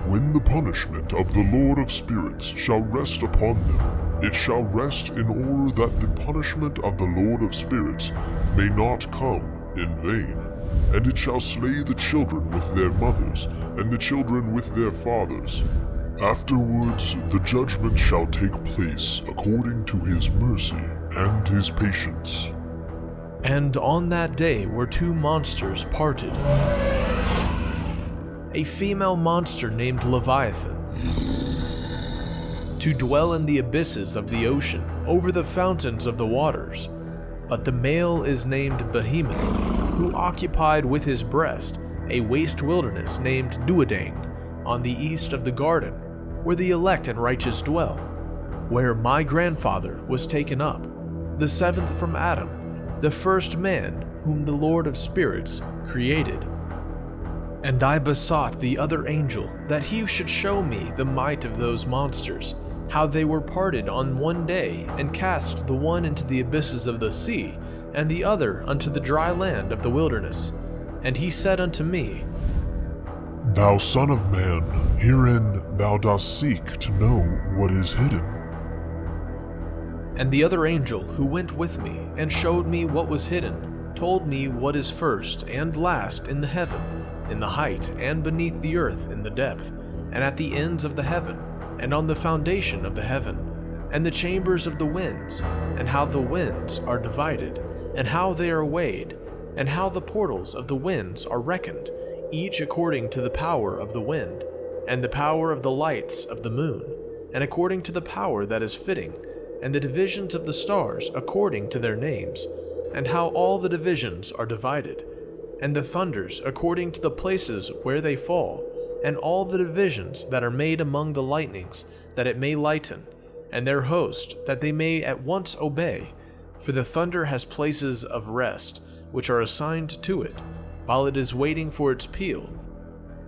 When the punishment of the Lord of spirits shall rest upon them, it shall rest in order that the punishment of the Lord of spirits may not come in vain. And it shall slay the children with their mothers, and the children with their fathers. Afterwards the judgment shall take place according to his mercy and his patience. And on that day were two monsters parted. A female monster named Leviathan, to dwell in the abysses of the ocean, over the fountains of the waters. But the male is named Behemoth, who occupied with his breast a waste wilderness named Duodane, on the east of the garden, where the elect and righteous dwell, where my grandfather was taken up, the seventh from Adam, the first man whom the Lord of spirits created. And I besought the other angel that he should show me the might of those monsters, how they were parted on one day, and cast the one into the abysses of the sea, and the other unto the dry land of the wilderness. And he said unto me, Thou son of man, herein thou dost seek to know what is hidden. And the other angel who went with me, and showed me what was hidden, told me what is first and last in the heaven, in the height and beneath the earth in the depth, and at the ends of the heaven, and on the foundation of the heaven, and the chambers of the winds, and how the winds are divided, and how they are weighed, and how the portals of the winds are reckoned, each according to the power of the wind, and the power of the lights of the moon, and according to the power that is fitting, and the divisions of the stars according to their names, and how all the divisions are divided, and the thunders according to the places where they fall, and all the divisions that are made among the lightnings, that it may lighten, and their host, that they may at once obey. For the thunder has places of rest, which are assigned to it, while it is waiting for its peal.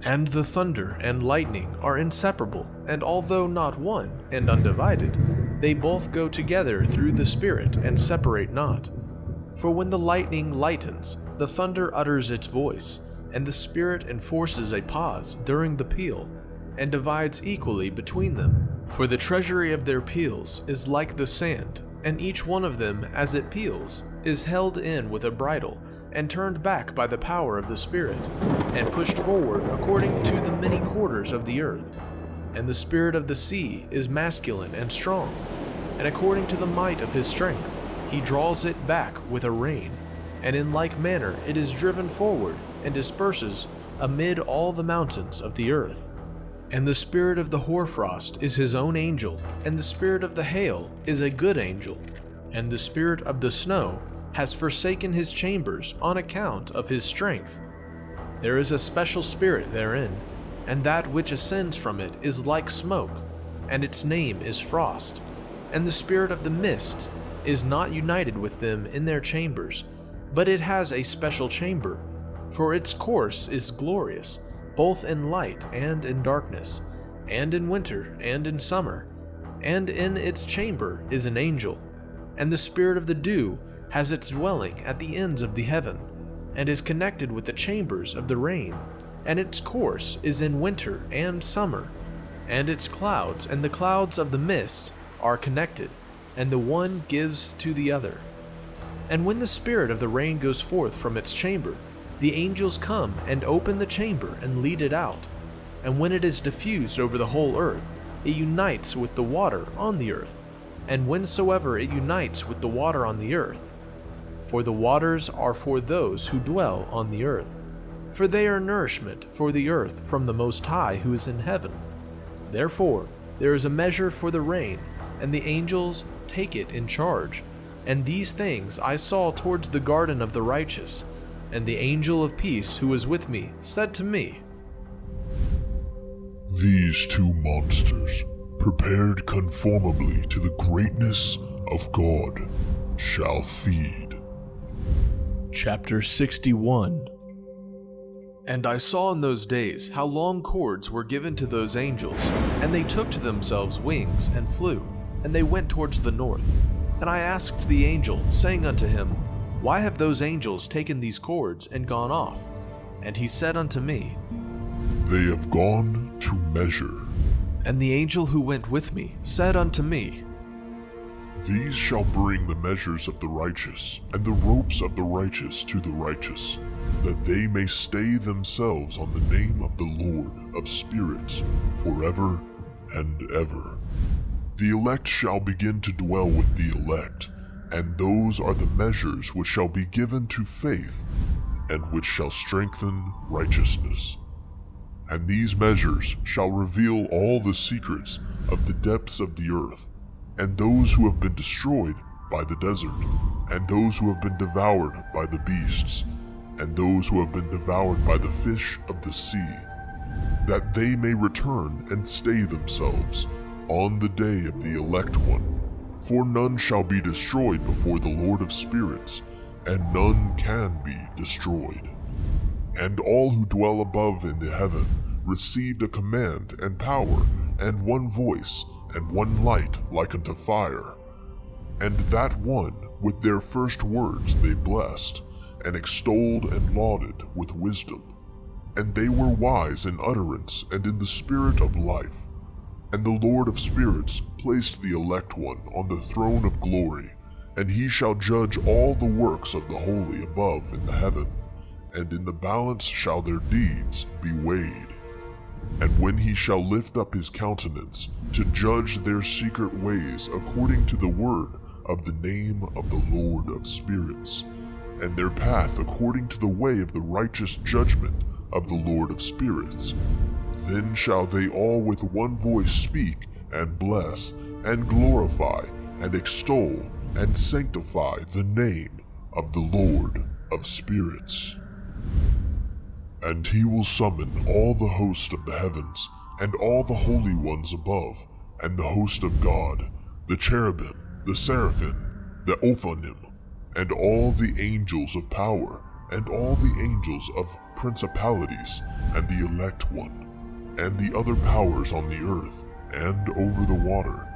And the thunder and lightning are inseparable, and although not one and undivided, they both go together through the Spirit and separate not. For when the lightning lightens, the thunder utters its voice, and the Spirit enforces a pause during the peal, and divides equally between them. For the treasury of their peals is like the sand, and each one of them, as it peals, is held in with a bridle, and turned back by the power of the Spirit, and pushed forward according to the many quarters of the earth. And the spirit of the sea is masculine and strong, and according to the might of his strength, he draws it back with a rein, and in like manner it is driven forward, and disperses amid all the mountains of the earth. And the spirit of the hoarfrost is his own angel, and the spirit of the hail is a good angel, and the spirit of the snow has forsaken his chambers on account of his strength. There is a special spirit therein, and that which ascends from it is like smoke, and its name is frost. And the spirit of the mists is not united with them in their chambers, but it has a special chamber, for its course is glorious, both in light and in darkness, and in winter and in summer, and in its chamber is an angel. And the spirit of the dew has its dwelling at the ends of the heaven, and is connected with the chambers of the rain, and its course is in winter and summer, and its clouds and the clouds of the mist are connected, and the one gives to the other. And when the spirit of the rain goes forth from its chamber, the angels come and open the chamber and lead it out. And when it is diffused over the whole earth, it unites with the water on the earth. And whensoever it unites with the water on the earth, for the waters are for those who dwell on the earth, for they are nourishment for the earth from the Most High who is in heaven. Therefore there is a measure for the rain, and the angels take it in charge. And these things I saw towards the garden of the righteous. And the angel of peace who was with me said to me, These two monsters, prepared conformably to the greatness of God, shall feed. Chapter 61. And I saw in those days how long cords were given to those angels, and they took to themselves wings and flew, and they went towards the north. And I asked the angel, saying unto him, Why have those angels taken these cords and gone off? And he said unto me, They have gone to measure. And the angel who went with me said unto me, These shall bring the measures of the righteous, and the ropes of the righteous to the righteous, that they may stay themselves on the name of the Lord of spirits forever and ever. The elect shall begin to dwell with the elect, and those are the measures which shall be given to faith, and which shall strengthen righteousness. And these measures shall reveal all the secrets of the depths of the earth, and those who have been destroyed by the desert, and those who have been devoured by the beasts, and those who have been devoured by the fish of the sea, that they may return and stay themselves on the day of the elect one. For none shall be destroyed before the Lord of spirits, and none can be destroyed. And all who dwell above in the heaven received a command and power, and one voice, and one light like unto fire. And that one with their first words they blessed, and extolled and lauded with wisdom. And they were wise in utterance and in the spirit of life. And the Lord of spirits placed the elect one on the throne of glory, and he shall judge all the works of the holy above in the heaven, and in the balance shall their deeds be weighed. And when he shall lift up his countenance to judge their secret ways according to the word of the name of the Lord of spirits, and their path according to the way of the righteous judgment of the Lord of spirits, then shall they all with one voice speak and bless and glorify and extol and sanctify the name of the Lord of spirits. And he will summon all the host of the heavens, and all the holy ones above, and the host of God, the cherubim, the seraphim, the ophanim, and all the angels of power, and all the angels of principalities, and the elect one, and the other powers on the earth, and over the water,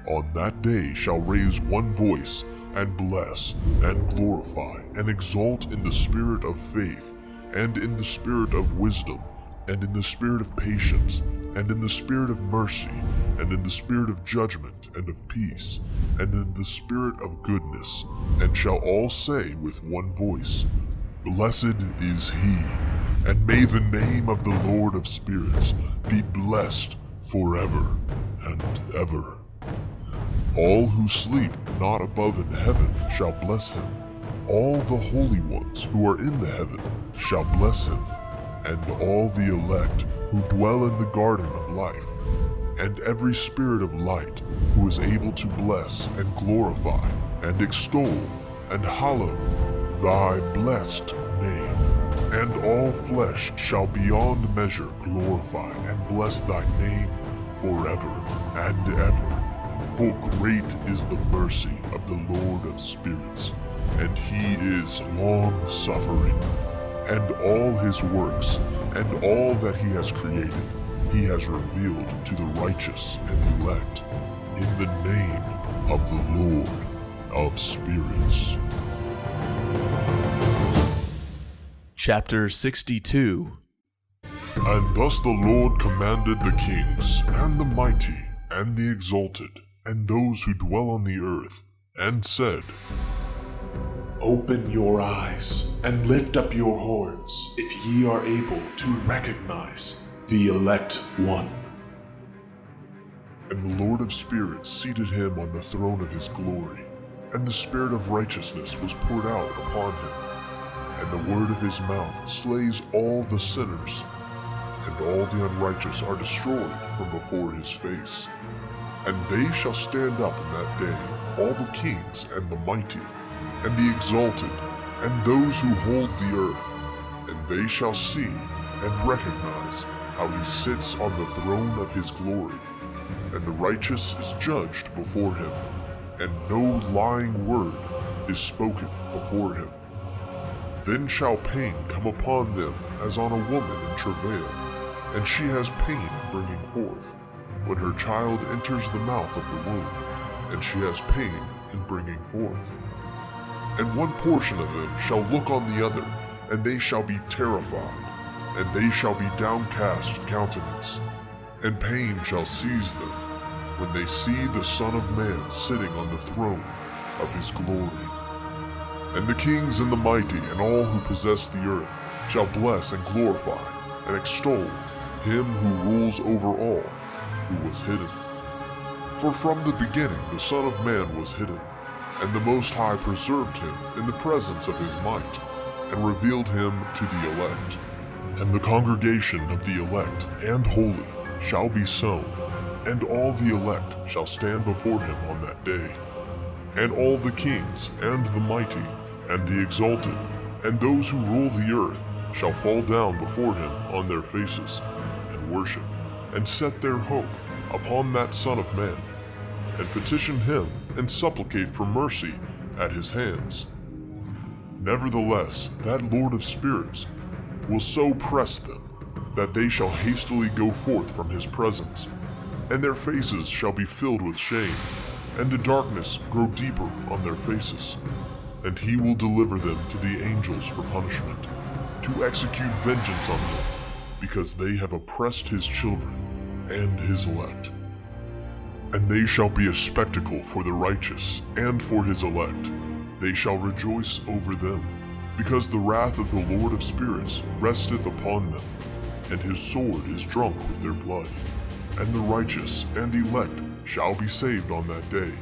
on that day shall raise one voice, and bless, and glorify, and exalt in the spirit of faith, and in the spirit of wisdom, and in the spirit of patience, and in the spirit of mercy, and in the spirit of judgment and of peace, and in the spirit of goodness, and shall all say with one voice, Blessed is he, and may the name of the Lord of spirits be blessed forever and ever. All who sleep not above in heaven shall bless him. All the holy ones who are in the heaven shall bless him, and all the elect who dwell in the garden of life, and every spirit of light who is able to bless and glorify and extol and hallow thy blessed name. And all flesh shall beyond measure glorify and bless thy name forever and ever. For great is the mercy of the Lord of spirits, and he is long-suffering. And all his works, and all that he has created, he has revealed to the righteous and elect, in the name of the Lord of spirits. Chapter 62. And thus the Lord commanded the kings, and the mighty, and the exalted, and those who dwell on the earth, and said, Open your eyes, and lift up your horns, if ye are able to recognize the elect one. And the Lord of spirits seated him on the throne of his glory, and the spirit of righteousness was poured out upon him. And the word of his mouth slays all the sinners, and all the unrighteous are destroyed from before his face. And they shall stand up in that day, all the kings and the mighty, and the exalted, and those who hold the earth, and they shall see and recognize how he sits on the throne of his glory, and the righteous is judged before him, and no lying word is spoken before him. Then shall pain come upon them as on a woman in travail, and she has pain bringing forth, when her child enters the mouth of the womb, and she has pain in bringing forth. And one portion of them shall look on the other, and they shall be terrified, and they shall be downcast of countenance, and pain shall seize them, when they see the Son of Man sitting on the throne of his glory. And the kings and the mighty and all who possess the earth shall bless and glorify and extol him who rules over all, who was hidden. For from the beginning the Son of Man was hidden, and the Most High preserved him in the presence of his might, and revealed him to the elect. And the congregation of the elect and holy shall be sown, and all the elect shall stand before him on that day. And all the kings and the mighty and the exalted, and those who rule the earth, shall fall down before him on their faces, and worship, and set their hope upon that Son of Man, and petition him and supplicate for mercy at his hands. Nevertheless, that Lord of spirits will so press them that they shall hastily go forth from his presence, and their faces shall be filled with shame, and the darkness grow deeper on their faces. And he will deliver them to the angels for punishment, to execute vengeance on them, because they have oppressed his children and his elect. And they shall be a spectacle for the righteous and for his elect. They shall rejoice over them, because the wrath of the Lord of spirits resteth upon them, and his sword is drunk with their blood. And the righteous and elect shall be saved on that day,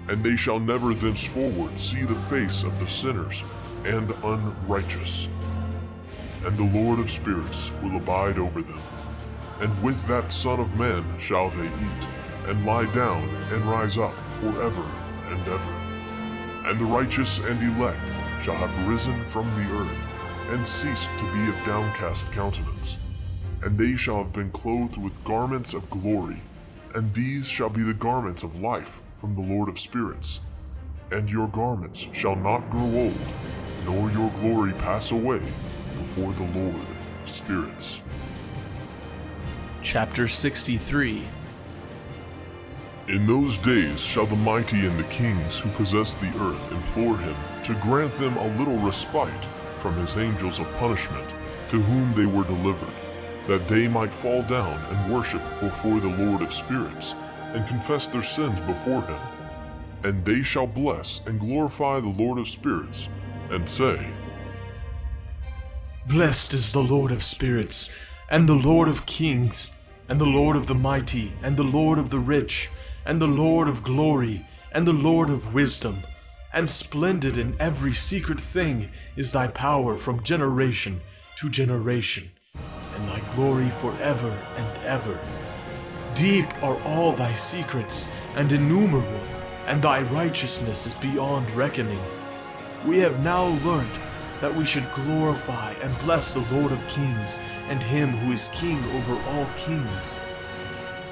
and they shall never thenceforward see the face of the sinners and unrighteous. And the Lord of spirits will abide over them, and with that Son of Man shall they eat, and lie down and rise up forever and ever. And the righteous and elect shall have risen from the earth, and ceased to be of downcast countenance. And they shall have been clothed with garments of glory, and these shall be the garments of life from the Lord of spirits. And your garments shall not grow old, nor your glory pass away before the Lord of spirits. Chapter 63. In those days shall the mighty and the kings who possess the earth implore him to grant them a little respite from his angels of punishment, to whom they were delivered, that they might fall down and worship before the Lord of spirits, and confess their sins before him. And they shall bless and glorify the Lord of spirits, and say, Blessed is the Lord of spirits, and the Lord of kings, and the Lord of the mighty, and the Lord of the rich, and the Lord of glory, and the Lord of wisdom. And splendid in every secret thing is thy power from generation to generation, and thy glory forever and ever. Deep are all thy secrets, and innumerable, and thy righteousness is beyond reckoning. We have now learned that we should glorify and bless the Lord of kings, and him who is king over all kings.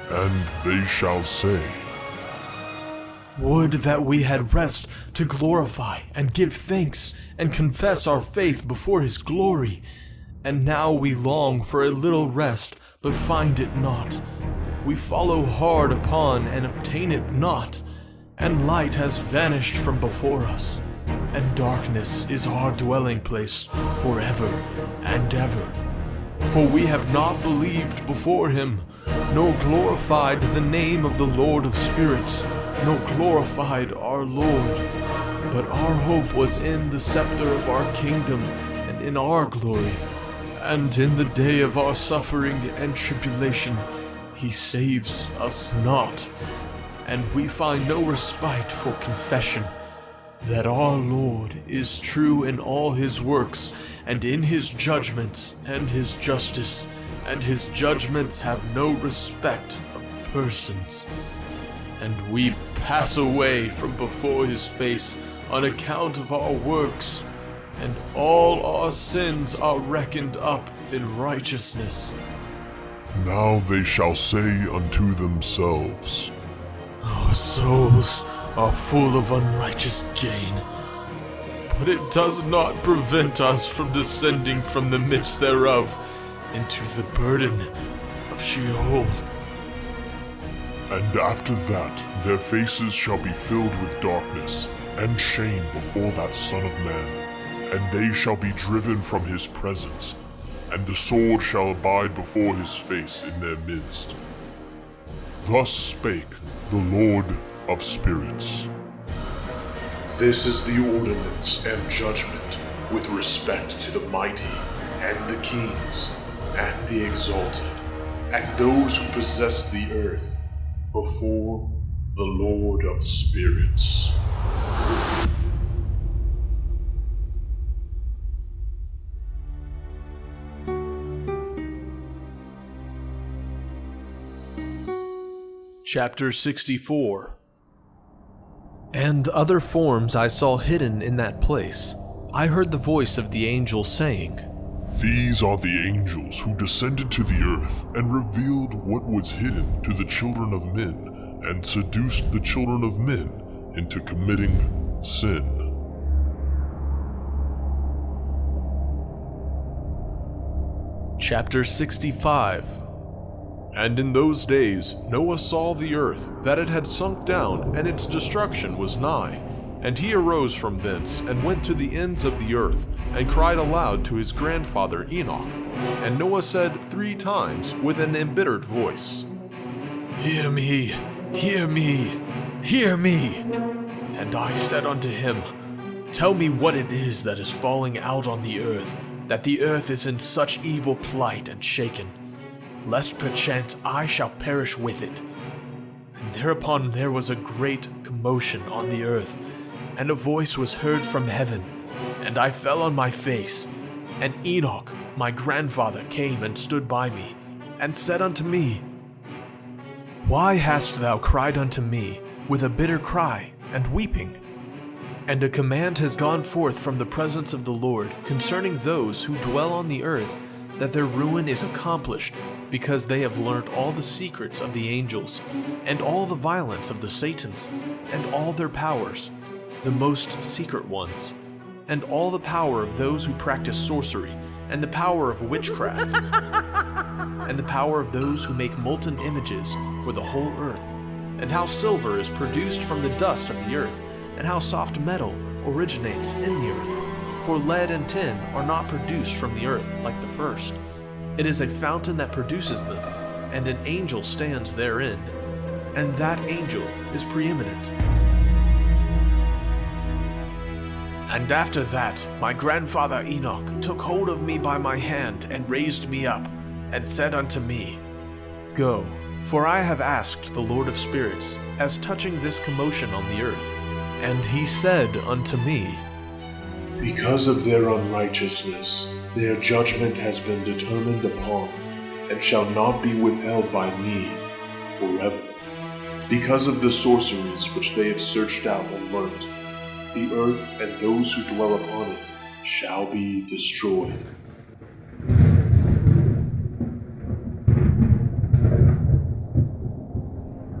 and they shall say, Would that we had rest to glorify and give thanks and confess our faith before his glory. And now we long for a little rest, but find it not. We follow hard upon and obtain it not, and light has vanished from before us, and darkness is our dwelling place forever and ever. For we have not believed before him, nor glorified the name of the Lord of spirits, nor glorified our Lord, but our hope was in the scepter of our kingdom and in our glory. And in the day of our suffering and tribulation, he saves us not, and we find no respite for confession, that our Lord is true in all his works, and in his judgment and his justice, and his judgments have no respect of persons. And we pass away from before his face on account of our works, and all our sins are reckoned up in righteousness. Now they shall say unto themselves, Our souls are full of unrighteous gain, but it does not prevent us from descending from the midst thereof into the burden of Sheol. and after that their faces shall be filled with darkness and shame before that Son of Man, and they shall be driven from his presence, and the sword shall abide before his face in their midst. Thus spake the Lord of Spirits. This is the ordinance and judgment with respect to the mighty, and the kings, and the exalted, and those who possess the earth, before the Lord of Spirits. Chapter 64. And other forms I saw hidden in that place. I heard the voice of the angel saying, These are the angels who descended to the earth and revealed what was hidden to the children of men, and seduced the children of men into committing sin. Chapter 65. And in those days Noah saw the earth, that it had sunk down, and its destruction was nigh. And he arose from thence, and went to the ends of the earth, and cried aloud to his grandfather Enoch. And Noah said 3 times with an embittered voice, Hear me, hear me, hear me. And I said unto him, Tell me what it is that is falling out on the earth, that the earth is in such evil plight and shaken, lest perchance I shall perish with it. And thereupon there was a great commotion on the earth, and a voice was heard from heaven, and I fell on my face. And Enoch, my grandfather, came and stood by me, and said unto me, Why hast thou cried unto me with a bitter cry and weeping? And a command has gone forth from the presence of the Lord concerning those who dwell on the earth, that their ruin is accomplished, because they have learnt all the secrets of the angels, and all the violence of the Satans, and all their powers, the most secret ones, and all the power of those who practice sorcery, and the power of witchcraft, and the power of those who make molten images for the whole earth, and how silver is produced from the dust of the earth, and how soft metal originates in the earth. For lead and tin are not produced from the earth like the first. It is a fountain that produces them, and an angel stands therein, and that angel is preeminent. And after that, my grandfather Enoch took hold of me by my hand and raised me up, and said unto me, Go, for I have asked the Lord of Spirits, as touching this commotion on the earth. And he said unto me, Because of their unrighteousness, their judgment has been determined upon, and shall not be withheld by me forever. Because of the sorceries which they have searched out and learnt, the earth and those who dwell upon it shall be destroyed.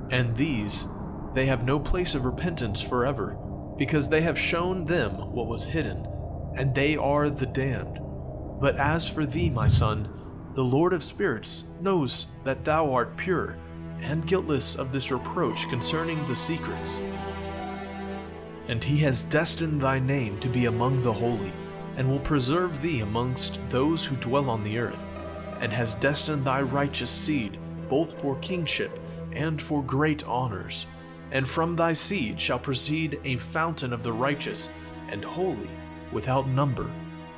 And these, they have no place of repentance forever, because they have shown them what was hidden, and they are the damned. But as for thee, my son, the Lord of Spirits knows that thou art pure, and guiltless of this reproach concerning the secrets. And he has destined thy name to be among the holy, and will preserve thee amongst those who dwell on the earth, and has destined thy righteous seed both for kingship and for great honors, and from thy seed shall proceed a fountain of the righteous and holy without number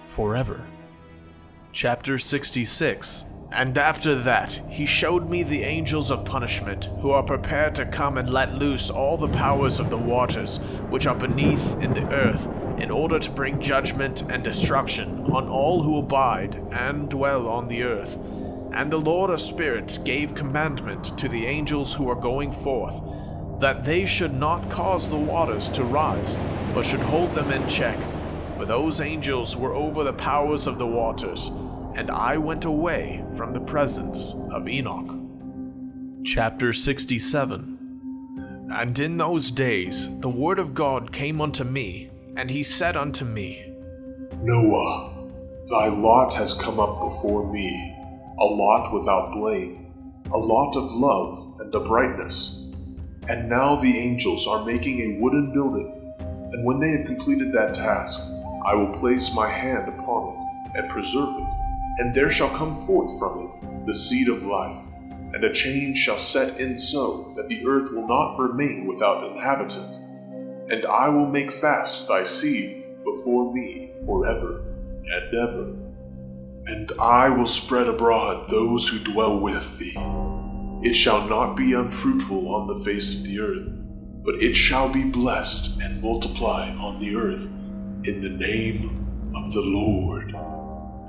forever. Chapter 66. And after that he showed me the angels of punishment, who are prepared to come and let loose all the powers of the waters which are beneath in the earth, in order to bring judgment and destruction on all who abide and dwell on the earth. And the Lord of spirits gave commandment to the angels who are going forth, that they should not cause the waters to rise, but should hold them in check. For those angels were over the powers of the waters, and I went away from the presence of Enoch. Chapter 67. And in those days the word of God came unto me, and he said unto me, Noah, thy lot has come up before me, a lot without blame, a lot of love and uprightness. And now the angels are making a wooden building, and when they have completed that task, I will place my hand upon it and preserve it, and there shall come forth from it the seed of life, and a change shall set in so that the earth will not remain without inhabitant. And I will make fast thy seed before me forever and ever. And I will spread abroad those who dwell with thee. It shall not be unfruitful on the face of the earth, but it shall be blessed and multiply on the earth in the name of the Lord.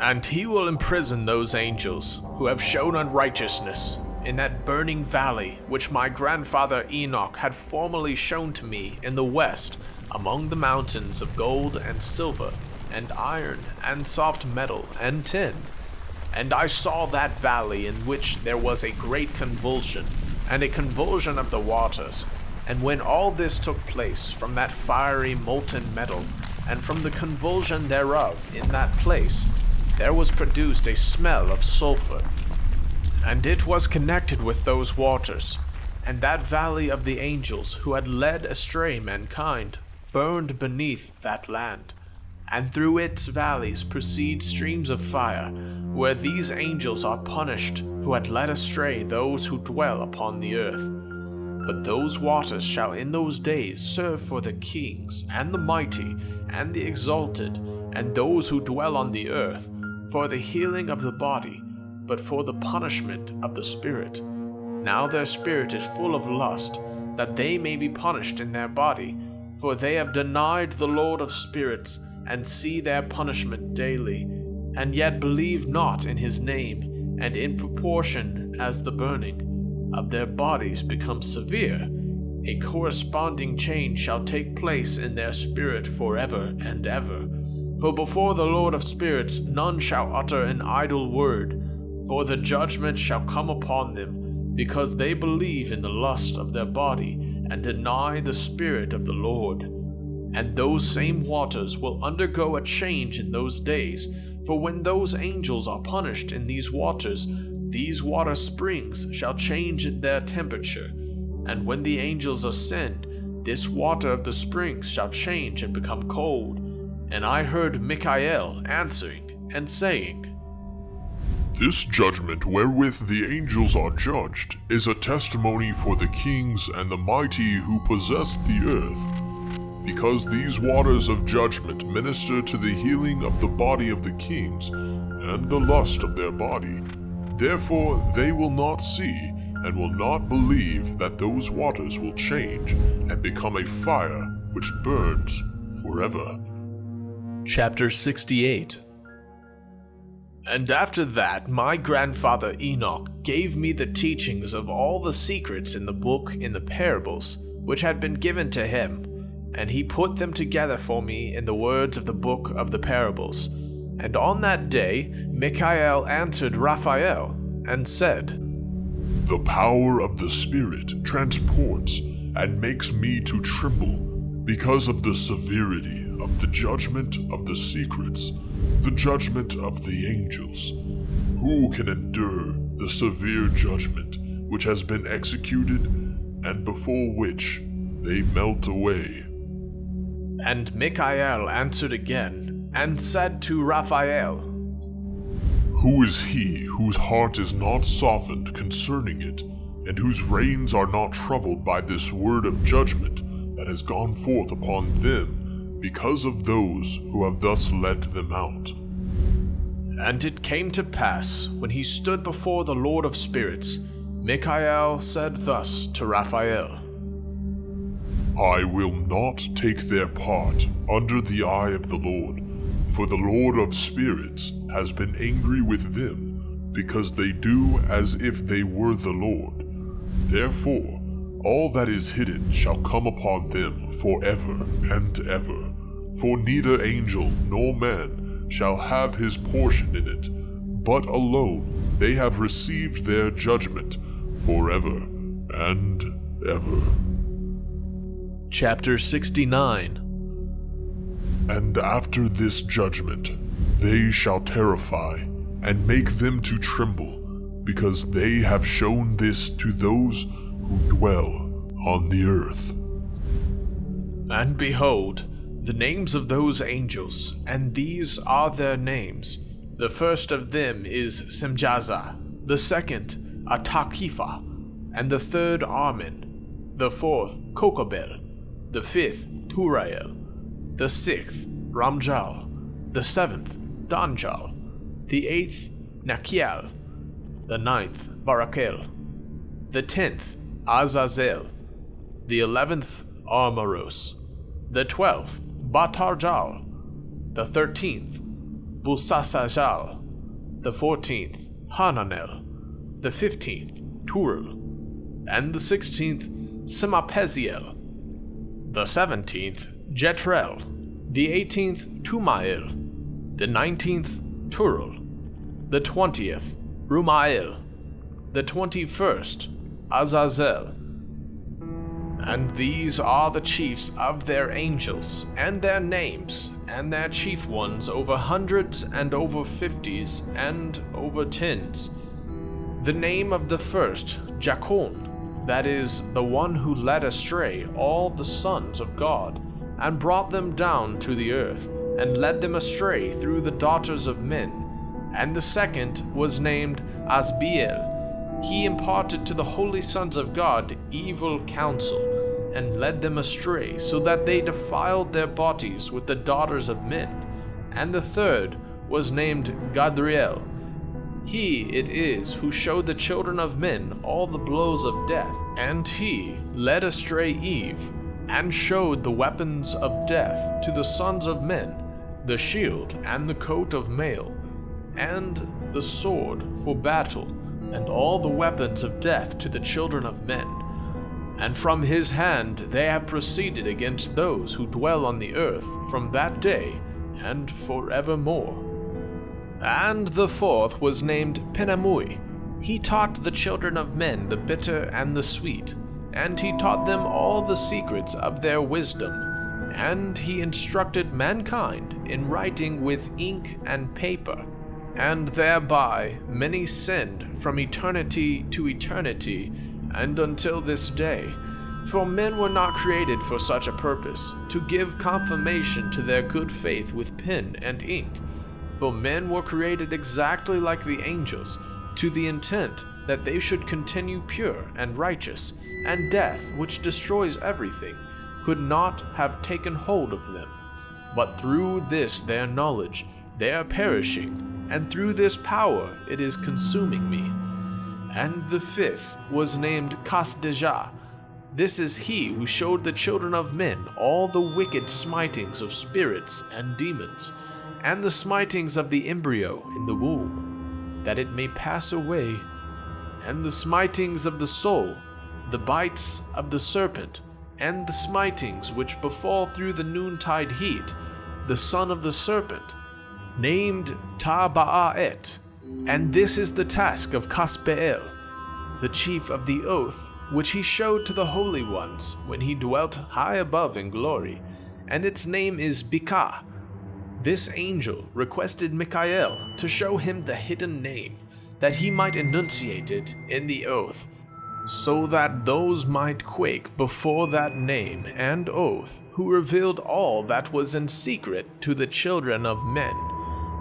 And he will imprison those angels who have shown unrighteousness in that burning valley which my grandfather Enoch had formerly shown to me in the west, among the mountains of gold and silver and iron and soft metal and tin. And I saw that valley in which there was a great convulsion, and a convulsion of the waters. And when all this took place from that fiery molten metal, and from the convulsion thereof in that place, there was produced a smell of sulfur. And it was connected with those waters, and that valley of the angels who had led astray mankind burned beneath that land. And through its valleys proceed streams of fire, where these angels are punished who had led astray those who dwell upon the earth. But those waters shall in those days serve for the kings, and the mighty, and the exalted, and those who dwell on the earth, for the healing of the body, but for the punishment of the spirit. Now their spirit is full of lust, that they may be punished in their body, for they have denied the Lord of spirits, and see their punishment daily, and yet believe not in his name, and in proportion as the burning of their bodies becomes severe, a corresponding change shall take place in their spirit forever and ever. For before the Lord of spirits none shall utter an idle word, for the judgment shall come upon them, because they believe in the lust of their body, and deny the Spirit of the Lord. And those same waters will undergo a change in those days, for when those angels are punished in these water springs shall change their temperature. And when the angels ascend, this water of the springs shall change and become cold. And I heard Michael answering and saying, This judgment wherewith the angels are judged is a testimony for the kings and the mighty who possess the earth, because these waters of judgment minister to the healing of the body of the kings and the lust of their body. Therefore they will not see and will not believe that those waters will change and become a fire which burns forever. Chapter 68. And after that, my grandfather Enoch gave me the teachings of all the secrets in the book in the parables, which had been given to him, and he put them together for me in the words of the book of the parables. And on that day, Michael answered Raphael, and said, The power of the Spirit transports and makes me to tremble, because of the severity of the judgment of the secrets, the judgment of the angels. Who can endure the severe judgment which has been executed, and before which they melt away? And Michael answered again, and said to Raphael, Who is he whose heart is not softened concerning it, and whose reins are not troubled by this word of judgment that has gone forth upon them because of those who have thus led them out. And it came to pass, when he stood before the Lord of Spirits, Michael said thus to Raphael, I will not take their part under the eye of the Lord, for the Lord of Spirits has been angry with them, because they do as if they were the Lord. Therefore, all that is hidden shall come upon them forever and ever, for neither angel nor man shall have his portion in it, but alone they have received their judgment forever and ever. Chapter 69. And after this judgment, they shall terrify and make them to tremble, because they have shown this to those who dwell on the earth. And behold, the names of those angels, and these are their names. The first of them is Semjaza, the second Atakifa, and the third Armin, the fourth Kokobel, the fifth Turael, the sixth Ramjal, the seventh Danjal, the eighth Nakial, the ninth Barakel, the 10th Azazel, the 11th Armaros, the 12th Batarjal, the 13th Busasajal, the 14th Hananel, the 15th Turul, and the 16th Semapeziel, the 17th Jetrel, the 18th Tumael, the 19th Turul, the 20th Rumael, the 21st Azazel. And these are the chiefs of their angels, and their names, and their chief ones over hundreds, and over 50s, and over 10s. The name of the first, Jacon, that is, the one who led astray all the sons of God, and brought them down to the earth, and led them astray through the daughters of men. And the second was named Asbiel. He imparted to the holy sons of God evil counsel, and led them astray, so that they defiled their bodies with the daughters of men. And the third was named Gadriel. He it is who showed the children of men all the blows of death, and he led astray Eve, and showed the weapons of death to the sons of men, the shield and the coat of mail, and the sword for battle, and all the weapons of death to the children of men. And from his hand they have proceeded against those who dwell on the earth from that day and forevermore. And the fourth was named Penamui. He taught the children of men the bitter and the sweet, and he taught them all the secrets of their wisdom, and he instructed mankind in writing with ink and paper, and thereby many sinned from eternity to eternity, and until this day. For men were not created for such a purpose, to give confirmation to their good faith with pen and ink. For men were created exactly like the angels, to the intent that they should continue pure and righteous, and death, which destroys everything, could not have taken hold of them. But through this their knowledge they are perishing, and through this power it is consuming me. And the fifth was named Kasdeja. This is he who showed the children of men all the wicked smitings of spirits and demons, and the smitings of the embryo in the womb, that it may pass away, and the smitings of the soul, the bites of the serpent, and the smitings which befall through the noontide heat, the son of the serpent, named Taba'aet. And this is the task of Kaspeel, the chief of the oath, which he showed to the holy ones when he dwelt high above in glory, and its name is Bika. This angel requested Michael to show him the hidden name, that he might enunciate it in the oath, so that those might quake before that name and oath, who revealed all that was in secret to the children of men.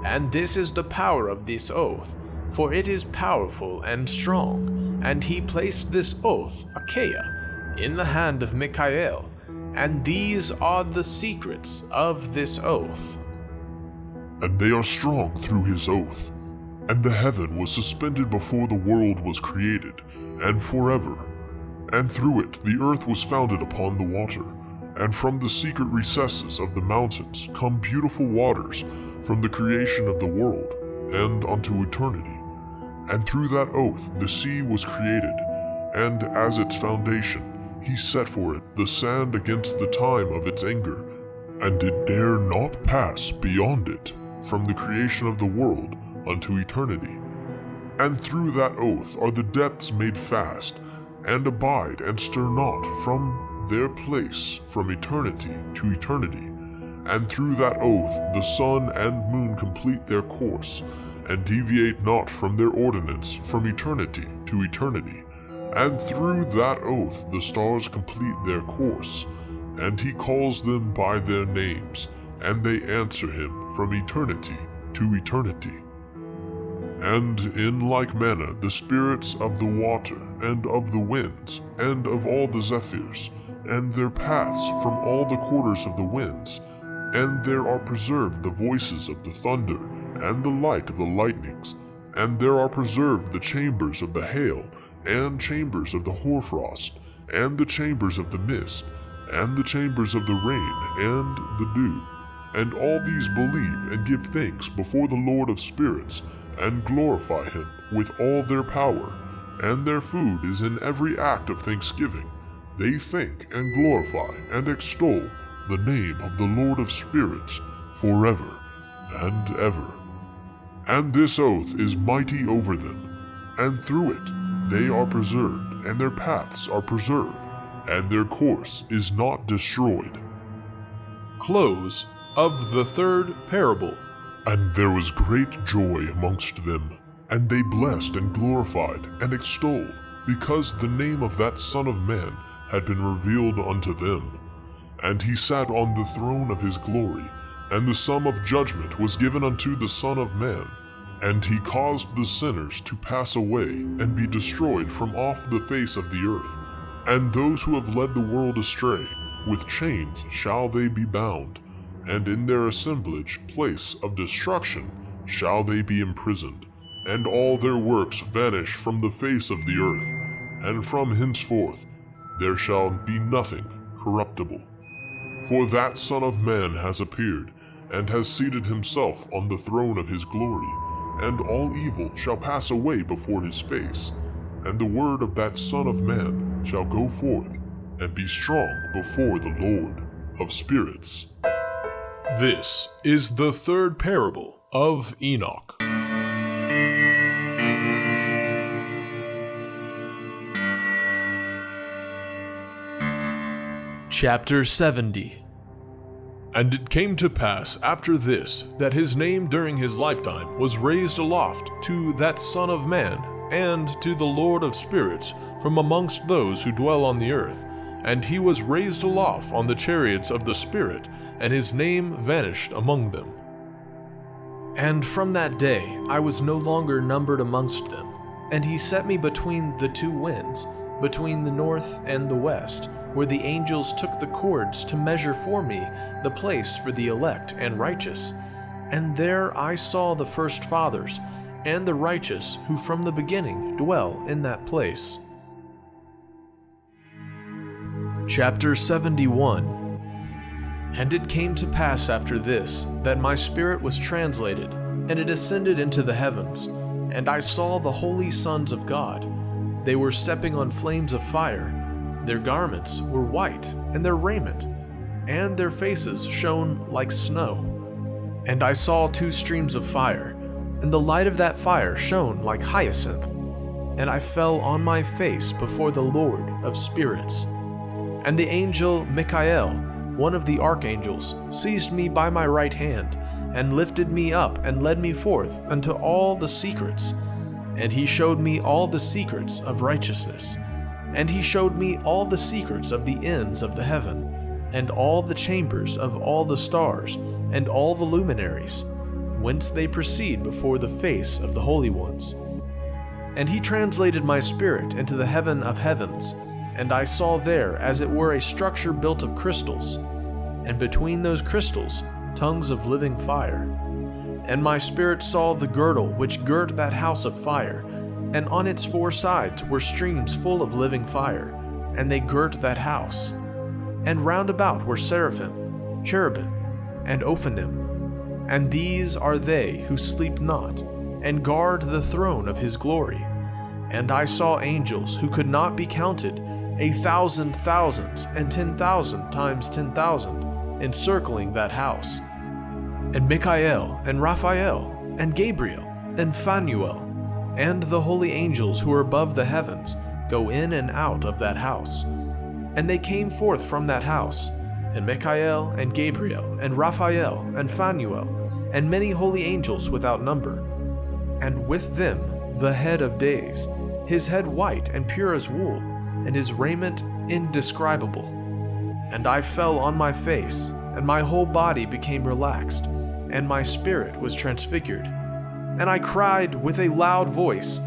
And this is the power of this oath, for it is powerful and strong, and he placed this oath, Achaia, in the hand of Michael, and these are the secrets of this oath. And they are strong through his oath. And the heaven was suspended before the world was created, and forever. And through it the earth was founded upon the water, and from the secret recesses of the mountains come beautiful waters from the creation of the world, and unto eternity. And through that oath the sea was created, and as its foundation he set for it the sand against the time of its anger, and it dare not pass beyond it from the creation of the world unto eternity. And through that oath are the depths made fast, and abide and stir not from their place from eternity to eternity. And through that oath the sun and moon complete their course, and deviate not from their ordinance from eternity to eternity. And through that oath the stars complete their course, and he calls them by their names, and they answer him from eternity to eternity. And in like manner the spirits of the water, and of the winds, and of all the zephyrs, and their paths from all the quarters of the winds, and there are preserved the voices of the thunder, and the light of the lightnings, and there are preserved the chambers of the hail, and chambers of the hoarfrost, and the chambers of the mist, and the chambers of the rain, and the dew. And all these believe and give thanks before the Lord of spirits, and glorify him with all their power, and their food is in every act of thanksgiving. They thank and glorify and extol the name of the Lord of spirits forever and ever. And this oath is mighty over them, and through it they are preserved, and their paths are preserved, and their course is not destroyed. Close of the third parable. And there was great joy amongst them, and they blessed and glorified and extolled, because the name of that Son of Man had been revealed unto them. And he sat on the throne of his glory, and the sum of judgment was given unto the Son of Man. And he caused the sinners to pass away and be destroyed from off the face of the earth. And those who have led the world astray, with chains shall they be bound, and in their assemblage place of destruction shall they be imprisoned, and all their works vanish from the face of the earth, and from henceforth there shall be nothing corruptible. For that Son of Man has appeared, and has seated himself on the throne of his glory, and all evil shall pass away before his face, and the word of that Son of Man shall go forth, and be strong before the Lord of spirits. This is the third parable of Enoch. Chapter 70. And it came to pass after this, that his name during his lifetime was raised aloft to that Son of Man, and to the Lord of spirits, from amongst those who dwell on the earth. And he was raised aloft on the chariots of the Spirit, and his name vanished among them. And from that day I was no longer numbered amongst them, and he set me between the two winds, between the north and the west, where the angels took the cords to measure for me the place for the elect and righteous. And there I saw the first fathers, and the righteous who from the beginning dwell in that place. Chapter 71. And it came to pass after this, that my spirit was translated, and it ascended into the heavens, and I saw the holy sons of God. They were stepping on flames of fire. Their garments were white, and their raiment, and their faces shone like snow. And I saw two streams of fire, and the light of that fire shone like hyacinth. And I fell on my face before the Lord of spirits. And the angel Michael, one of the archangels, seized me by my right hand, and lifted me up and led me forth unto all the secrets. And he showed me all the secrets of righteousness. And he showed me all the secrets of the ends of the heaven, and all the chambers of all the stars, and all the luminaries. whence they proceed before the face of the holy ones. And he translated my spirit into the heaven of heavens, and I saw there as it were a structure built of crystals, and between those crystals tongues of living fire. And my spirit saw the girdle which girt that house of fire, and on its 4 sides were streams full of living fire, and they girt that house. And round about were seraphim, cherubim, and Ophanim, and these are they who sleep not, and guard the throne of his glory. And I saw angels who could not be counted, 1,000 thousands, and 10,000 times 10,000, encircling that house. And Michael, and Raphael, and Gabriel, and Phanuel, and the holy angels who are above the heavens, go in and out of that house. And they came forth from that house, and Michael, and Gabriel, and Raphael, and Phanuel, and many holy angels without number. And with them the head of days, his head white and pure as wool, and his raiment indescribable. And I fell on my face, and my whole body became relaxed, and my spirit was transfigured. And I cried with a loud voice,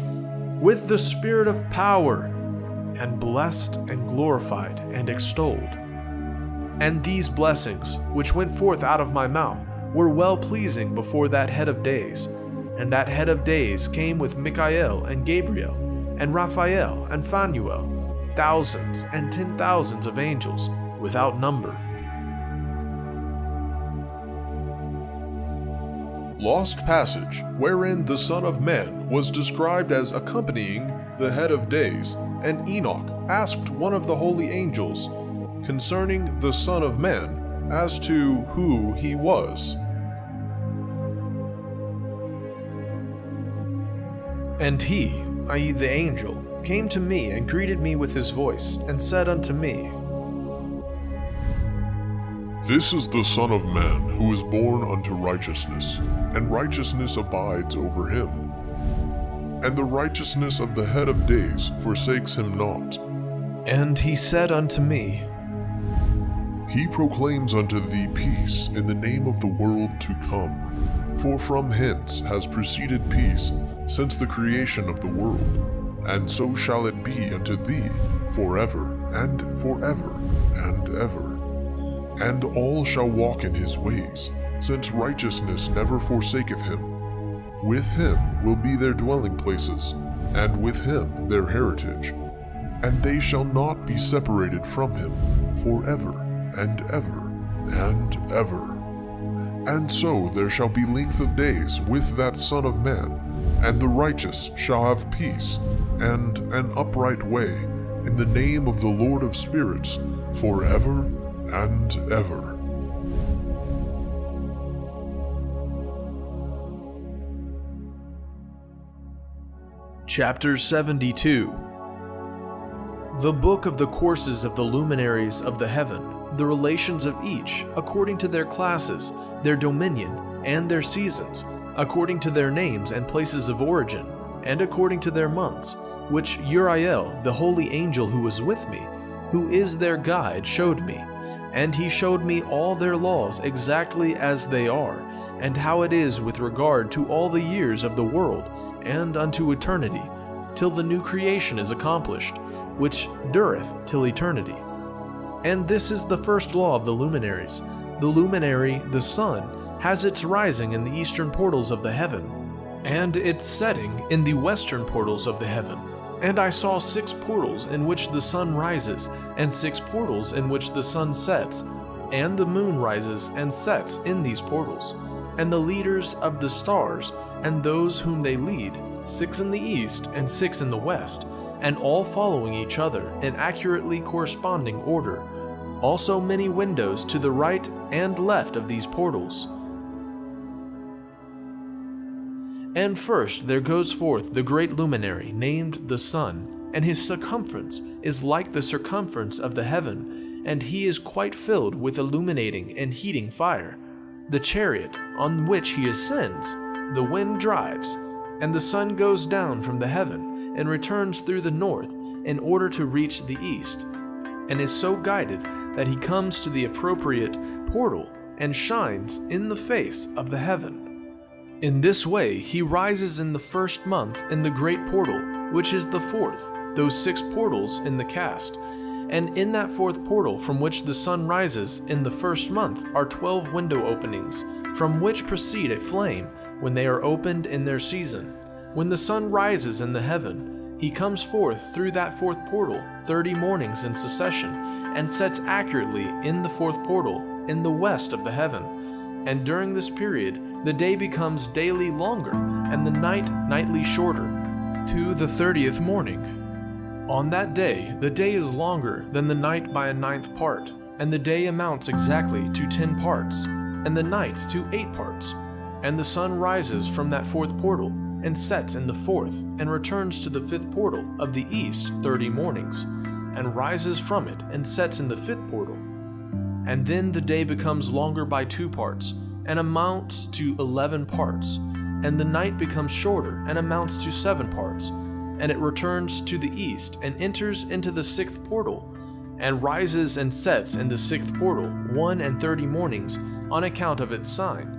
with the spirit of power, and blessed and glorified and extolled. And these blessings, which went forth out of my mouth, were well-pleasing before that head of days. And that head of days came with Michael and Gabriel, and Raphael and Phanuel, thousands and 10,000s of angels without number. Lost passage, wherein the Son of Man was described as accompanying the head of days, and Enoch asked one of the holy angels concerning the Son of Man as to who he was. And he, i.e. the angel, came to me and greeted me with his voice, and said unto me, This is the Son of Man who is born unto righteousness, and righteousness abides over him. And the righteousness of the head of days forsakes him not. And he said unto me, He proclaims unto thee peace in the name of the world to come. For from hence has proceeded peace since the creation of the world, and so shall it be unto thee forever and forever and ever. And all shall walk in his ways, since righteousness never forsaketh him. With him will be their dwelling places, and with him their heritage. And they shall not be separated from him forever and ever and ever. And so there shall be length of days with that Son of Man, and the righteous shall have peace, and an upright way, in the name of the Lord of spirits, forever and ever. Chapter 72. The book of the courses of the luminaries of the heaven, the relations of each, according to their classes, their dominion, and their seasons, according to their names and places of origin, and according to their months, which Uriel, the holy angel who was with me, who is their guide, showed me. And he showed me all their laws exactly as they are, and how it is with regard to all the years of the world, and unto eternity, till the new creation is accomplished, which dureth till eternity. And this is the first law of the luminaries. The luminary, the sun, has its rising in the eastern portals of the heaven, and its setting in the western portals of the heaven. And I saw 6 portals in which the sun rises, and 6 portals in which the sun sets, and the moon rises and sets in these portals. And the leaders of the stars, and those whom they lead, 6 in the east and 6 in the west, and all following each other in accurately corresponding order. Also many windows to the right and left of these portals. And first there goes forth the great luminary named the sun, and his circumference is like the circumference of the heaven, and he is quite filled with illuminating and heating fire. The chariot on which he ascends, the wind drives, and the sun goes down from the heaven and returns through the north in order to reach the east, and is so guided that he comes to the appropriate portal and shines in the face of the heaven. In this way he rises in the first month in the great portal, which is the fourth, those 6 portals in the cast. And in that fourth portal from which the sun rises in the first month are 12 window openings, from which proceed a flame when they are opened in their season. When the sun rises in the heaven, he comes forth through that fourth portal 30 mornings in succession, and sets accurately in the fourth portal in the west of the heaven. And during this period, the day becomes daily longer, and the night nightly shorter, to the 30th morning. On that day, the day is longer than the night by a 9th part, and the day amounts exactly to 10 parts, and the night to 8 parts. And the sun rises from that fourth portal, and sets in the fourth, and returns to the 5th portal of the east 30 mornings, and rises from it, and sets in the 5th portal. And then the day becomes longer by 2 parts, and amounts to 11 parts, and the night becomes shorter, and amounts to 7 parts. And it returns to the east, and enters into the 6th portal, and rises and sets in the 6th portal 1:30 mornings, on account of its sign.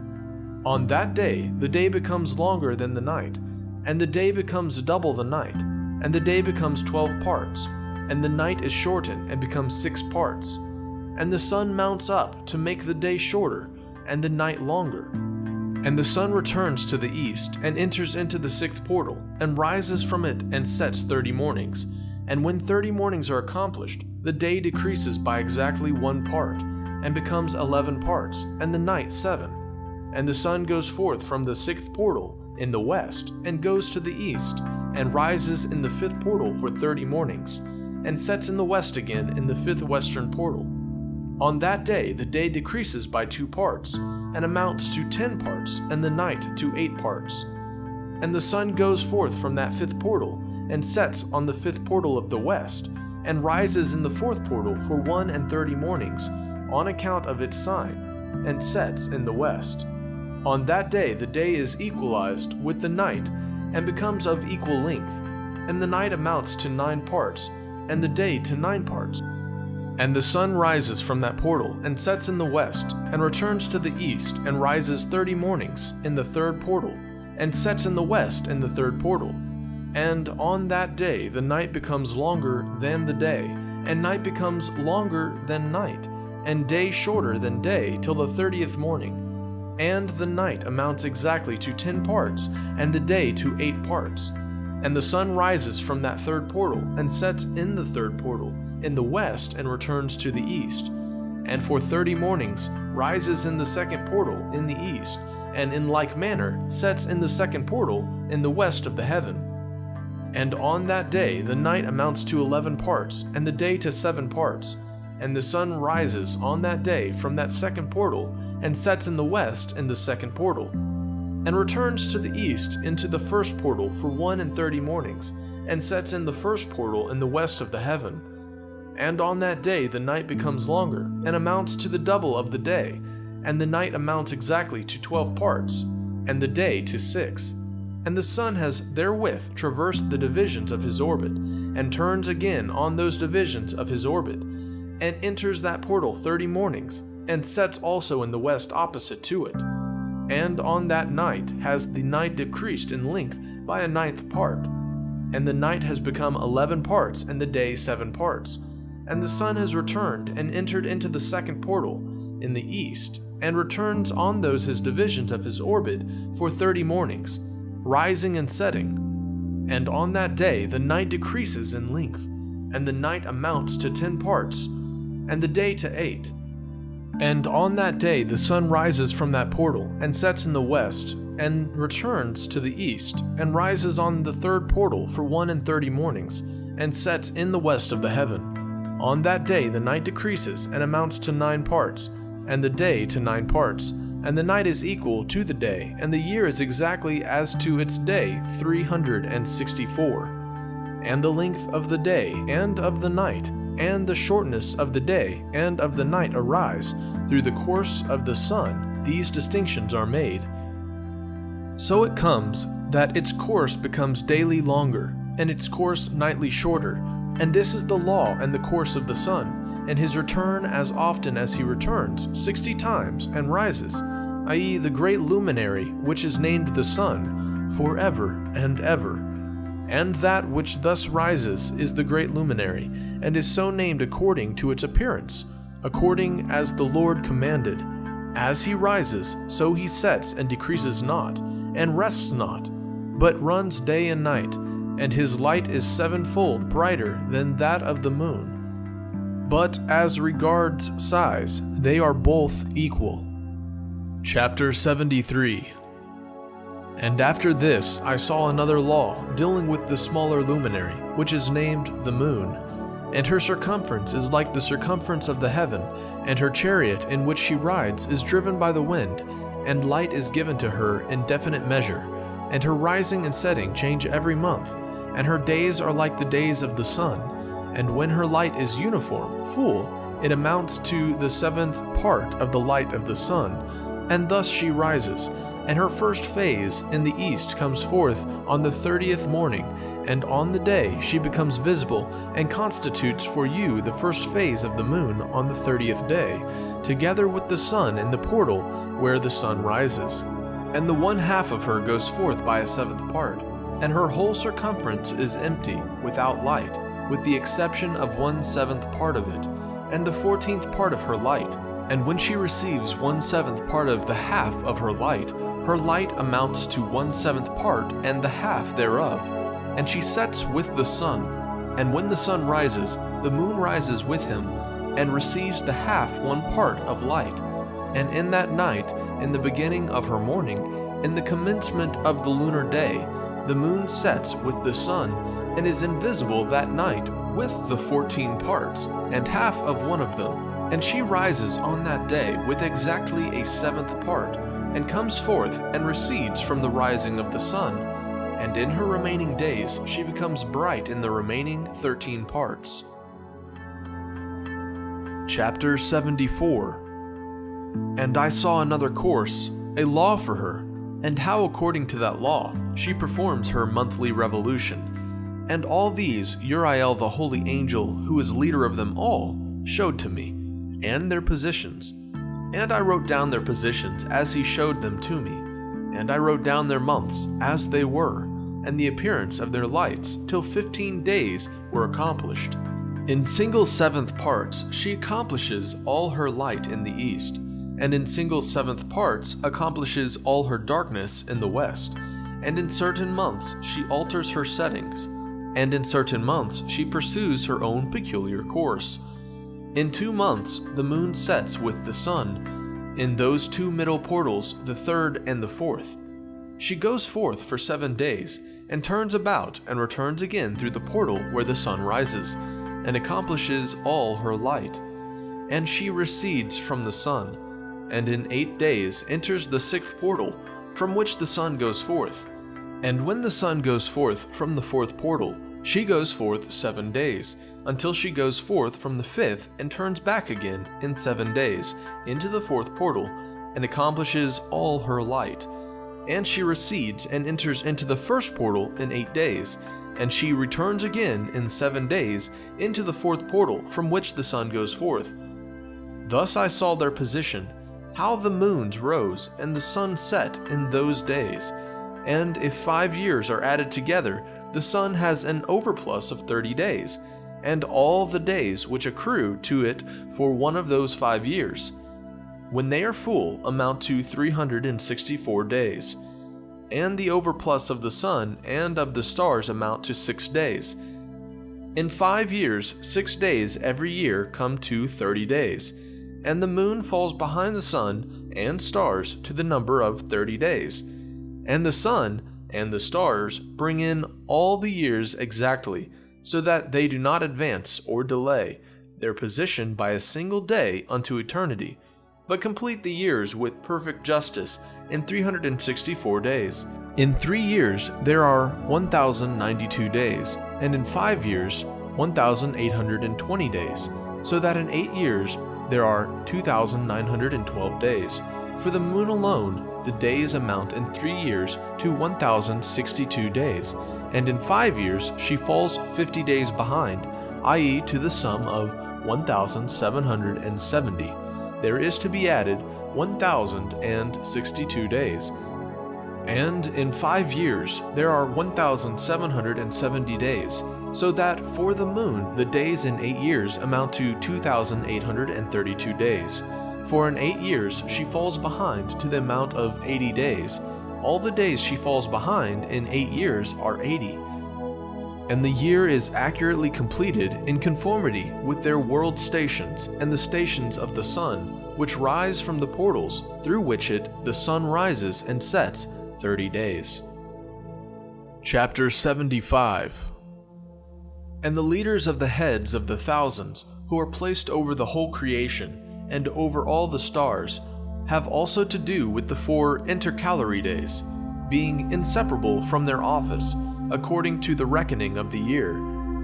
On that day the day becomes longer than the night, and the day becomes double the night, and the day becomes 12 parts, and the night is shortened and becomes 6 parts. And the sun mounts up to make the day shorter, and the night longer. And the sun returns to the east, and enters into the 6th portal, and rises from it, and sets 30 mornings. And when 30 mornings are accomplished, the day decreases by exactly 1 part, and becomes 11 parts, and the night 7. And the sun goes forth from the 6th portal in the west, and goes to the east, and rises in the 5th portal for 30 mornings, and sets in the west again in the 5th western portal. On that day the day decreases by 2 parts, and amounts to 10 parts, and the night to 8 parts. And the sun goes forth from that 5th portal, and sets on the 5th portal of the west, and rises in the 4th portal for 1:30 mornings, on account of its sign, and sets in the west. On that day the day is equalized with the night, and becomes of equal length, and the night amounts to 9 parts, and the day to 9 parts. And the sun rises from that portal, and sets in the west, and returns to the east, and rises 30 mornings in the 3rd portal, and sets in the west in the 3rd portal. And on that day the night becomes longer than the day, and night becomes longer than night, and day shorter than day till the 30th morning. And the night amounts exactly to 10 parts, and the day to 8 parts. And the sun rises from that 3rd portal, and sets in the 3rd portal in the west, and returns to the east, and for 30 mornings rises in the 2nd portal in the east, and in like manner sets in the 2nd portal in the west of the heaven. And on that day the night amounts to 11 parts, and the day to 7 parts. And the sun rises on that day from that 2nd portal, and sets in the west in the 2nd portal, and returns to the east into the 1st portal for 1:30 mornings, and sets in the 1st portal in the west of the heaven. And on that day the night becomes longer, and amounts to the double of the day, and the night amounts exactly to 12 parts, and the day to 6. And the sun has therewith traversed the divisions of his orbit, and turns again on those divisions of his orbit, and enters that portal 30 mornings, and sets also in the west opposite to it. And on that night has the night decreased in length by a 9th part, and the night has become 11 parts, and the day 7 parts. And the sun has returned, and entered into the 2nd portal in the east, and returns on those his divisions of his orbit for 30 mornings, rising and setting. And on that day the night decreases in length, and the night amounts to 10 parts, and the day to 8. And on that day the sun rises from that portal, and sets in the west, and returns to the east, and rises on the 3rd portal for 1:30 mornings, and sets in the west of the heaven. On that day the night decreases, and amounts to 9 parts, and the day to 9 parts, and the night is equal to the day, and the year is exactly as to its day 364. And the length of the day and of the night, and the shortness of the day and of the night arise through the course of the sun. These distinctions are made. So it comes that its course becomes daily longer, and its course nightly shorter. And this is the law and the course of the sun, and his return as often as he returns 60 times and rises, i.e. the great luminary which is named the sun, forever and ever. And that which thus rises is the great luminary, and is so named according to its appearance, according as the Lord commanded. As he rises, so he sets and decreases not, and rests not, but runs day and night, and his light is sevenfold brighter than that of the moon. But as regards size, they are both equal. Chapter 73. And after this I saw another law dealing with the smaller luminary, which is named the moon. And her circumference is like the circumference of the heaven, and her chariot in which she rides is driven by the wind, and light is given to her in definite measure, and her rising and setting change every month, and her days are like the days of the sun, and when her light is uniform, full, it amounts to the 7th part of the light of the sun, and thus she rises, and her first phase in the east comes forth on the 30th morning, and on the day she becomes visible, and constitutes for you the first phase of the moon on the 30th day, together with the sun in the portal where the sun rises. And the 1/2 of her goes forth by a 7th part, and her whole circumference is empty, without light, with the exception of 1/7 part of it, and the 14th part of her light. And when she receives 1/7 part of the half of her light amounts to 1/7 part and the half thereof. And she sets with the sun, and when the sun rises, the moon rises with him, and receives the half 1 part of light. And in that night, in the beginning of her morning, in the commencement of the lunar day, the moon sets with the sun, and is invisible that night with the 14 parts, and half of one of them. And she rises on that day with exactly a 7th part, and comes forth and recedes from the rising of the sun, and in her remaining days she becomes bright in the remaining 13 parts. Chapter 74. And I saw another course, a law for her, and how according to that law she performs her monthly revolution. And all these Uriel the holy angel, who is leader of them all, showed to me, and their positions. And I wrote down their positions as he showed them to me, and I wrote down their months as they were, and the appearance of their lights, till 15 days were accomplished. In single 7th parts she accomplishes all her light in the east, and in single 7th parts accomplishes all her darkness in the west, and in certain months she alters her settings, and in certain months she pursues her own peculiar course. In 2 months the moon sets with the sun, in those 2 middle portals, the 3rd and the 4th. She goes forth for 7 days, and turns about and returns again through the portal where the sun rises, and accomplishes all her light. And she recedes from the sun, and in 8 days enters the 6th portal, from which the sun goes forth. And when the sun goes forth from the 4th portal, she goes forth 7 days, until she goes forth from the 5th and turns back again in 7 days into the 4th portal, and accomplishes all her light. And she recedes and enters into the 1st portal in 8 days, and she returns again in 7 days into the 4th portal from which the sun goes forth. Thus I saw their position, how the moons rose and the sun set in those days. And if 5 years are added together, the sun has an overplus of 30 days, and all the days which accrue to it for one of those 5 years, when they are full, amount to 364 days. And the overplus of the sun and of the stars amount to 6 days. In 5 years, 6 days every year come to 30 days, and the moon falls behind the sun and stars to the number of 30 days. And the sun and the stars bring in all the years exactly, so that they do not advance or delay their position by a single day unto eternity, but complete the years with perfect justice in 364 days. In 3 years there are 1,092 days, and in 5 years 1,820 days, so that in 8 years there are 2,912 days. For the moon alone, the days amount in 3 years to 1,062 days, and in 5 years she falls 50 days behind, i.e. to the sum of 1,770. There is to be added 1,062 days. And in 5 years there are 1,770 days, so that for the moon the days in 8 years amount to 2,832 days. For in 8 years she falls behind to the amount of 80 days. All the days she falls behind in 8 years are 80. And the year is accurately completed in conformity with their world stations and the stations of the sun, which rise from the portals through which the sun rises and sets 30 days. Chapter 75. And the leaders of the heads of the thousands, who are placed over the whole creation, and over all the stars, have also to do with the 4 intercalary days, being inseparable from their office, according to the reckoning of the year,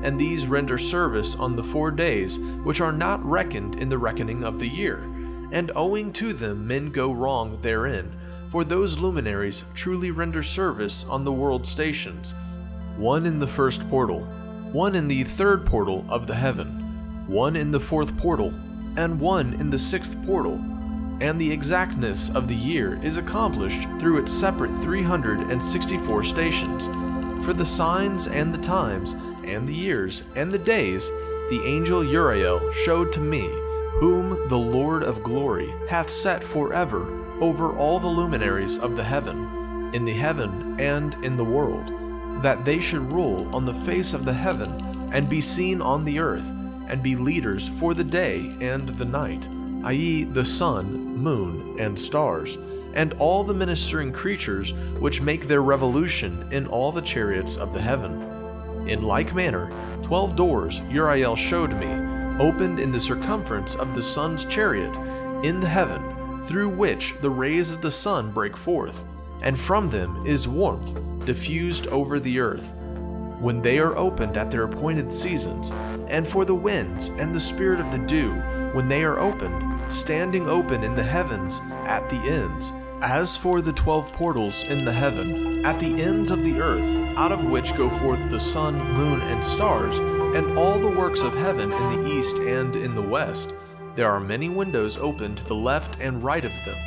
and these render service on the 4 days which are not reckoned in the reckoning of the year, and owing to them men go wrong therein, for those luminaries truly render service on the world stations, one in the first portal, one in the third portal of the heaven, one in the fourth portal, and one in the sixth portal, and the exactness of the year is accomplished through its separate 364 stations. For the signs and the times, and the years, and the days, the angel Uriel showed to me, whom the Lord of glory hath set forever over all the luminaries of the heaven, in the heaven and in the world, that they should rule on the face of the heaven, and be seen on the earth, and be leaders for the day and the night, i.e. the sun, moon, and stars, and all the ministering creatures which make their revolution in all the chariots of the heaven. In like manner, 12 doors Uriel showed me, opened in the circumference of the sun's chariot in the heaven, through which the rays of the sun break forth, and from them is warmth diffused over the earth, when they are opened at their appointed seasons, and for the winds and the spirit of the dew, when they are opened, standing open in the heavens at the ends, as for the 12 portals in the heaven, at the ends of the earth, out of which go forth the sun, moon, and stars, and all the works of heaven in the east and in the west. There are many windows open to the left and right of them,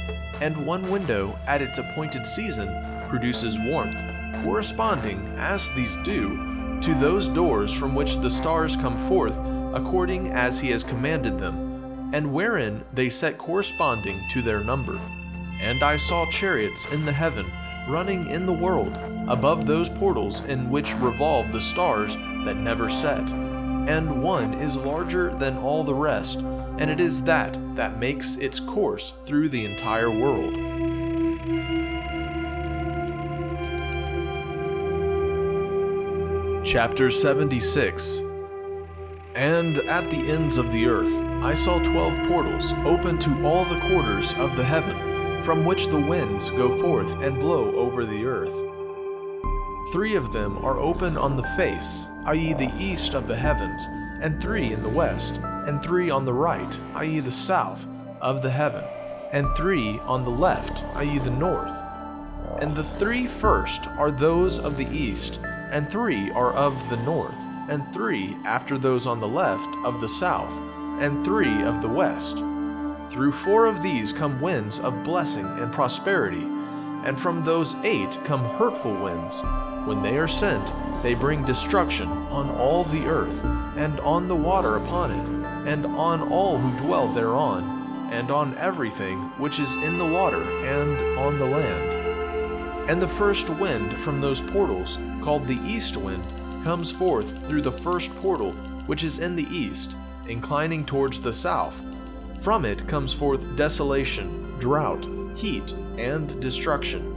and one window at its appointed season produces warmth, corresponding, as these do, to those doors from which the stars come forth, according as he has commanded them, and wherein they set corresponding to their number. And I saw chariots in the heaven, running in the world, above those portals in which revolve the stars that never set. And one is larger than all the rest, and it is that makes its course through the entire world. Chapter 76. And at the ends of the earth I saw 12 portals open to all the quarters of the heaven, from which the winds go forth and blow over the earth. 3 of them are open on the face, i.e. the east of the heavens, and 3 in the west, and 3 on the right, i.e. the south of the heaven, and 3 on the left, i.e. the north. And the 3 first are those of the east, and 3 are of the north, and 3 after those on the left of the south, and 3 of the west. Through 4 of these come winds of blessing and prosperity, and from those 8 come hurtful winds. When they are sent, they bring destruction on all the earth, and on the water upon it, and on all who dwell thereon, and on everything which is in the water and on the land. And the first wind from those portals, called the east wind, comes forth through the first portal which is in the east, inclining towards the south. From it comes forth desolation, drought, heat, and destruction.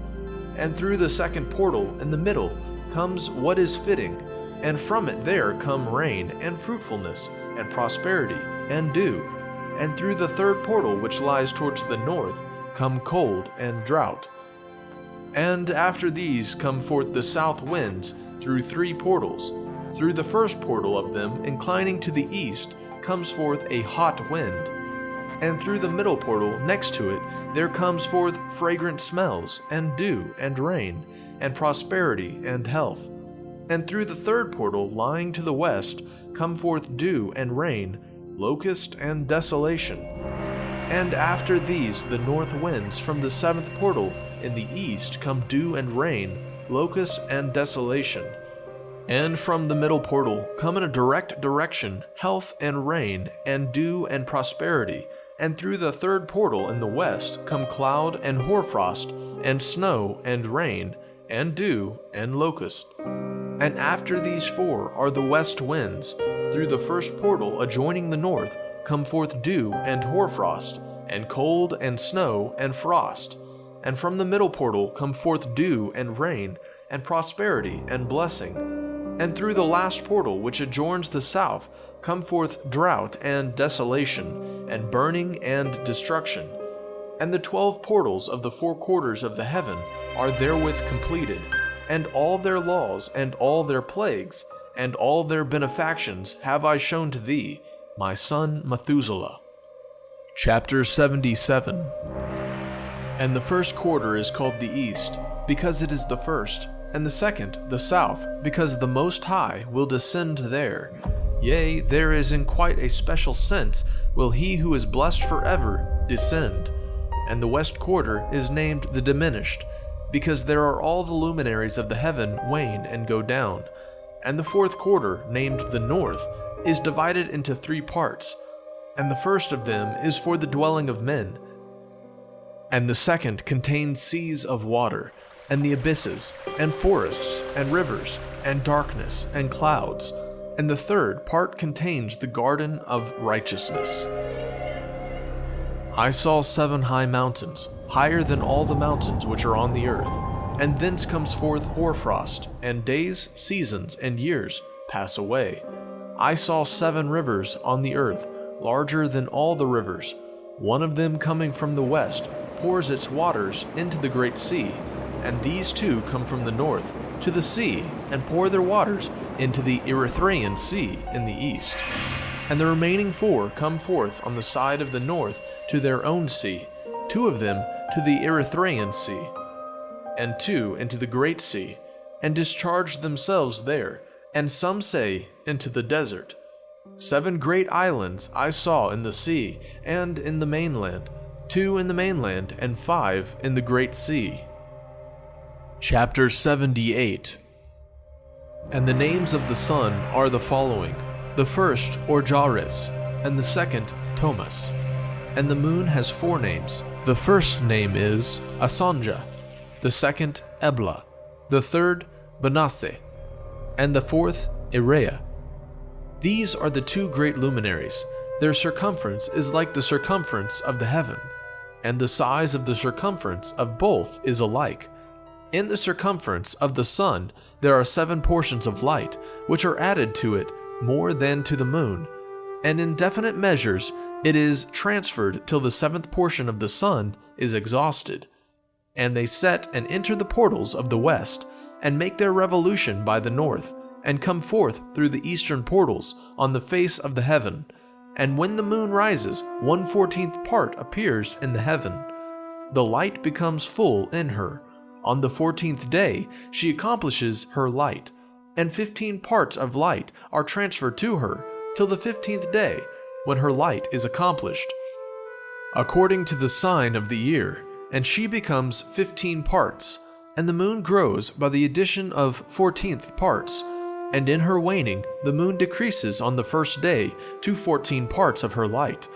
And through the second portal in the middle comes what is fitting, and from it there come rain and fruitfulness and prosperity and dew. And through the third portal which lies towards the north come cold and drought. And after these come forth the south winds through 3 portals. Through the first portal of them, inclining to the east, comes forth a hot wind. And through the middle portal next to it there comes forth fragrant smells, and dew, and rain, and prosperity, and health. And through the third portal lying to the west come forth dew and rain, locust and desolation. And after these the north winds from the seventh portal in the east come dew and rain, locust and desolation. And from the middle portal come in a direct direction health and rain, and dew and prosperity. And through the third portal in the west come cloud and hoarfrost, and snow and rain, and dew and locust. And after these four are the west winds. Through the first portal adjoining the north come forth dew and hoarfrost, and cold and snow and frost. And from the middle portal come forth dew and rain, and prosperity and blessing. And through the last portal which adjoins the south come forth drought and desolation, and burning and destruction. And the 12 portals of the 4 quarters of the heaven are therewith completed, and all their laws and all their plagues and all their benefactions have I shown to thee, my son Methuselah. Chapter 77. And the first quarter is called the east, because it is the first, and the second the south, because the Most High will descend there. Yea, there is in quite a special sense will he who is blessed forever descend. And the west quarter is named the diminished, because there are all the luminaries of the heaven wane and go down. And the fourth quarter, named the north, is divided into 3 parts, and the first of them is for the dwelling of men, and the second contains seas of water, and the abysses, and forests, and rivers, and darkness, and clouds, and the third part contains the garden of righteousness. I saw 7 high mountains, higher than all the mountains which are on the earth, and thence comes forth hoarfrost, and days, seasons, and years pass away. I saw 7 rivers on the earth, larger than all the rivers. One of them coming from the west pours its waters into the great sea, and these 2 come from the north to the sea, and pour their waters into the Erythraean Sea in the east. And the remaining 4 come forth on the side of the north to their own sea, 2 of them to the Erythraean Sea, and 2 into the great sea, and discharge themselves there, and some say into the desert. 7 great islands I saw in the sea and in the mainland, 2 in the mainland and 5 in the great sea. Chapter 78. And the names of the sun are the following: the first Orjares, and the second Thomas. And the moon has 4 names. The first name is Asanja, the second Ebla, the third Benasse, and the fourth Irea. These are the 2 great luminaries. Their circumference is like the circumference of the heaven, and the size of the circumference of both is alike. In the circumference of the sun there are 7 portions of light, which are added to it more than to the moon, and in definite measures it is transferred till the 7th portion of the sun is exhausted. And they set and enter the portals of the west, and make their revolution by the north, and come forth through the eastern portals on the face of the heaven. And when the moon rises, 1/14th part appears in the heaven. The light becomes full in her. On the 14th day she accomplishes her light, and 15 parts of light are transferred to her, till the 15th day, when her light is accomplished, according to the sign of the year, and she becomes 15 parts, and the moon grows by the addition of 14th parts, and in her waning the moon decreases on the first day to 14 parts of her light,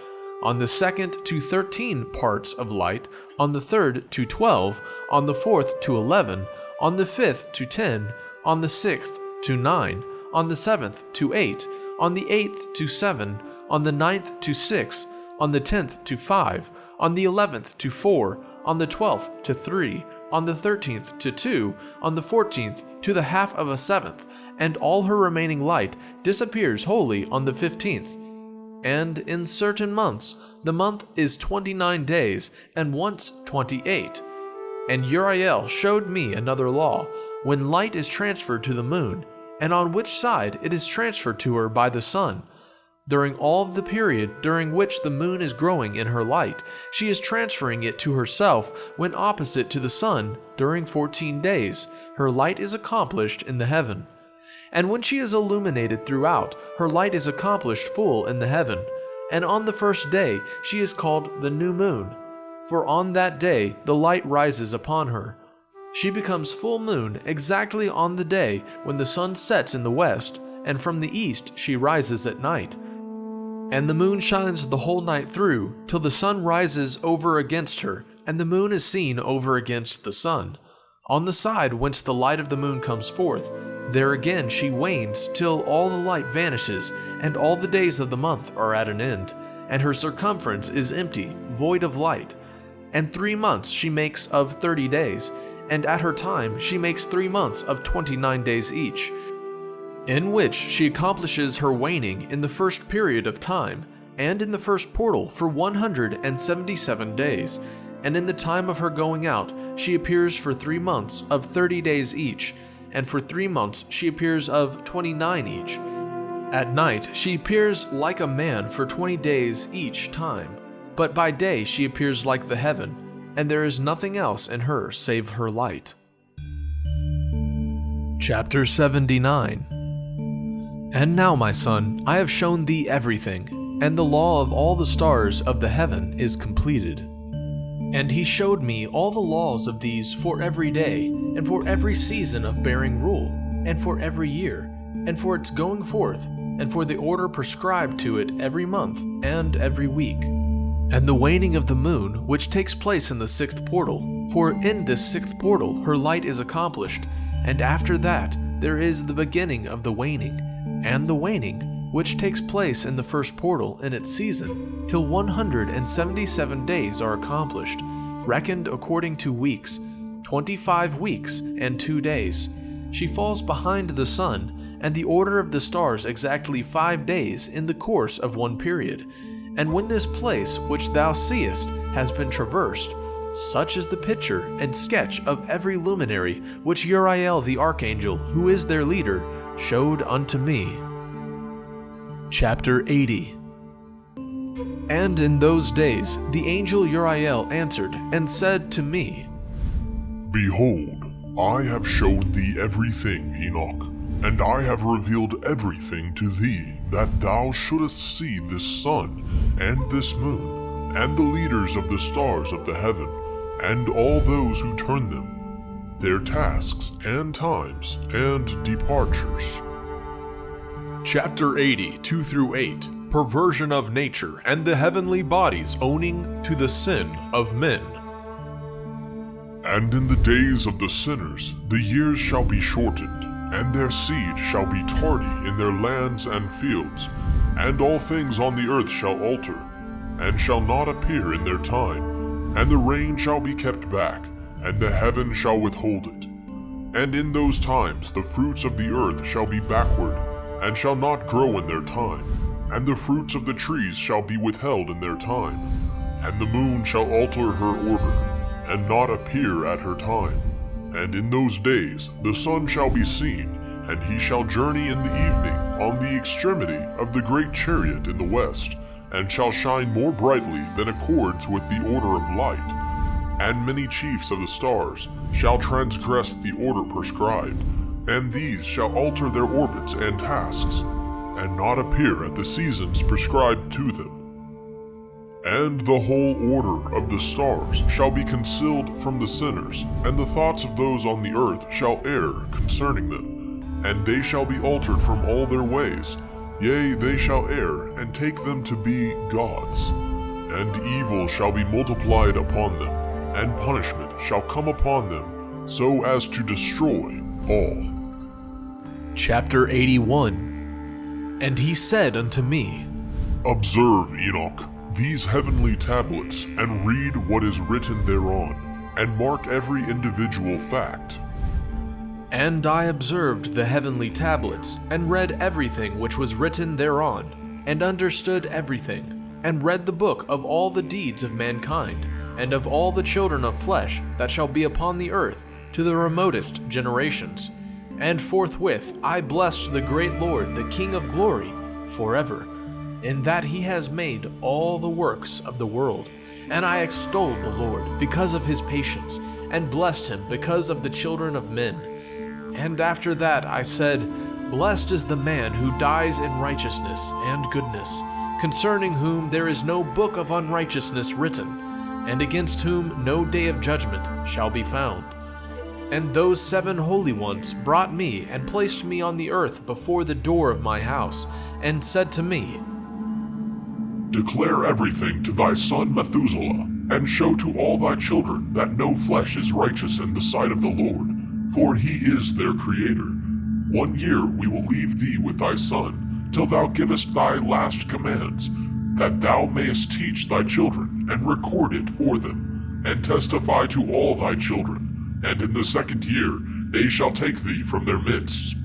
on the second to 13 parts of light, on the third to 12, on the fourth to 11, on the 5th to 10, on the 6th to 9, on the 7th to 8, on the 8th to 7, on the 9th to 6, on the 10th to 5, on the 11th to 4, on the 12th to 3, on the 13th to 2, on the 14th to the half of a 7th, and all her remaining light disappears wholly on the 15th. And in certain months, the month is 29 days, and once 28. And Uriel showed me another law, when light is transferred to the moon, and on which side it is transferred to her by the sun. During all the period during which the moon is growing in her light, she is transferring it to herself when opposite to the sun. During 14 days, her light is accomplished in the heaven. And when she is illuminated throughout, her light is accomplished full in the heaven. And on the first day she is called the new moon, for on that day the light rises upon her. She becomes full moon exactly on the day when the sun sets in the west, and from the east she rises at night. And the moon shines the whole night through, till the sun rises over against her, and the moon is seen over against the sun. On the side whence the light of the moon comes forth, there again she wanes till all the light vanishes, and all the days of the month are at an end, and her circumference is empty, void of light. And 3 months she makes of 30 days, and at her time she makes 3 months of 29 days each, in which she accomplishes her waning in the first period of time, and in the first portal for 177 days, and in the time of her going out she appears for 3 months of 30 days each, and for 3 months she appears of 29 each. At night she appears like a man for 20 days each time, but by day she appears like the heaven, and there is nothing else in her save her light. Chapter 79. And now, my son, I have shown thee everything, and the law of all the stars of the heaven is completed. And he showed me all the laws of these for every day, and for every season of bearing rule, and for every year, and for its going forth, and for the order prescribed to it every month and every week, and the waning of the moon, which takes place in the 6th portal, for in this 6th portal her light is accomplished, and after that there is the beginning of the waning, and the waning, which takes place in the 1st portal in its season, till 177 days are accomplished, reckoned according to weeks, 25 weeks and 2 days. She falls behind the sun, and the order of the stars exactly 5 days in the course of one period. And when this place which thou seest has been traversed, such is the picture and sketch of every luminary which Uriel the archangel, who is their leader, showed unto me. Chapter 80. And in those days the angel Uriel answered and said to me, Behold, I have shown thee everything, Enoch, and I have revealed everything to thee, that thou shouldest see this sun, and this moon, and the leaders of the stars of the heaven, and all those who turn them, their tasks and times and departures. Chapter 80, 2-8, Perversion of Nature and the Heavenly Bodies owning to the Sin of Men. And in the days of the sinners the years shall be shortened, and their seed shall be tardy in their lands and fields, and all things on the earth shall alter, and shall not appear in their time, and the rain shall be kept back, and the heaven shall withhold it. And in those times the fruits of the earth shall be backward, and shall not grow in their time, and the fruits of the trees shall be withheld in their time, and the moon shall alter her order, and not appear at her time. And in those days the sun shall be seen, and he shall journey in the evening on the extremity of the great chariot in the west, and shall shine more brightly than accords with the order of light. And many chiefs of the stars shall transgress the order prescribed, and these shall alter their orbits and tasks, and not appear at the seasons prescribed to them. And the whole order of the stars shall be concealed from the sinners, and the thoughts of those on the earth shall err concerning them, and they shall be altered from all their ways. Yea, they shall err, and take them to be gods. And evil shall be multiplied upon them, and punishment shall come upon them, so as to destroy all. Chapter 81. And he said unto me, Observe, Enoch, these heavenly tablets, and read what is written thereon, and mark every individual fact. And I observed the heavenly tablets, and read everything which was written thereon, and understood everything, and read the book of all the deeds of mankind, and of all the children of flesh that shall be upon the earth, to the remotest generations. And forthwith I blessed the great Lord, the King of glory, forever, in that he has made all the works of the world. And I extolled the Lord because of his patience, and blessed him because of the children of men. And after that I said, Blessed is the man who dies in righteousness and goodness, concerning whom there is no book of unrighteousness written, and against whom no day of judgment shall be found. And those 7 holy ones brought me and placed me on the earth before the door of my house, and said to me, Declare everything to thy son Methuselah, and show to all thy children that no flesh is righteous in the sight of the Lord, for he is their creator. 1 year we will leave thee with thy son, till thou givest thy last commands, that thou mayest teach thy children, and record it for them, and testify to all thy children. And in the 2nd year they shall take thee from their midst.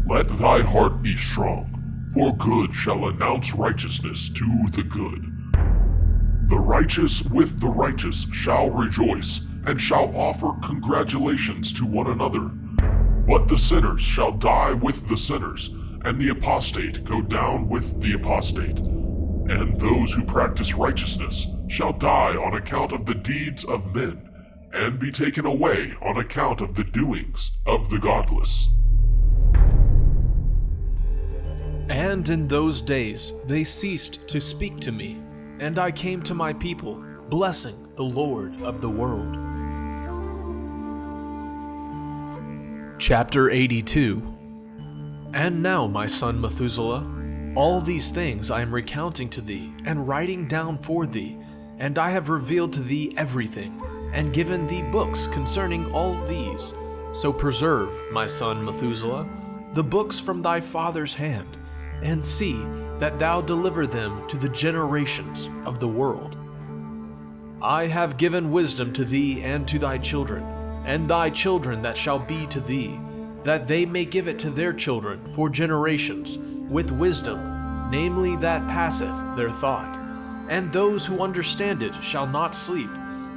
Let thy heart be strong, for good shall announce righteousness to the good. The righteous with the righteous shall rejoice, and shall offer congratulations to one another. But the sinners shall die with the sinners, and the apostate go down with the apostate. And those who practice righteousness shall die on account of the deeds of men, and be taken away on account of the doings of the godless. And in those days they ceased to speak to me, and I came to my people, blessing the Lord of the world. Chapter 82. And now, my son Methuselah, all these things I am recounting to thee, and writing down for thee, and I have revealed to thee everything, and given thee books concerning all these. So preserve, my son Methuselah, the books from thy father's hand, and see that thou deliver them to the generations of the world. I have given wisdom to thee and to thy children, and thy children that shall be to thee, that they may give it to their children for generations, with wisdom, namely that passeth their thought. And those who understand it shall not sleep,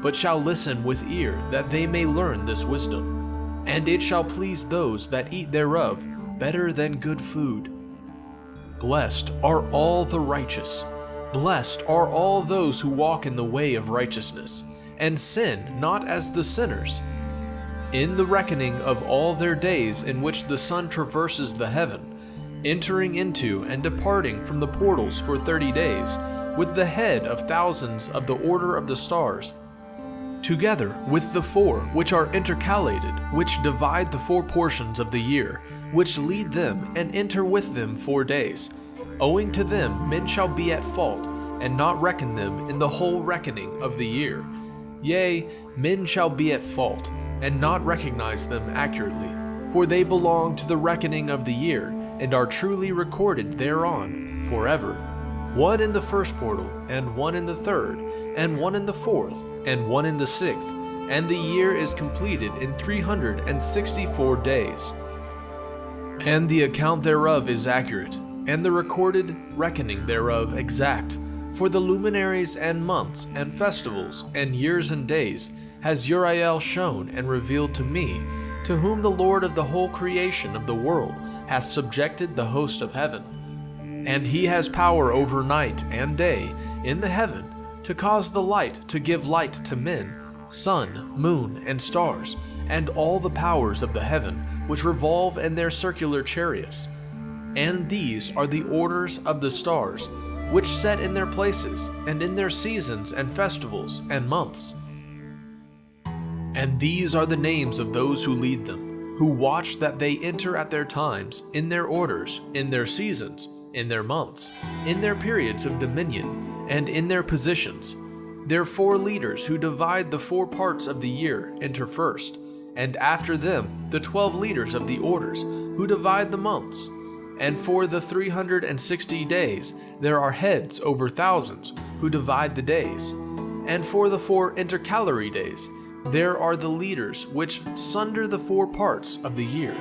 but shall listen with ear, that they may learn this wisdom. And it shall please those that eat thereof better than good food. Blessed are all the righteous. Blessed are all those who walk in the way of righteousness, and sin not as the sinners. In the reckoning of all their days in which the sun traverses the heaven, entering into and departing from the portals for 30 days, with the head of thousands of the order of the stars, together with the 4 which are intercalated, which divide the 4 portions of the year, which lead them and enter with them 4 days. Owing to them men shall be at fault, and not reckon them in the whole reckoning of the year. Yea, men shall be at fault, and not recognize them accurately, for they belong to the reckoning of the year, and are truly recorded thereon forever. 1 in the 1st portal, and 1 in the 3rd, and 1 in the 4th, and 1 in the 6th, and the year is completed in 364 days. And the account thereof is accurate, and the recorded reckoning thereof exact. For the luminaries and months and festivals and years and days has Uriel shown and revealed to me, to whom the Lord of the whole creation of the world hath subjected the host of heaven. And he has power over night and day in the heaven, to cause the light to give light to men, sun, moon, and stars, and all the powers of the heaven, which revolve in their circular chariots. And these are the orders of the stars, which set in their places, and in their seasons and festivals and months. And these are the names of those who lead them, who watch that they enter at their times, in their orders, in their seasons, in their months, in their periods of dominion, and in their positions. Their 4 leaders who divide the 4 parts of the year enter first, and after them the 12 leaders of the orders who divide the months. And for the 360 days there are heads over thousands who divide the days. And for the 4 intercalary days there are the leaders which sunder the 4 parts of the year.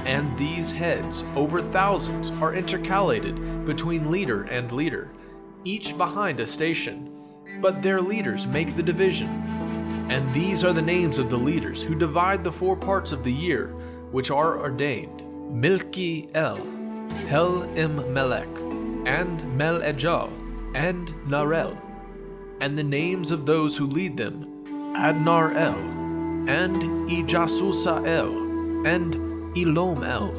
And these heads over thousands are intercalated between leader and leader, each behind a station, but their leaders make the division. And these are the names of the leaders who divide the 4 parts of the year, which are ordained: Milki-El, Hel-Im-Melech, and Mel-Ejal, and Narel. And the names of those who lead them: Adnar-El, and Ijasusa-El, and Elom-El.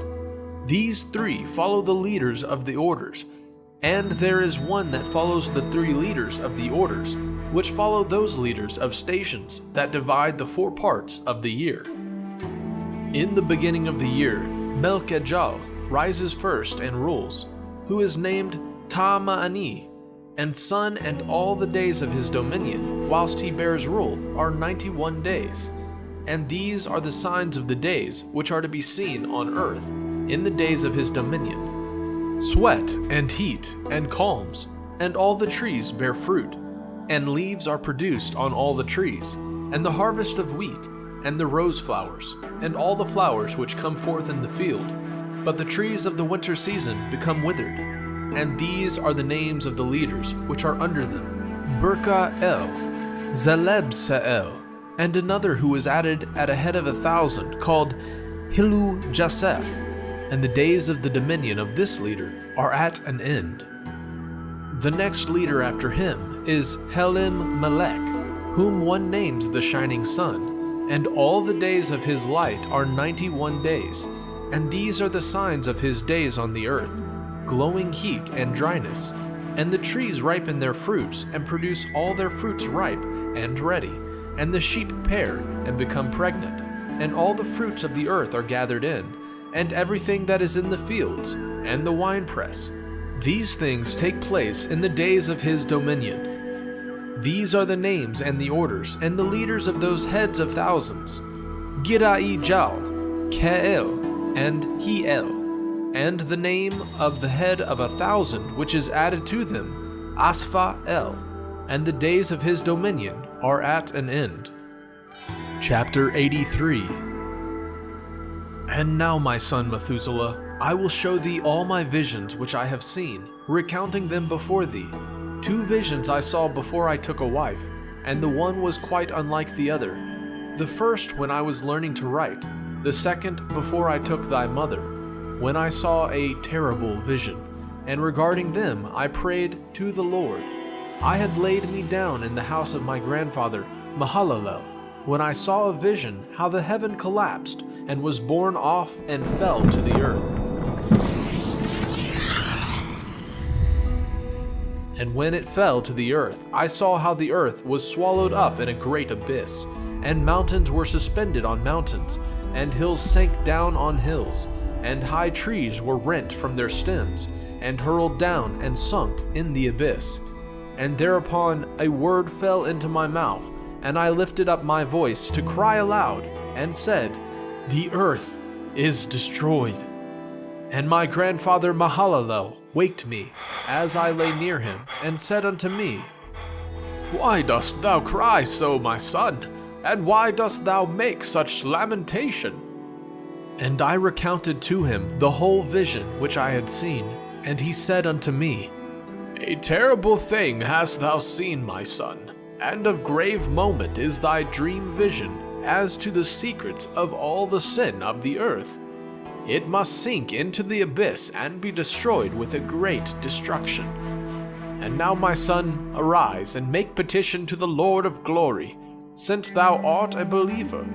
These 3 follow the leaders of the orders, And there is one that follows the 3 leaders of the orders, which follow those leaders of stations that divide the 4 parts of the year. In the beginning of the year, Melchijal rises first and rules, who is named Ta'ma'ani, and son, and all the days of his dominion, whilst he bears rule, are 91 days. And these are the signs of the days which are to be seen on earth in the days of his dominion: sweat and heat and calms, and all the trees bear fruit, and leaves are produced on all the trees, and the harvest of wheat, and the rose flowers, and all the flowers which come forth in the field. But the trees of the winter season become withered. And these are the names of the leaders which are under them: Berka-el, Zeleb-Sa'el, and another who was added at a head of 1,000, called Hilu-Jaseph. And the days of the dominion of this leader are at an end. The next leader after him is Helim-Melech, whom one names the Shining Sun, and all the days of his light are 91 days, and these are the signs of his days on the earth: glowing heat and dryness. And the trees ripen their fruits, and produce all their fruits ripe and ready, and the sheep pair and become pregnant, and all the fruits of the earth are gathered in, and everything that is in the fields, and the winepress. These things take place in the days of his dominion. These are the names and the orders, and the leaders of those heads of thousands: Girai-Jal, Ke'el, and Hiel. And the name of the head of 1,000 which is added to them, Aspha'el, and the days of his dominion are at an end. Chapter 83. And now, my son Methuselah, I will show thee all my visions which I have seen, recounting them before thee. 2 visions I saw before I took a wife, and the one was quite unlike the other. The first when I was learning to write, the second before I took thy mother, when I saw a terrible vision, and regarding them I prayed to the Lord. I had laid me down in the house of my grandfather Mahalalel, when I saw a vision how the heaven collapsed, and was borne off and fell to the earth. And when it fell to the earth, I saw how the earth was swallowed up in a great abyss, and mountains were suspended on mountains, and hills sank down on hills, and high trees were rent from their stems, and hurled down and sunk in the abyss. And thereupon a word fell into my mouth, and I lifted up my voice to cry aloud, and said, The earth is destroyed. And my grandfather Mahalalel waked me, as I lay near him, and said unto me, Why dost thou cry so, my son? And why dost thou make such lamentation? And I recounted to him the whole vision which I had seen, and he said unto me, A terrible thing hast thou seen, my son, and of grave moment is thy dream vision as to the secret of all the sin of the earth. It must sink into the abyss and be destroyed with a great destruction. And now, my son, arise and make petition to the Lord of glory, since thou art a believer,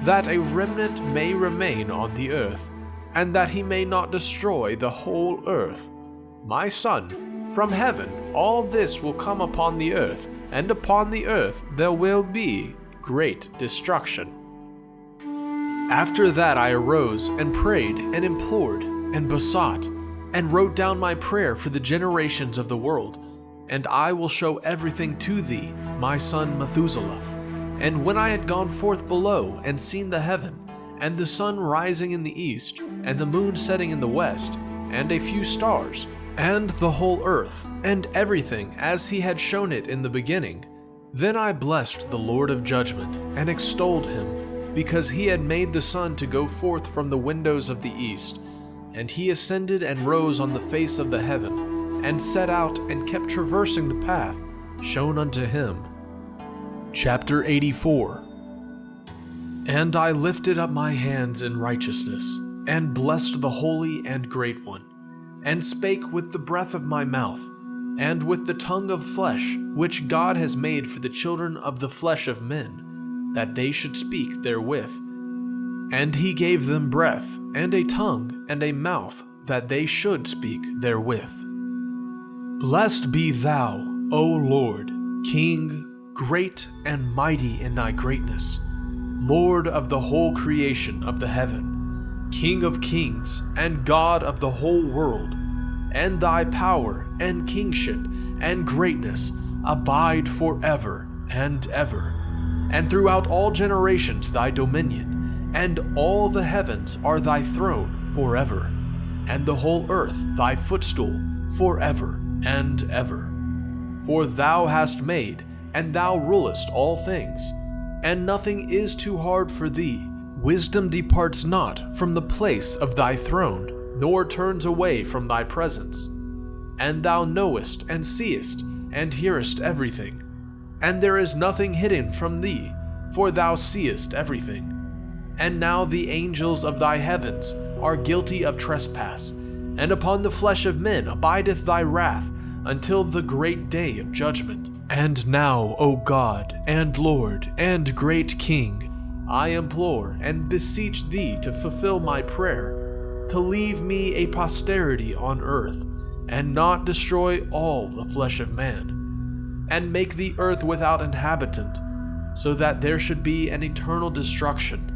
that a remnant may remain on the earth, and that he may not destroy the whole earth. My son, from heaven all this will come upon the earth, and upon the earth there will be great destruction. After that I arose and prayed and implored and besought, and wrote down my prayer for the generations of the world. And I will show everything to thee, my son Methuselah. And when I had gone forth below and seen the heaven, and the sun rising in the east, and the moon setting in the west, and a few stars, and the whole earth, and everything as he had shown it in the beginning, then I blessed the Lord of judgment, and extolled him, because he had made the sun to go forth from the windows of the east. And he ascended and rose on the face of the heaven, and set out and kept traversing the path shown unto him. Chapter 84. And I lifted up my hands in righteousness, and blessed the Holy and Great One, and spake with the breath of my mouth, and with the tongue of flesh, which God has made for the children of the flesh of men, that they should speak therewith. And he gave them breath, and a tongue, and a mouth, that they should speak therewith. Blessed be thou, O Lord, King, great and mighty in thy greatness, Lord of the whole creation of the heaven, King of kings and God of the whole world, and thy power and kingship and greatness abide forever and ever. And throughout all generations thy dominion, and all the heavens are thy throne forever, and the whole earth thy footstool forever and ever. For thou hast made, and thou rulest all things, and nothing is too hard for thee. Wisdom departs not from the place of thy throne, nor turns away from thy presence. And thou knowest and seest and hearest everything, and there is nothing hidden from thee, for thou seest everything. And now the angels of thy heavens are guilty of trespass, and upon the flesh of men abideth thy wrath until the great day of judgment. And now, O God, and Lord, and great King, I implore and beseech thee to fulfill my prayer, to leave me a posterity on earth, and not destroy all the flesh of man, and make the earth without inhabitant, so that there should be an eternal destruction.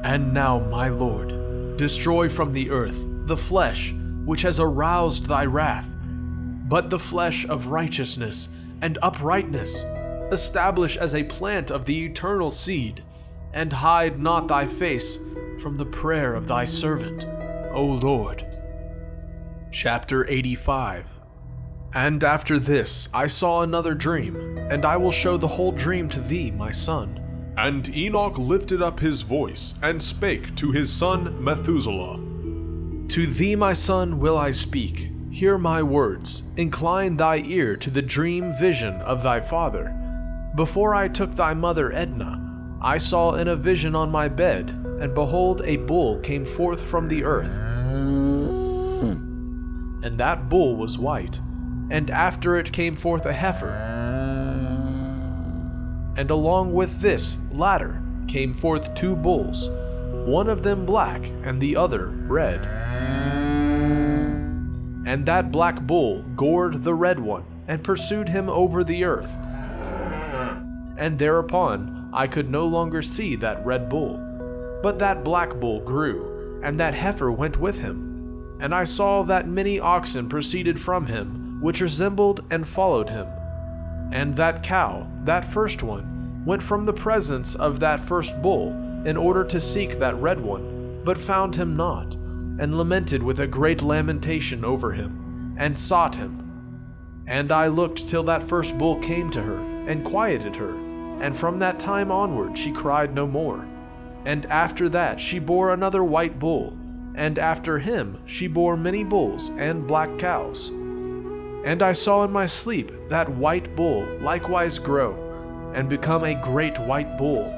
And now, my Lord, destroy from the earth the flesh which has aroused thy wrath, but the flesh of righteousness and uprightness establish as a plant of the eternal seed, and hide not thy face from the prayer of thy servant, O Lord. Chapter 85. And after this I saw another dream, and I will show the whole dream to thee, my son. And Enoch lifted up his voice, and spake to his son Methuselah. To thee, my son, will I speak. Hear my words. Incline thy ear to the dream vision of thy father. Before I took thy mother Edna, I saw in a vision on my bed, and behold, a bull came forth from the earth. And that bull was white, and after it came forth a heifer. And along with this latter came forth two bulls, one of them black and the other red. And that black bull gored the red one, and pursued him over the earth. And thereupon I could no longer see that red bull, but that black bull grew, and that heifer went with him. And I saw that many oxen proceeded from him, which resembled and followed him. And that cow, that first one, went from the presence of that first bull, in order to seek that red one, but found him not, and lamented with a great lamentation over him, and sought him. And I looked till that first bull came to her, and quieted her, and from that time onward she cried no more. And after that she bore another white bull, and after him she bore many bulls and black cows. And I saw in my sleep that white bull likewise grow, and become a great white bull.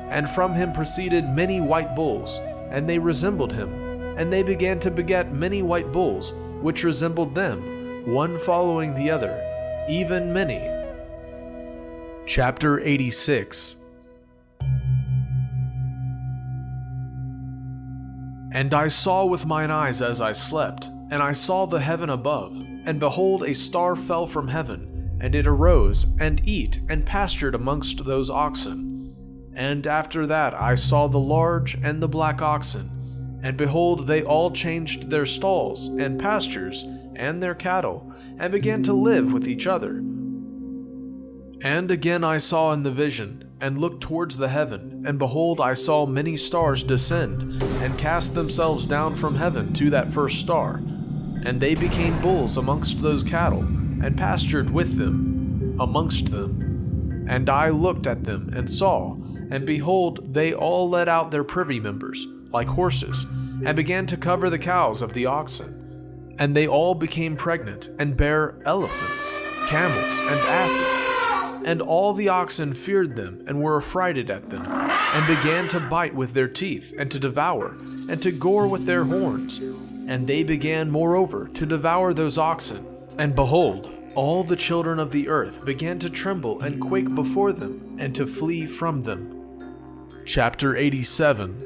And from him proceeded many white bulls, and they resembled him, and they began to beget many white bulls, which resembled them, one following the other, even many. Chapter 86. And I saw with mine eyes as I slept, and I saw the heaven above, and behold, a star fell from heaven, and it arose, and eat, and pastured amongst those oxen. And after that I saw the large and the black oxen, and behold, they all changed their stalls, and pastures, and their cattle, and began to live with each other. And again I saw in the vision, and looked towards the heaven, and behold, I saw many stars descend, and cast themselves down from heaven to that first star. And they became bulls amongst those cattle, and pastured with them, amongst them. And I looked at them, and saw, and behold, they all let out their privy members, like horses, and began to cover the cows of the oxen. And they all became pregnant, and bare elephants, camels, and asses. And all the oxen feared them, and were affrighted at them, and began to bite with their teeth, and to devour, and to gore with their horns. And they began moreover to devour those oxen. And behold, all the children of the earth began to tremble and quake before them, and to flee from them. Chapter 87.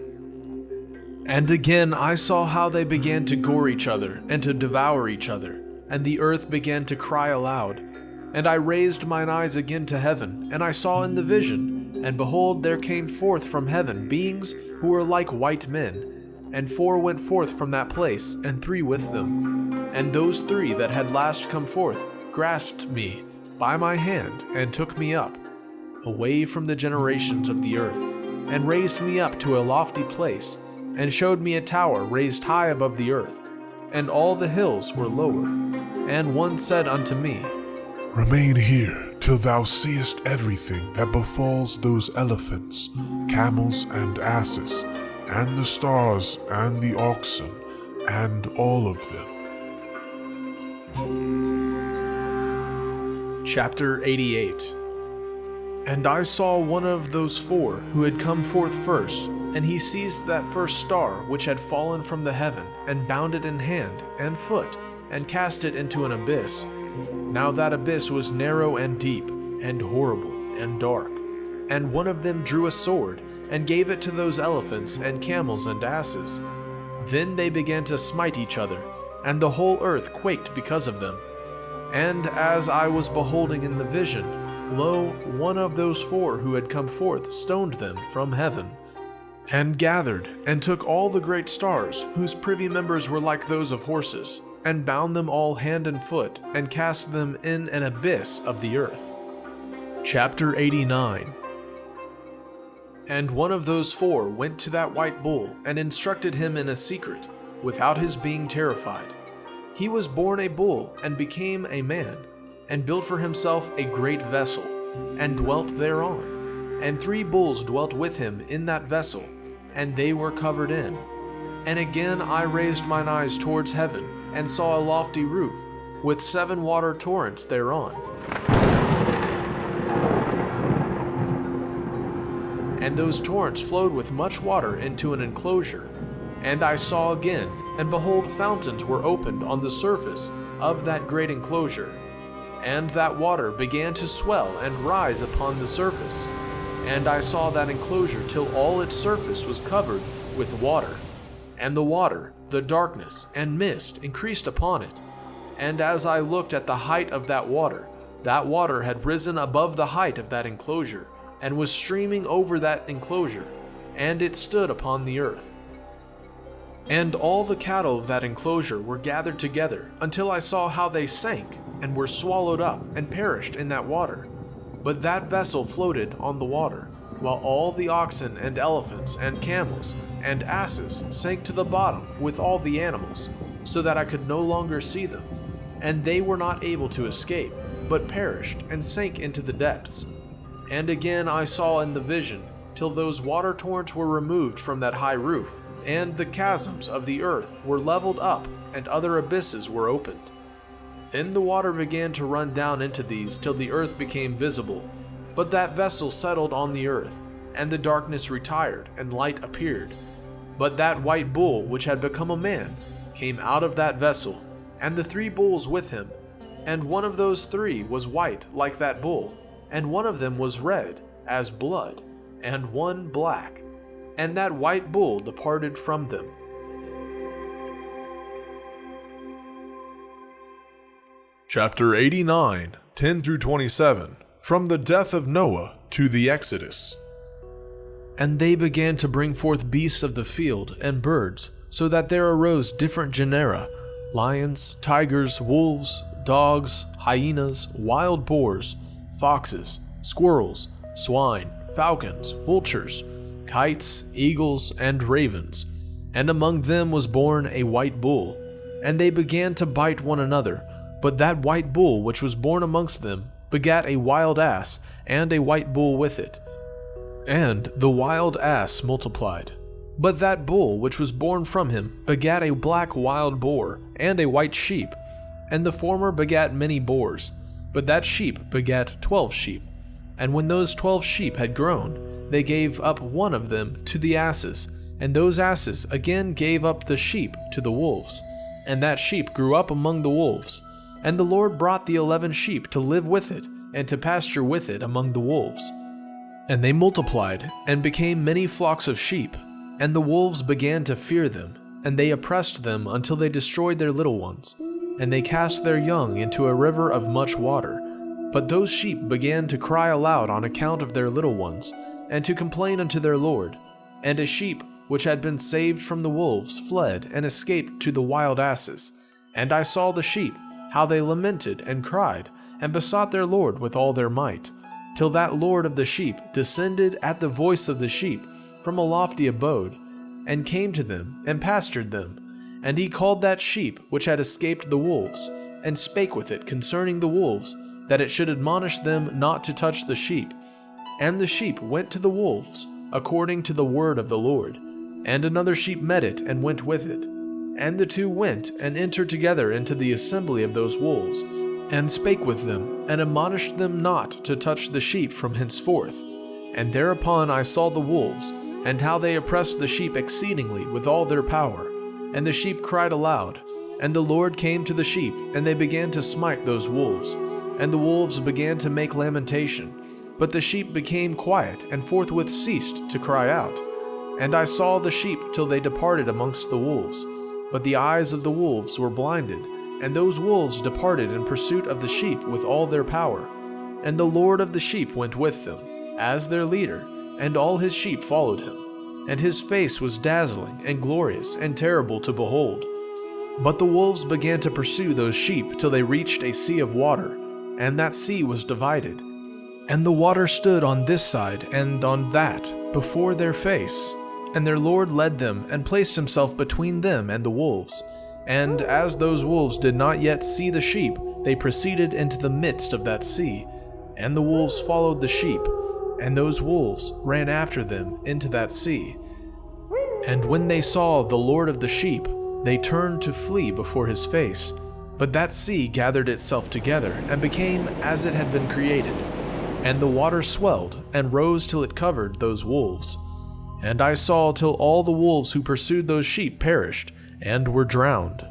And again I saw how they began to gore each other, and to devour each other, and the earth began to cry aloud. And I raised mine eyes again to heaven, and I saw in the vision, and behold, there came forth from heaven beings who were like white men, and 4 went forth from that place, and 3 with them. And those 3 that had last come forth grasped me by my hand, and took me up, away from the generations of the earth, and raised me up to a lofty place, and showed me a tower raised high above the earth, and all the hills were lower. And one said unto me, Remain here till thou seest everything that befalls those elephants, camels, and asses, and the stars, and the oxen, and all of them. Chapter 88. And I saw one of those 4 who had come forth first, and he seized that first star which had fallen from the heaven, and bound it in hand and foot, and cast it into an abyss. Now that abyss was narrow and deep, and horrible and dark. And one of them drew a sword, and gave it to those elephants and camels and asses. Then they began to smite each other, and the whole earth quaked because of them. And as I was beholding in the vision, lo, one of those 4 who had come forth stoned them from heaven, and gathered and took all the great stars, whose privy members were like those of horses, and bound them all hand and foot, and cast them in an abyss of the earth. Chapter 89. And one of those 4 went to that white bull, and instructed him in a secret, without his being terrified. He was born a bull, and became a man, and built for himself a great vessel, and dwelt thereon. And 3 bulls dwelt with him in that vessel, and they were covered in. And again I raised mine eyes towards heaven, and saw a lofty roof, with 7 water torrents thereon. And those torrents flowed with much water into an enclosure. And I saw again, and behold, fountains were opened on the surface of that great enclosure. And that water began to swell and rise upon the surface. And I saw that enclosure till all its surface was covered with water. And the water, the darkness, and mist increased upon it. And as I looked at the height of that water had risen above the height of that enclosure, and was streaming over that enclosure, and it stood upon the earth. And all the cattle of that enclosure were gathered together, until I saw how they sank, and were swallowed up, and perished in that water. But that vessel floated on the water, while all the oxen and elephants and camels and asses sank to the bottom with all the animals, so that I could no longer see them. And they were not able to escape, but perished and sank into the depths. And again I saw in the vision, till those water torrents were removed from that high roof, and the chasms of the earth were leveled up, and other abysses were opened. Then the water began to run down into these till the earth became visible. But that vessel settled on the earth, and the darkness retired, and light appeared. But that white bull, which had become a man, came out of that vessel, and the 3 bulls with him. And one of those 3 was white like that bull, and one of them was red as blood, and one black. And that white bull departed from them. Chapter 89, 10 through 27, from the death of Noah to the Exodus. And they began to bring forth beasts of the field and birds, so that there arose different genera, lions, tigers, wolves, dogs, hyenas, wild boars, foxes, squirrels, swine, falcons, vultures, kites, eagles, and ravens. And among them was born a white bull. And they began to bite one another. But that white bull which was born amongst them begat a wild ass, and a white bull with it. And the wild ass multiplied. But that bull which was born from him begat a black wild boar, and a white sheep. And the former begat many boars, but that sheep begat 12 sheep. And when those 12 sheep had grown, they gave up one of them to the asses, and those asses again gave up the sheep to the wolves. And that sheep grew up among the wolves. And the Lord brought the 11 sheep to live with it, and to pasture with it among the wolves. And they multiplied, and became many flocks of sheep. And the wolves began to fear them, and they oppressed them until they destroyed their little ones. and they cast their young into a river of much water. But those sheep began to cry aloud on account of their little ones, and to complain unto their Lord. And a sheep which had been saved from the wolves fled and escaped to the wild asses. And I saw the sheep, how they lamented and cried, and besought their Lord with all their might, till that Lord of the sheep descended at the voice of the sheep from a lofty abode, and came to them, and pastured them. And he called that sheep which had escaped the wolves, and spake with it concerning the wolves, that it should admonish them not to touch the sheep. And the sheep went to the wolves, according to the word of the Lord. And another sheep met it, and went with it. And the two went, and entered together into the assembly of those wolves, and spake with them, and admonished them not to touch the sheep from henceforth. And thereupon I saw the wolves, and how they oppressed the sheep exceedingly with all their power. And the sheep cried aloud. And the Lord came to the sheep, and they began to smite those wolves. And the wolves began to make lamentation. But the sheep became quiet, and forthwith ceased to cry out. And I saw the sheep till they departed amongst the wolves. But the eyes of the wolves were blinded, and those wolves departed in pursuit of the sheep with all their power. And the Lord of the sheep went with them, as their leader, and all his sheep followed him. And his face was dazzling, and glorious, and terrible to behold. But the wolves began to pursue those sheep till they reached a sea of water, and that sea was divided. And the water stood on this side and on that before their face. And their Lord led them, and placed himself between them and the wolves. And as those wolves did not yet see the sheep, they proceeded into the midst of that sea. And the wolves followed the sheep, and those wolves ran after them into that sea. And when they saw the Lord of the sheep, they turned to flee before his face. But that sea gathered itself together, and became as it had been created. And the water swelled, and rose till it covered those wolves. And I saw till all the wolves who pursued those sheep perished, and were drowned.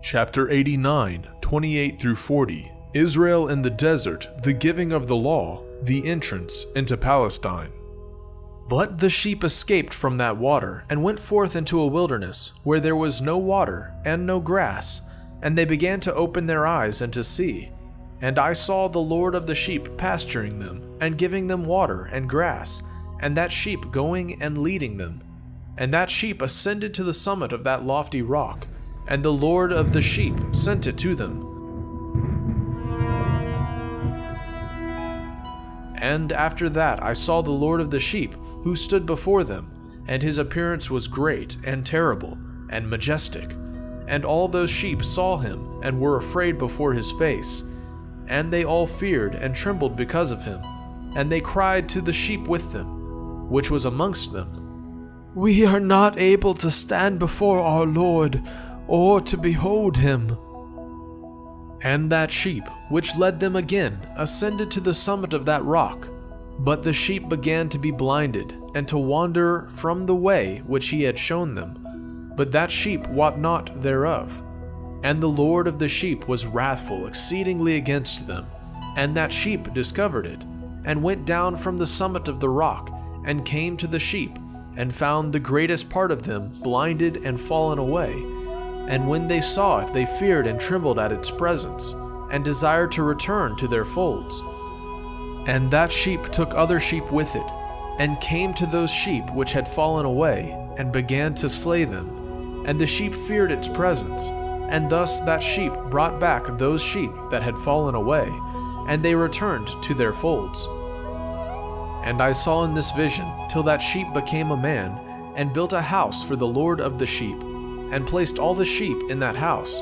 Chapter 89, 28 through 40. Israel in the desert, the giving of the law, the entrance into Palestine. But the sheep escaped from that water, and went forth into a wilderness, where there was no water, and no grass. And they began to open their eyes, and to see. And I saw the Lord of the sheep pasturing them, and giving them water and grass, and that sheep going and leading them. And that sheep ascended to the summit of that lofty rock, and the Lord of the sheep sent it to them. And after that I saw the Lord of the sheep, who stood before them, and his appearance was great and terrible and majestic. And all those sheep saw him, and were afraid before his face. And they all feared and trembled because of him. And they cried to the sheep with them, which was amongst them, "We are not able to stand before our Lord, or to behold him." And that sheep, which led them again, ascended to the summit of that rock. But the sheep began to be blinded, and to wander from the way which he had shown them. But that sheep wot not thereof. And the Lord of the sheep was wrathful exceedingly against them. And that sheep discovered it, and went down from the summit of the rock, and came to the sheep, and found the greatest part of them blinded and fallen away. And when they saw it, they feared and trembled at its presence, and desired to return to their folds. And that sheep took other sheep with it, and came to those sheep which had fallen away, and began to slay them. And the sheep feared its presence, and thus that sheep brought back those sheep that had fallen away, and they returned to their folds. And I saw in this vision till that sheep became a man, and built a house for the Lord of the sheep, and placed all the sheep in that house.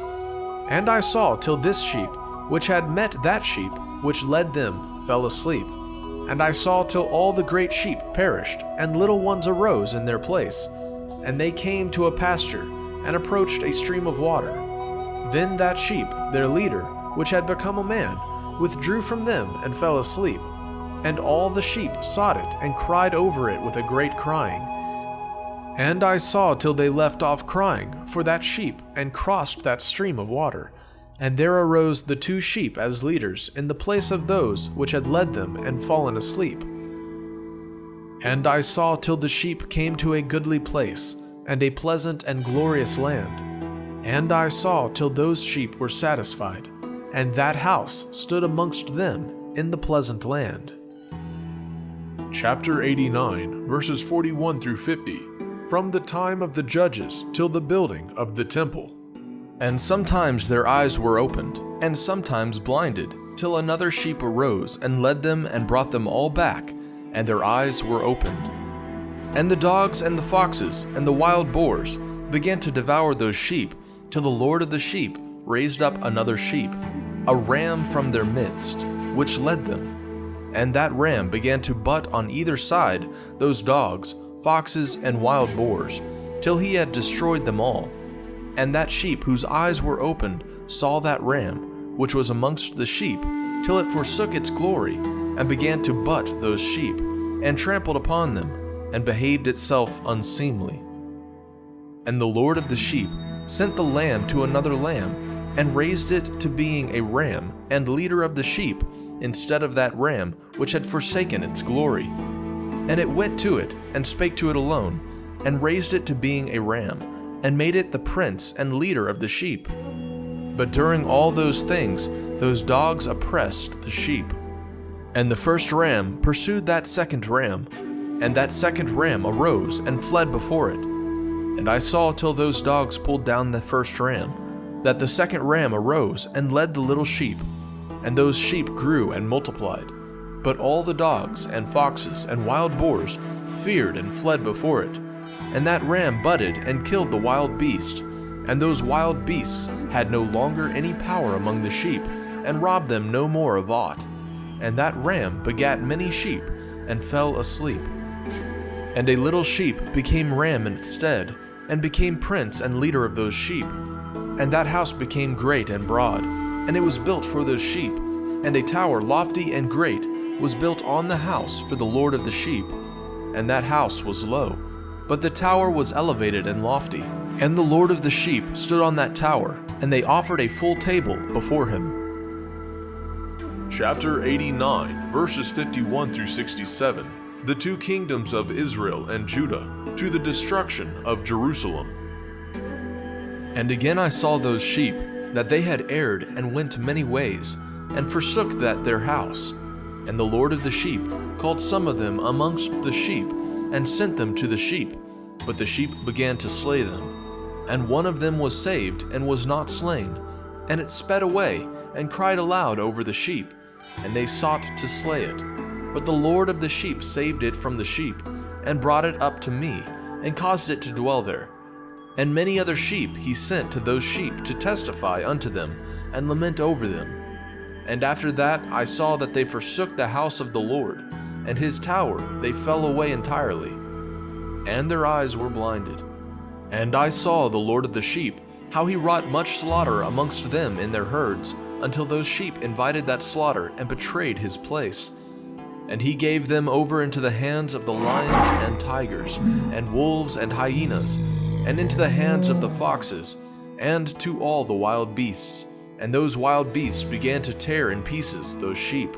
And I saw till this sheep, which had met that sheep, which led them, fell asleep. And I saw till all the great sheep perished, and little ones arose in their place. And they came to a pasture, and approached a stream of water. Then that sheep, their leader, which had become a man, withdrew from them, and fell asleep. And all the sheep sought it, and cried over it with a great crying. And I saw till they left off crying for that sheep, and crossed that stream of water. And there arose the two sheep as leaders in the place of those which had led them and fallen asleep. And I saw till the sheep came to a goodly place, and a pleasant and glorious land. And I saw till those sheep were satisfied, and that house stood amongst them in the pleasant land. Chapter 89, verses 41 through 50, from the time of the judges till the building of the temple. And sometimes their eyes were opened, and sometimes blinded, till another sheep arose and led them and brought them all back, and their eyes were opened. And the dogs and the foxes and the wild boars began to devour those sheep, till the Lord of the sheep raised up another sheep, a ram from their midst, which led them. And that ram began to butt on either side those dogs, foxes, and wild boars, till he had destroyed them all. And that sheep whose eyes were opened saw that ram, which was amongst the sheep, till it forsook its glory, and began to butt those sheep, and trampled upon them, and behaved itself unseemly. And the Lord of the sheep sent the lamb to another lamb, and raised it to being a ram and leader of the sheep, instead of that ram which had forsaken its glory. And it went to it, and spake to it alone, and raised it to being a ram, and made it the prince and leader of the sheep. But during all those things, those dogs oppressed the sheep. And the first ram pursued that second ram, and that second ram arose and fled before it. And I saw till those dogs pulled down the first ram, that the second ram arose and led the little sheep, and those sheep grew and multiplied. But all the dogs and foxes and wild boars feared and fled before it. And that ram butted and killed the wild beast, and those wild beasts had no longer any power among the sheep, and robbed them no more of aught. And that ram begat many sheep, and fell asleep. And a little sheep became ram in its stead, and became prince and leader of those sheep. And that house became great and broad, and it was built for those sheep. And a tower lofty and great was built on the house for the Lord of the sheep. And that house was low, but the tower was elevated and lofty. And the Lord of the sheep stood on that tower, and they offered a full table before him. Chapter 89, verses 51 through 67, the two kingdoms of Israel and Judah, to the destruction of Jerusalem. And again I saw those sheep, that they had erred and went many ways, and forsook that their house. And the Lord of the sheep called some of them amongst the sheep, and sent them to the sheep. But the sheep began to slay them. And one of them was saved, and was not slain. And it sped away, and cried aloud over the sheep, and they sought to slay it. But the Lord of the sheep saved it from the sheep, and brought it up to me, and caused it to dwell there. And many other sheep he sent to those sheep to testify unto them, and lament over them. And after that I saw that they forsook the house of the Lord, and his tower they fell away entirely, and their eyes were blinded. And I saw the Lord of the sheep, how he wrought much slaughter amongst them in their herds, until those sheep invited that slaughter and betrayed his place. And he gave them over into the hands of the lions and tigers, and wolves and hyenas, and into the hands of the foxes, and to all the wild beasts. And those wild beasts began to tear in pieces those sheep.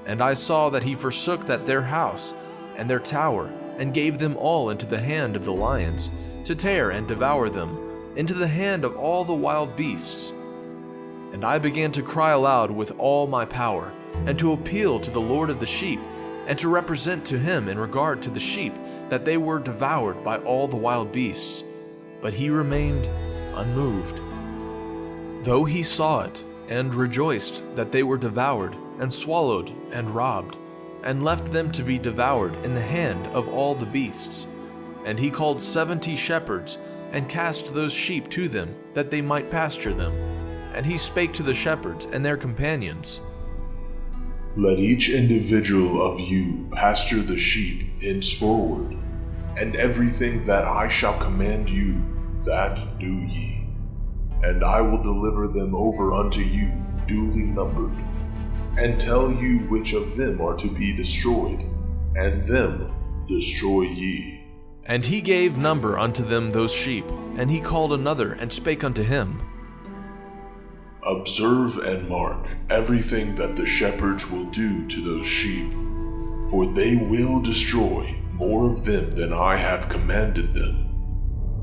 And I saw that he forsook that their house and their tower, and gave them all into the hand of the lions, to tear and devour them, into the hand of all the wild beasts. And I began to cry aloud with all my power, and to appeal to the Lord of the sheep, and to represent to him in regard to the sheep, that they were devoured by all the wild beasts. But he remained unmoved. Though he saw it, and rejoiced that they were devoured, and swallowed, and robbed, and left them to be devoured in the hand of all the beasts. And he called 70 shepherds, and cast those sheep to them, that they might pasture them. And he spake to the shepherds and their companions, Let each individual of you pasture the sheep henceforward, and everything that I shall command you, that do ye. And I will deliver them over unto you, duly numbered, and tell you which of them are to be destroyed, and them destroy ye. And he gave number unto them those sheep. And he called another, and spake unto him, Observe and mark everything that the shepherds will do to those sheep, for they will destroy more of them than I have commanded them.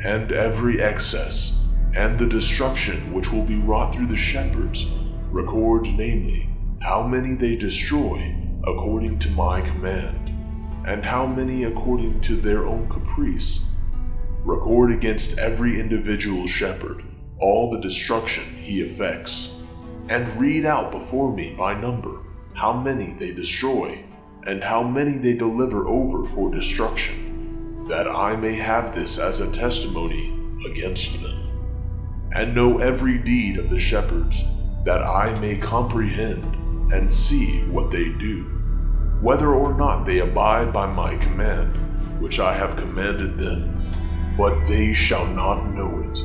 And every excess and the destruction which will be wrought through the shepherds, record, namely, how many they destroy according to my command, and how many according to their own caprice. Record against every individual shepherd all the destruction he effects, and read out before me by number how many they destroy, and how many they deliver over for destruction, that I may have this as a testimony against them, and know every deed of the shepherds, that I may comprehend and see what they do, whether or not they abide by my command, which I have commanded them. But they shall not know it,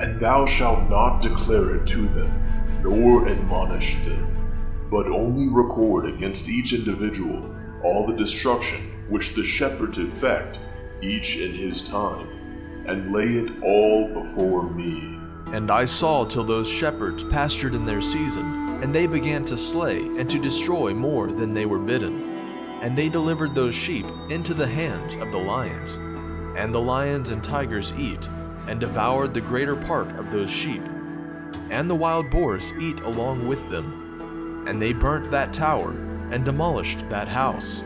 and thou shalt not declare it to them, nor admonish them, but only record against each individual all the destruction which the shepherds effect, each in his time, and lay it all before me. And I saw till those shepherds pastured in their season, and they began to slay and to destroy more than they were bidden. And they delivered those sheep into the hands of the lions. And the lions and tigers eat, and devoured the greater part of those sheep. And the wild boars eat along with them. And they burnt that tower, and demolished that house.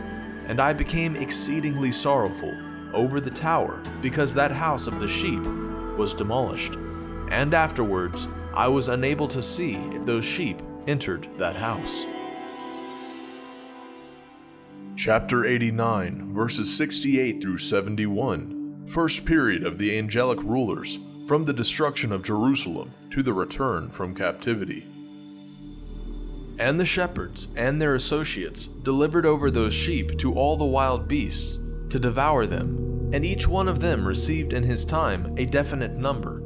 And I became exceedingly sorrowful over the tower, because that house of the sheep was demolished. And afterwards I was unable to see if those sheep entered that house. Chapter 89, verses 68 through 71. First period of the angelic rulers, from the destruction of Jerusalem to the return from captivity. And the shepherds and their associates delivered over those sheep to all the wild beasts to devour them, and each one of them received in his time a definite number.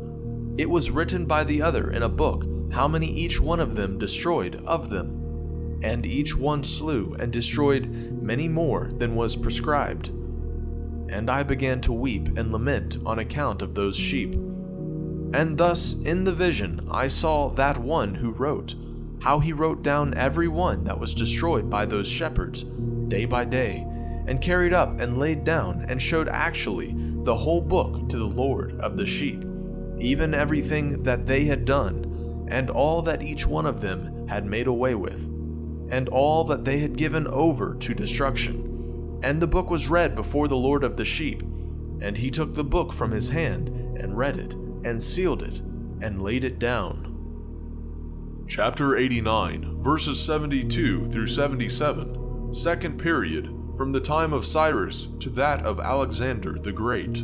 It was written by the other in a book how many each one of them destroyed of them, and each one slew and destroyed many more than was prescribed. And I began to weep and lament on account of those sheep. And thus in the vision I saw that one who wrote, how he wrote down every one that was destroyed by those shepherds, day by day, and carried up and laid down and showed actually the whole book to the Lord of the sheep, even everything that they had done, and all that each one of them had made away with, and all that they had given over to destruction. And the book was read before the Lord of the sheep, and he took the book from his hand, and read it, and sealed it, and laid it down. Chapter 89, verses 72 through 77. Second period, from the time of Cyrus to that of Alexander the Great.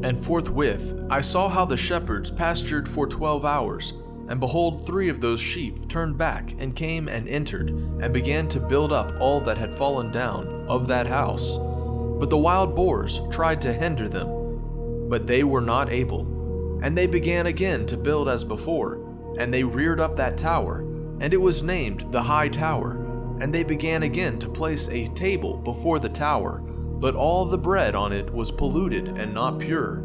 And forthwith I saw how the shepherds pastured for 12 hours, and behold, 3 of those sheep turned back and came and entered, and began to build up all that had fallen down of that house. But the wild boars tried to hinder them, but they were not able. And they began again to build as before, and they reared up that tower, and it was named the High Tower. And they began again to place a table before the tower, but all the bread on it was polluted and not pure.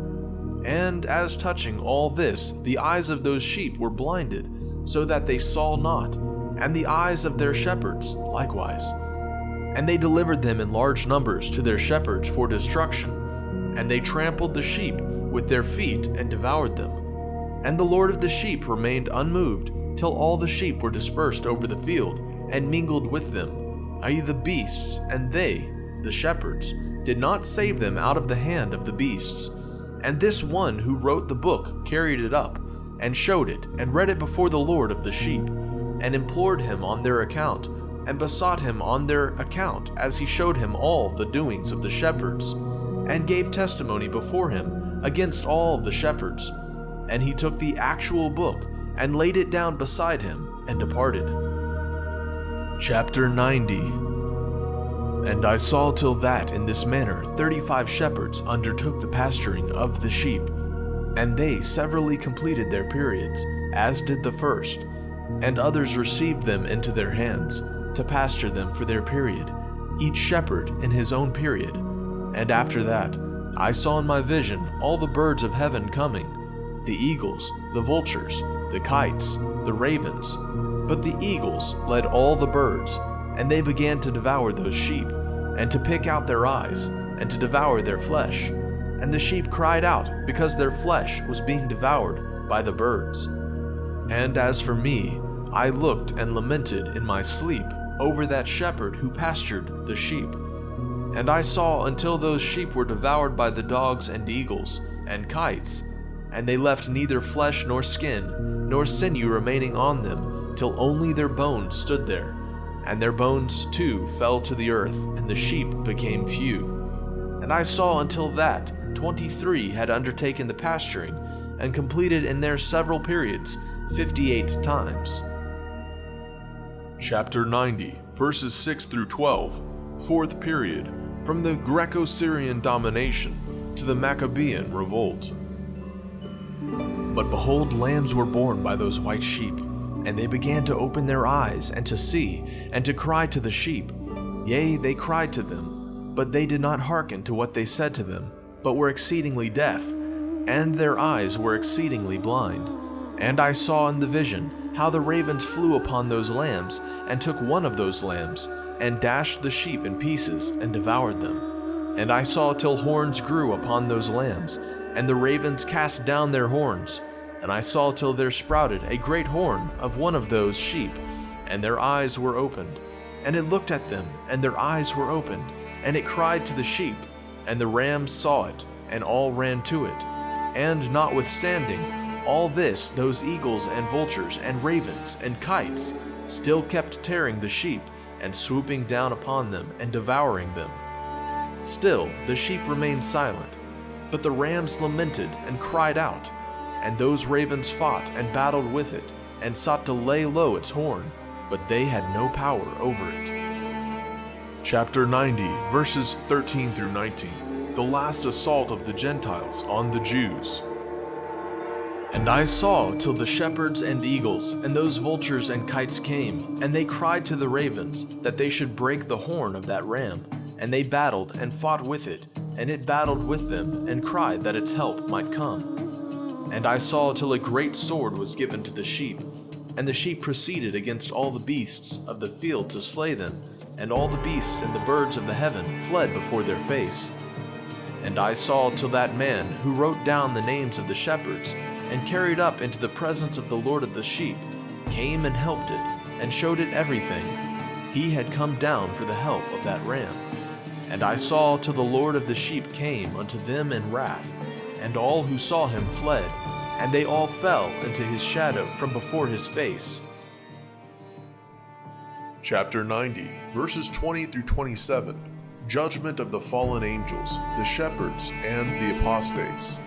And as touching all this, the eyes of those sheep were blinded, so that they saw not, and the eyes of their shepherds likewise. And they delivered them in large numbers to their shepherds for destruction, and they trampled the sheep with their feet and devoured them. And the Lord of the sheep remained unmoved, till all the sheep were dispersed over the field, and mingled with them, i.e. the beasts, and they, the shepherds, did not save them out of the hand of the beasts. And this one who wrote the book carried it up, and showed it, and read it before the Lord of the sheep, and implored him on their account, and besought him on their account, as he showed him all the doings of the shepherds, and gave testimony before him against all the shepherds. And he took the actual book, and laid it down beside him, and departed. Chapter 90. And I saw till that in this manner 35 shepherds undertook the pasturing of the sheep, and they severally completed their periods, as did the first, and others received them into their hands, to pasture them for their period, each shepherd in his own period. And after that, I saw in my vision all the birds of heaven coming, the eagles, the vultures, the kites, the ravens. But the eagles led all the birds, and they began to devour those sheep, and to pick out their eyes, and to devour their flesh. and the sheep cried out because their flesh was being devoured by the birds. And as for me, I looked and lamented in my sleep over that shepherd who pastured the sheep. And I saw until those sheep were devoured by the dogs and eagles and kites, and they left neither flesh nor skin, nor sinew remaining on them, till only their bones stood there. And their bones too fell to the earth, and the sheep became few. And I saw until that 23 had undertaken the pasturing, and completed in their several periods 58 times. Chapter 90, verses 6 through 12, fourth period, from the Greco-Syrian domination to the Maccabean revolt. But behold, lambs were born by those white sheep, and they began to open their eyes, and to see, and to cry to the sheep. Yea, they cried to them, but they did not hearken to what they said to them, but were exceedingly deaf, and their eyes were exceedingly blind. And I saw in the vision how the ravens flew upon those lambs, and took one of those lambs, and dashed the sheep in pieces, and devoured them. And I saw till horns grew upon those lambs, and the ravens cast down their horns. And I saw till there sprouted a great horn of one of those sheep, and their eyes were opened. And it looked at them, and their eyes were opened, and it cried to the sheep. And the rams saw it, and all ran to it. And notwithstanding all this, those eagles and vultures and ravens and kites still kept tearing the sheep, and swooping down upon them and devouring them. Still the sheep remained silent, but the rams lamented and cried out. And those ravens fought and battled with it, and sought to lay low its horn, but they had no power over it. Chapter 90, verses 13 through 19, the last assault of the Gentiles on the Jews. And I saw till the shepherds and eagles and those vultures and kites came, and they cried to the ravens that they should break the horn of that ram. And they battled and fought with it, and it battled with them, and cried that its help might come. And I saw till a great sword was given to the sheep, and the sheep proceeded against all the beasts of the field to slay them, and all the beasts and the birds of the heaven fled before their face. And I saw till that man who wrote down the names of the shepherds, and carried up into the presence of the Lord of the sheep, came and helped it, and showed it everything. He had come down for the help of that ram. And I saw till the Lord of the sheep came unto them in wrath, and all who saw him fled, and they all fell into his shadow from before his face. Chapter 90, verses 20 through 27, judgment of the fallen angels, the shepherds, and the apostates.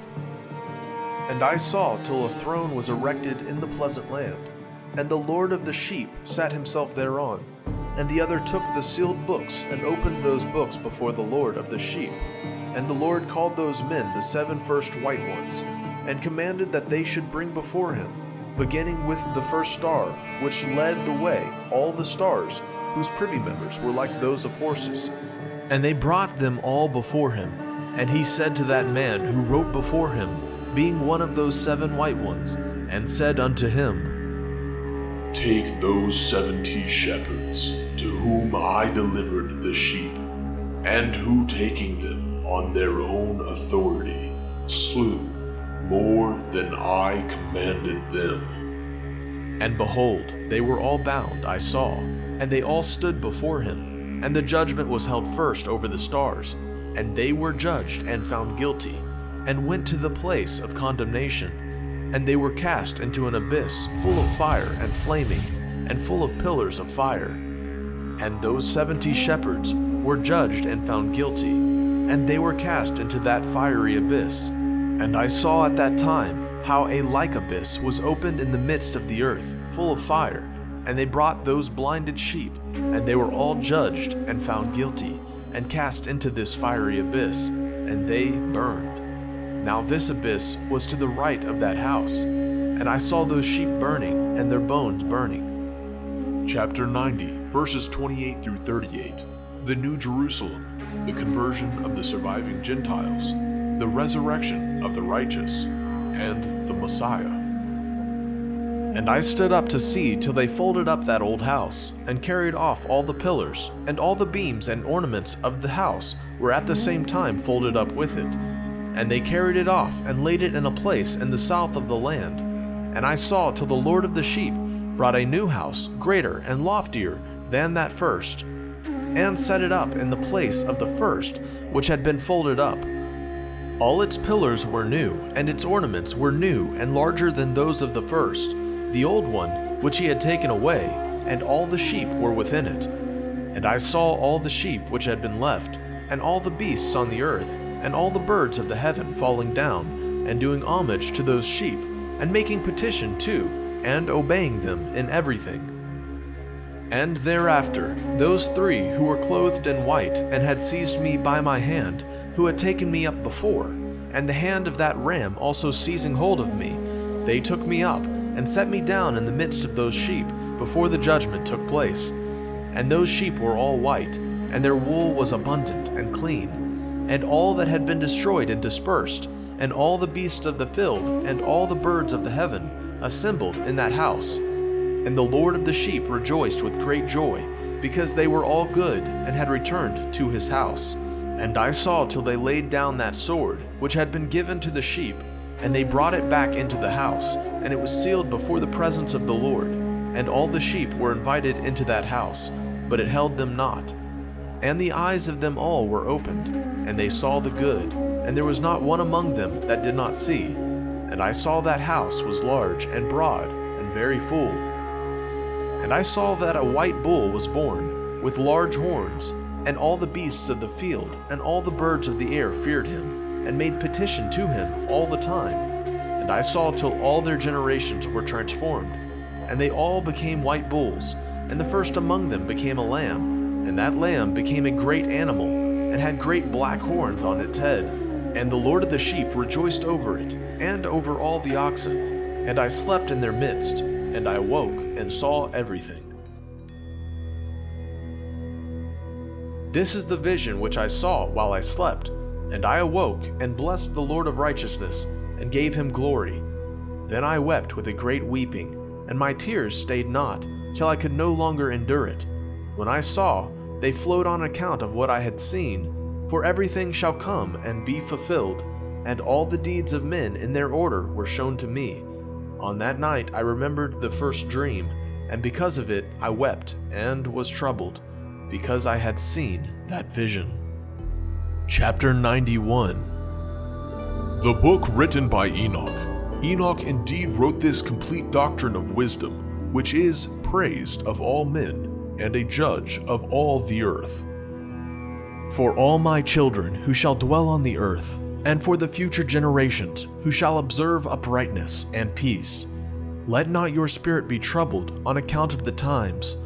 And I saw till a throne was erected in the pleasant land, and the Lord of the sheep sat himself thereon, and the other took the sealed books, and opened those books before the Lord of the sheep. And the Lord called those men the 7 first white ones, and commanded that they should bring before him, beginning with the first star, which led the way, all the stars, whose privy members were like those of horses. And they brought them all before him. And he said to that man who wrote before him, being one of those 7 white ones, and said unto him, Take those 70 shepherds, to whom I delivered the sheep, and who taking them on their own authority slew more than I commanded them. And behold, they were all bound, I saw, and they all stood before him. And the judgment was held first over the stars, and they were judged and found guilty, and went to the place of condemnation. And they were cast into an abyss full of fire and flaming, and full of pillars of fire. And those 70 shepherds were judged and found guilty, and they were cast into that fiery abyss. And I saw at that time how a like abyss was opened in the midst of the earth, full of fire. And they brought those blinded sheep, and they were all judged and found guilty, and cast into this fiery abyss, and they burned. Now this abyss was to the right of that house, and I saw those sheep burning, and their bones burning. Chapter 90, verses 28 through 38, the New Jerusalem, the conversion of the surviving Gentiles, the resurrection of the righteous, and the Messiah. And I stood up to see till they folded up that old house, and carried off all the pillars, and all the beams and ornaments of the house were at the same time folded up with it. And they carried it off and laid it in a place in the south of the land. And I saw till the Lord of the sheep brought a new house, greater and loftier than that first, and set it up in the place of the first, which had been folded up. All its pillars were new, and its ornaments were new and larger than those of the first, the old one which he had taken away, and all the sheep were within it. And I saw all the sheep which had been left, and all the beasts on the earth, and all the birds of the heaven falling down, and doing homage to those sheep, and making petition to, and obeying them in everything. And thereafter, those three who were clothed in white, and had seized me by my hand, who had taken me up before, and the hand of that ram also seizing hold of me, they took me up, and set me down in the midst of those sheep, before the judgment took place. And those sheep were all white, and their wool was abundant and clean. And all that had been destroyed and dispersed, and all the beasts of the field, and all the birds of the heaven, assembled in that house. And the Lord of the sheep rejoiced with great joy, because they were all good, and had returned to his house. And I saw till they laid down that sword, which had been given to the sheep, and they brought it back into the house, and it was sealed before the presence of the Lord. And all the sheep were invited into that house, but it held them not. And the eyes of them all were opened, and they saw the good, and there was not one among them that did not see. And I saw that house was large and broad, and very full. And I saw that a white bull was born, with large horns, and all the beasts of the field, and all the birds of the air feared him, and made petition to him all the time. And I saw till all their generations were transformed, and they all became white bulls, and the first among them became a lamb, and that lamb became a great animal, and had great black horns on its head. And the Lord of the sheep rejoiced over it, and over all the oxen. And I slept in their midst, and I awoke and saw everything. This is the vision which I saw while I slept, and I awoke and blessed the Lord of righteousness, and gave him glory. Then I wept with a great weeping, and my tears stayed not, till I could no longer endure it. When I saw, they flowed on account of what I had seen, for everything shall come and be fulfilled, and all the deeds of men in their order were shown to me. On that night I remembered the first dream, and because of it I wept and was troubled, because I had seen that vision. Chapter 91. The book written by Enoch. Enoch indeed wrote this complete doctrine of wisdom, which is praised of all men, and a judge of all the earth. For all my children who shall dwell on the earth, and for the future generations who shall observe uprightness and peace, let not your spirit be troubled on account of the times,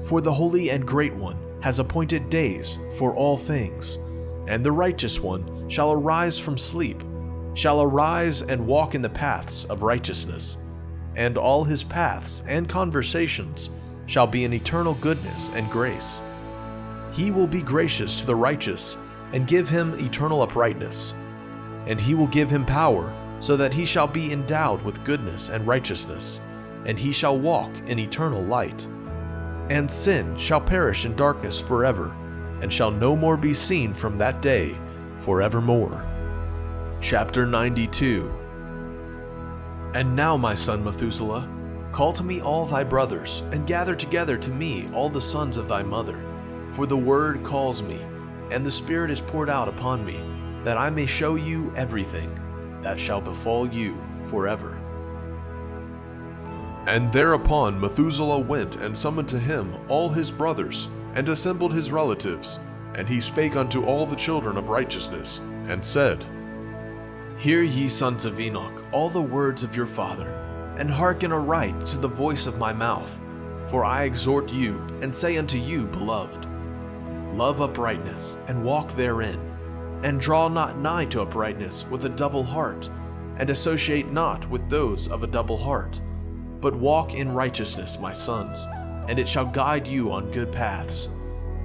for the Holy and Great One has appointed days for all things, and the Righteous One shall arise from sleep, shall arise and walk in the paths of righteousness, and all his paths and conversations shall be in eternal goodness and grace. He will be gracious to the righteous, and give him eternal uprightness. And he will give him power, so that he shall be endowed with goodness and righteousness, and he shall walk in eternal light. And sin shall perish in darkness forever, and shall no more be seen from that day forevermore. Chapter 92. And now, my son Methuselah, call to me all thy brothers, and gather together to me all the sons of thy mother. For the word calls me, and the Spirit is poured out upon me, that I may show you everything that shall befall you forever. And thereupon Methuselah went and summoned to him all his brothers, and assembled his relatives. And he spake unto all the children of righteousness, and said, Hear ye, sons of Enoch, all the words of your father, and hearken aright to the voice of my mouth. For I exhort you, and say unto you, beloved, love uprightness, and walk therein, and draw not nigh to uprightness with a double heart, and associate not with those of a double heart. But walk in righteousness, my sons, and it shall guide you on good paths,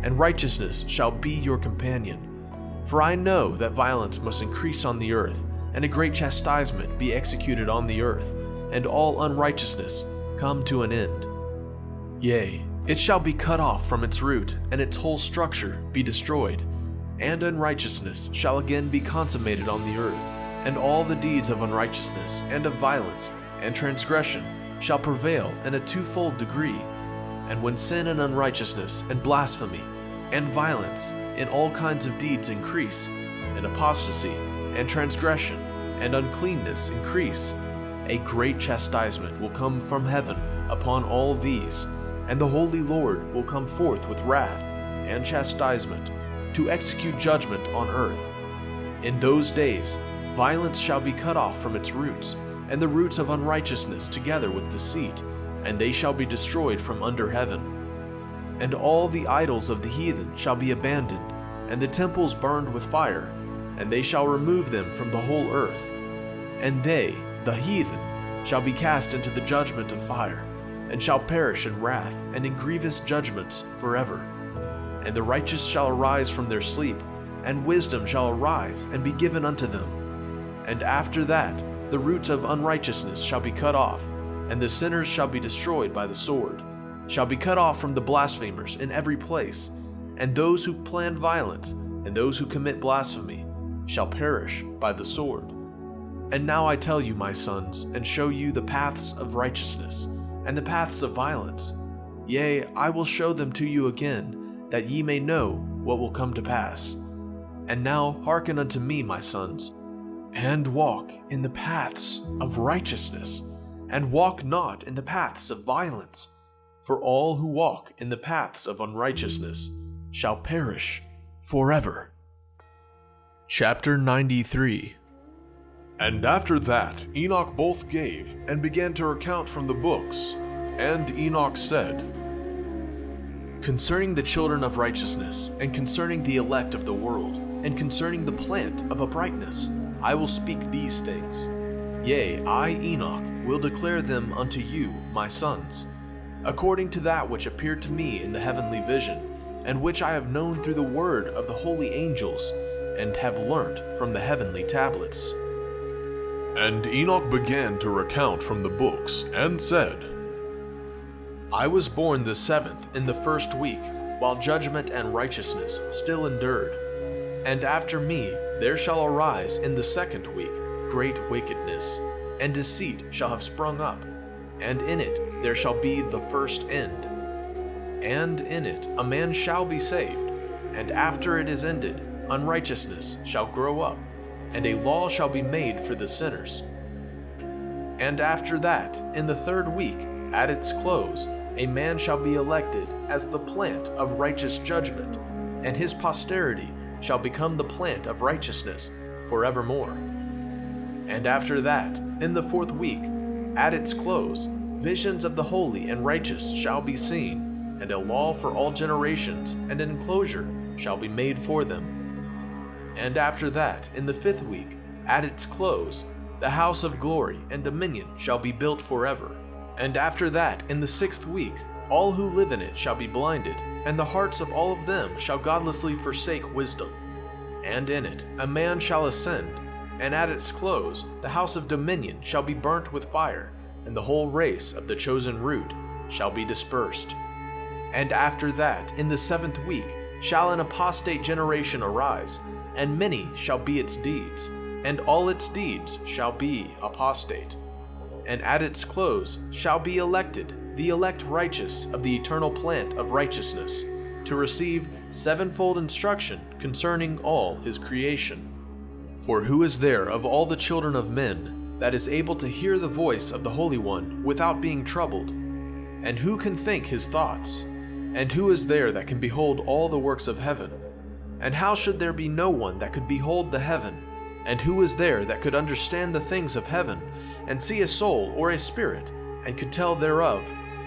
and righteousness shall be your companion. For I know that violence must increase on the earth, and a great chastisement be executed on the earth, and all unrighteousness come to an end. Yea, it shall be cut off from its root, and its whole structure be destroyed, and unrighteousness shall again be consummated on the earth, and all the deeds of unrighteousness, and of violence, and transgression shall prevail in a twofold degree. And when sin and unrighteousness, and blasphemy, and violence, in all kinds of deeds increase, and apostasy, and transgression, and uncleanness increase, a great chastisement will come from heaven upon all these, and the Holy Lord will come forth with wrath and chastisement, to execute judgment on earth. In those days violence shall be cut off from its roots, and the roots of unrighteousness together with deceit, and they shall be destroyed from under heaven. And all the idols of the heathen shall be abandoned, and the temples burned with fire, and they shall remove them from the whole earth. And they, the heathen, shall be cast into the judgment of fire, and shall perish in wrath and in grievous judgments forever. And the righteous shall arise from their sleep, and wisdom shall arise and be given unto them. And after that the roots of unrighteousness shall be cut off, and the sinners shall be destroyed by the sword, shall be cut off from the blasphemers in every place, and those who plan violence, and those who commit blasphemy, shall perish by the sword. And now I tell you, my sons, and show you the paths of righteousness, and the paths of violence. Yea, I will show them to you again, that ye may know what will come to pass. And now hearken unto me, my sons, and walk in the paths of righteousness, and walk not in the paths of violence. For all who walk in the paths of unrighteousness shall perish forever. Chapter 93. And after that Enoch both gave, and began to recount from the books. And Enoch said, Concerning the children of righteousness, and concerning the elect of the world, and concerning the plant of uprightness, I will speak these things. Yea, I, Enoch, will declare them unto you, my sons, according to that which appeared to me in the heavenly vision, and which I have known through the word of the holy angels, and have learnt from the heavenly tablets. And Enoch began to recount from the books, and said, I was born the 7th in the 1st week, while judgment and righteousness still endured. And after me there shall arise in the 2nd week great wickedness, and deceit shall have sprung up, and in it there shall be the first end. And in it a man shall be saved, and after it is ended, unrighteousness shall grow up, and a law shall be made for the sinners. And after that, in the 3rd week, at its close, a man shall be elected as the plant of righteous judgment, and his posterity shall become the plant of righteousness forevermore. And after that, in the 4th week, at its close, visions of the holy and righteous shall be seen, and a law for all generations, and an enclosure shall be made for them. And after that, in the 5th week, at its close, the house of glory and dominion shall be built forever. And after that, in the 6th week, all who live in it shall be blinded, and the hearts of all of them shall godlessly forsake wisdom. And in it a man shall ascend, and at its close the house of dominion shall be burnt with fire, and the whole race of the chosen root shall be dispersed. And after that, in the 7th week, shall an apostate generation arise, and many shall be its deeds, and all its deeds shall be apostate. And at its close shall be elected the elect righteous of the eternal plant of righteousness, to receive 7-fold instruction concerning all his creation. For who is there of all the children of men that is able to hear the voice of the Holy One without being troubled? And who can think his thoughts? And who is there that can behold all the works of heaven? And how should there be no one that could behold the heaven? And who is there that could understand the things of heaven, and see a soul or a spirit, and could tell thereof,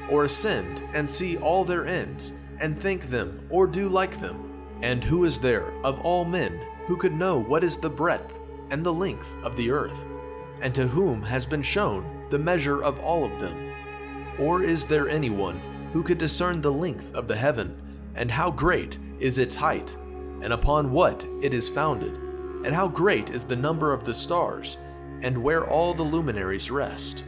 or ascend and see all their ends, and think them or do like them? And who is there of all men who could know what is the breadth and the length of the earth, and to whom has been shown the measure of all of them? Or is there anyone who could discern the length of the heaven, and how great is its height, and upon what it is founded, and how great is the number of the stars, and where all the luminaries rest?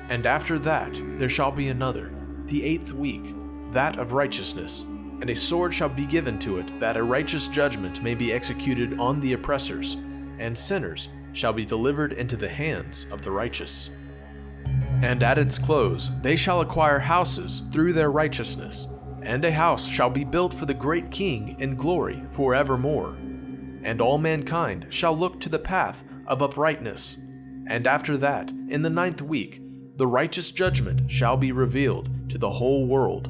And after that there shall be another, the 8th week, that of righteousness, and a sword shall be given to it, that a righteous judgment may be executed on the oppressors, and sinners shall be delivered into the hands of the righteous. And at its close they shall acquire houses through their righteousness, and a house shall be built for the great King in glory forevermore. And all mankind shall look to the path of uprightness. And after that, in the 9th week, the righteous judgment shall be revealed to the whole world.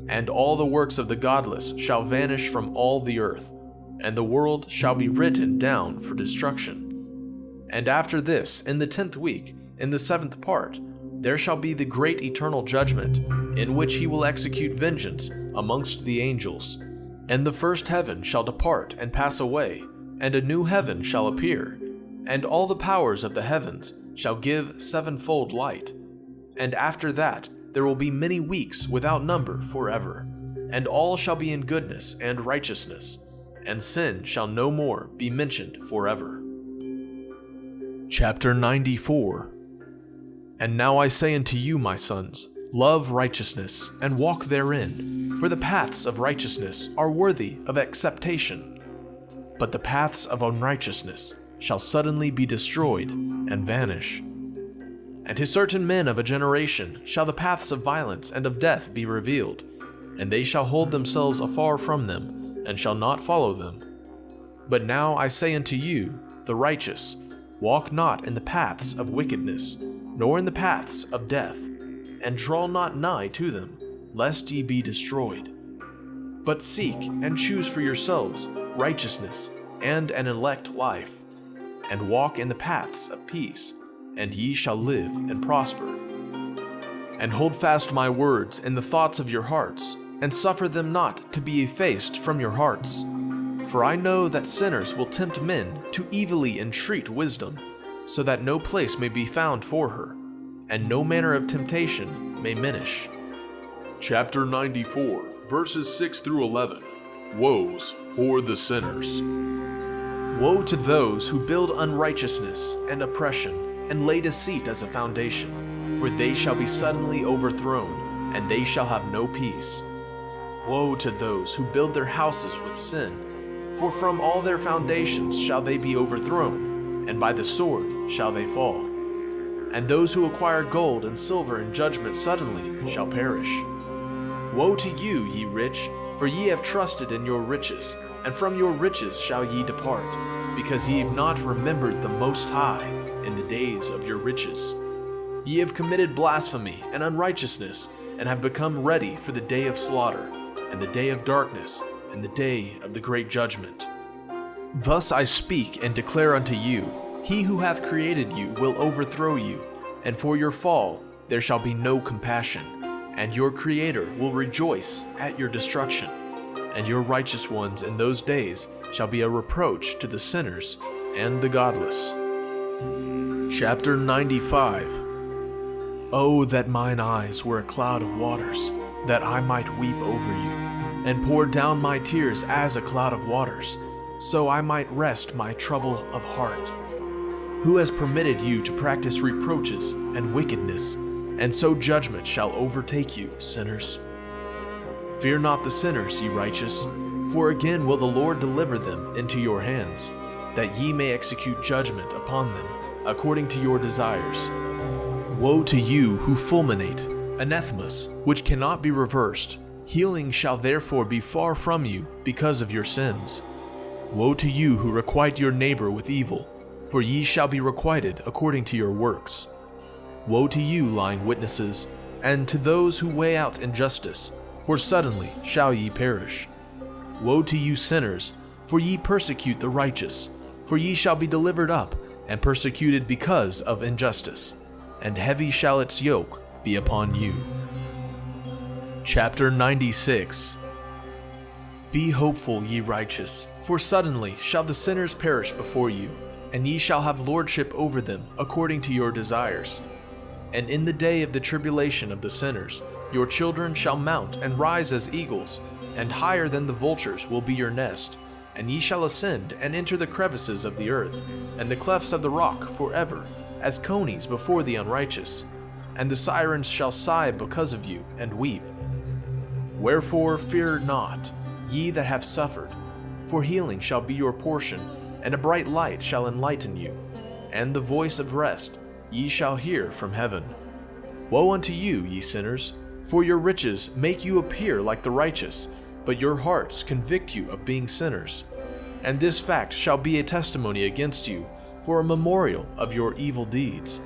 And all the works of the godless shall vanish from all the earth, and the world shall be written down for destruction. And after this, in the 10th week, in the 7th part, there shall be the great eternal judgment, in which he will execute vengeance amongst the angels. And the first heaven shall depart and pass away, and a new heaven shall appear. And all the powers of the heavens shall give sevenfold light. And after that there will be many weeks without number forever. And all shall be in goodness and righteousness, and sin shall no more be mentioned forever. Chapter 94. And now I say unto you, my sons, love righteousness, and walk therein, for the paths of righteousness are worthy of acceptation. But the paths of unrighteousness shall suddenly be destroyed and vanish. And to certain men of a generation shall the paths of violence and of death be revealed, and they shall hold themselves afar from them, and shall not follow them. But now I say unto you, the righteous, walk not in the paths of wickedness, nor in the paths of death, and draw not nigh to them, lest ye be destroyed. But seek and choose for yourselves righteousness and an elect life, and walk in the paths of peace, and ye shall live and prosper. And hold fast my words in the thoughts of your hearts, and suffer them not to be effaced from your hearts. For I know that sinners will tempt men to evilly entreat wisdom, so that no place may be found for her, and no manner of temptation may minish. Chapter 94, verses 6 through 11. Woes for the sinners. Woe to those who build unrighteousness and oppression, and lay deceit as a foundation, for they shall be suddenly overthrown, and they shall have no peace. Woe to those who build their houses with sin, for from all their foundations shall they be overthrown, and by the sword shall they fall. And those who acquire gold and silver in judgment suddenly shall perish. Woe to you, ye rich, for ye have trusted in your riches, and from your riches shall ye depart, because ye have not remembered the Most High in the days of your riches. Ye have committed blasphemy and unrighteousness, and have become ready for the day of slaughter, and the day of darkness, and the day of the great judgment. Thus I speak and declare unto you, he who hath created you will overthrow you, and for your fall there shall be no compassion, and your Creator will rejoice at your destruction, and your righteous ones in those days shall be a reproach to the sinners and the godless. Chapter 95. Oh, that mine eyes were a cloud of waters, that I might weep over you, and pour down my tears as a cloud of waters, so I might rest my trouble of heart. Who has permitted you to practice reproaches and wickedness, and so judgment shall overtake you, sinners? Fear not the sinners, ye righteous, for again will the Lord deliver them into your hands, that ye may execute judgment upon them, according to your desires. Woe to you who fulminate, anathemas, which cannot be reversed. Healing shall therefore be far from you because of your sins. Woe to you who requite your neighbor with evil, for ye shall be requited according to your works. Woe to you, lying witnesses, and to those who weigh out injustice, for suddenly shall ye perish. Woe to you, sinners, for ye persecute the righteous, for ye shall be delivered up, and persecuted because of injustice, and heavy shall its yoke be upon you. Chapter 96. Be hopeful, ye righteous, for suddenly shall the sinners perish before you, and ye shall have lordship over them according to your desires. And in the day of the tribulation of the sinners, your children shall mount and rise as eagles, and higher than the vultures will be your nest, and ye shall ascend and enter the crevices of the earth, and the clefts of the rock forever, as conies before the unrighteous. And the sirens shall sigh because of you, and weep. Wherefore fear not, ye that have suffered, for healing shall be your portion, and a bright light shall enlighten you. and the voice of rest ye shall hear from heaven. Woe unto you, ye sinners, for your riches make you appear like the righteous, but your hearts convict you of being sinners. And this fact shall be a testimony against you, for a memorial of your evil deeds.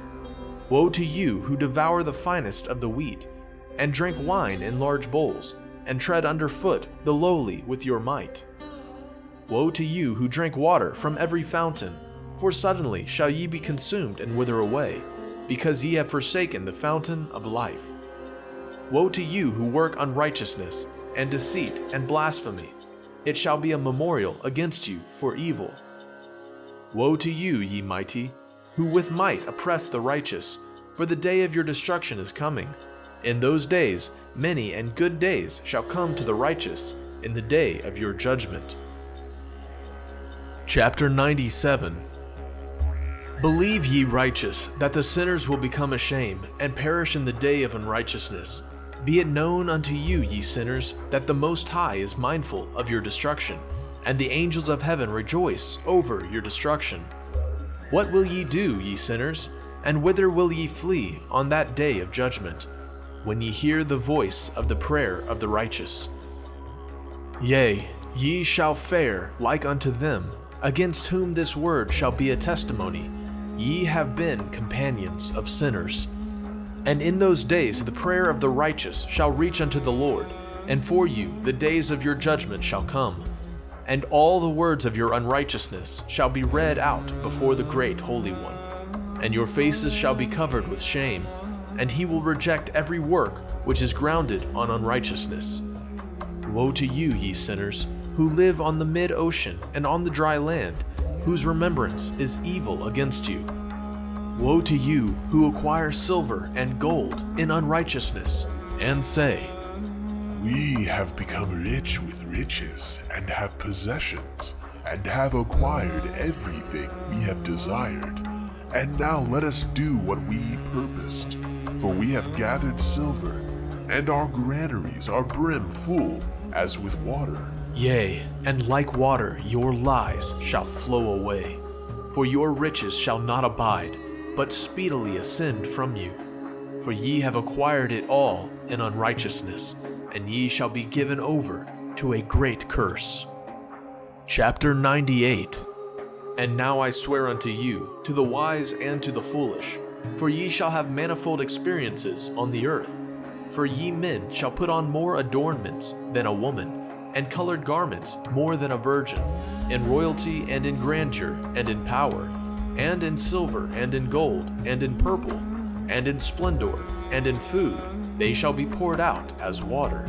Woe to you who devour the finest of the wheat, and drink wine in large bowls, and tread under foot the lowly with your might. Woe to you who drink water from every fountain, for suddenly shall ye be consumed and wither away, because ye have forsaken the fountain of life. Woe to you who work unrighteousness, and deceit, and blasphemy. It shall be a memorial against you for evil. Woe to you, ye mighty, who with might oppress the righteous, for the day of your destruction is coming. In those days many and good days shall come to the righteous, in the day of your judgment. Chapter 97. Believe ye righteous, that the sinners will become ashamed, and perish in the day of unrighteousness. Be it known unto you, ye sinners, that the Most High is mindful of your destruction, and the angels of heaven rejoice over your destruction. What will ye do, ye sinners? And whither will ye flee on that day of judgment, when ye hear the voice of the prayer of the righteous? Yea, ye shall fare like unto them, against whom this word shall be a testimony. Ye have been companions of sinners. And in those days the prayer of the righteous shall reach unto the Lord, and for you the days of your judgment shall come. And all the words of your unrighteousness shall be read out before the great Holy One. And your faces shall be covered with shame, and he will reject every work which is grounded on unrighteousness. Woe to you, ye sinners, who live on the mid-ocean and on the dry land, whose remembrance is evil against you. Woe to you who acquire silver and gold in unrighteousness, and say, We have become rich with riches, and have possessions, and have acquired everything we have desired. And now let us do what we purposed, for we have gathered silver, and our granaries are brim full, as with water. Yea, and like water your lies shall flow away, for your riches shall not abide, but speedily ascend from you. For ye have acquired it all in unrighteousness, and ye shall be given over to a great curse. Chapter 98. And now I swear unto you, to the wise and to the foolish, for ye shall have manifold experiences on the earth. For ye men shall put on more adornments than a woman, and colored garments more than a virgin, in royalty and in grandeur and in power, and in silver and in gold and in purple, and in splendor and in food, they shall be poured out as water.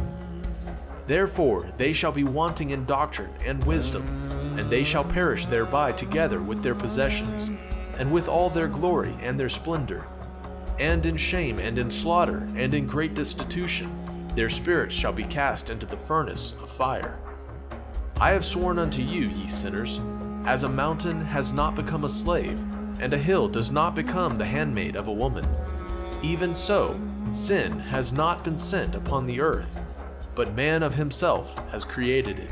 Therefore they shall be wanting in doctrine and wisdom, and they shall perish thereby together with their possessions, and with all their glory and their splendor. And in shame and in slaughter and in great destitution, their spirits shall be cast into the furnace of fire. I have sworn unto you, ye sinners, as a mountain has not become a slave, and a hill does not become the handmaid of a woman, even so sin has not been sent upon the earth, but man of himself has created it,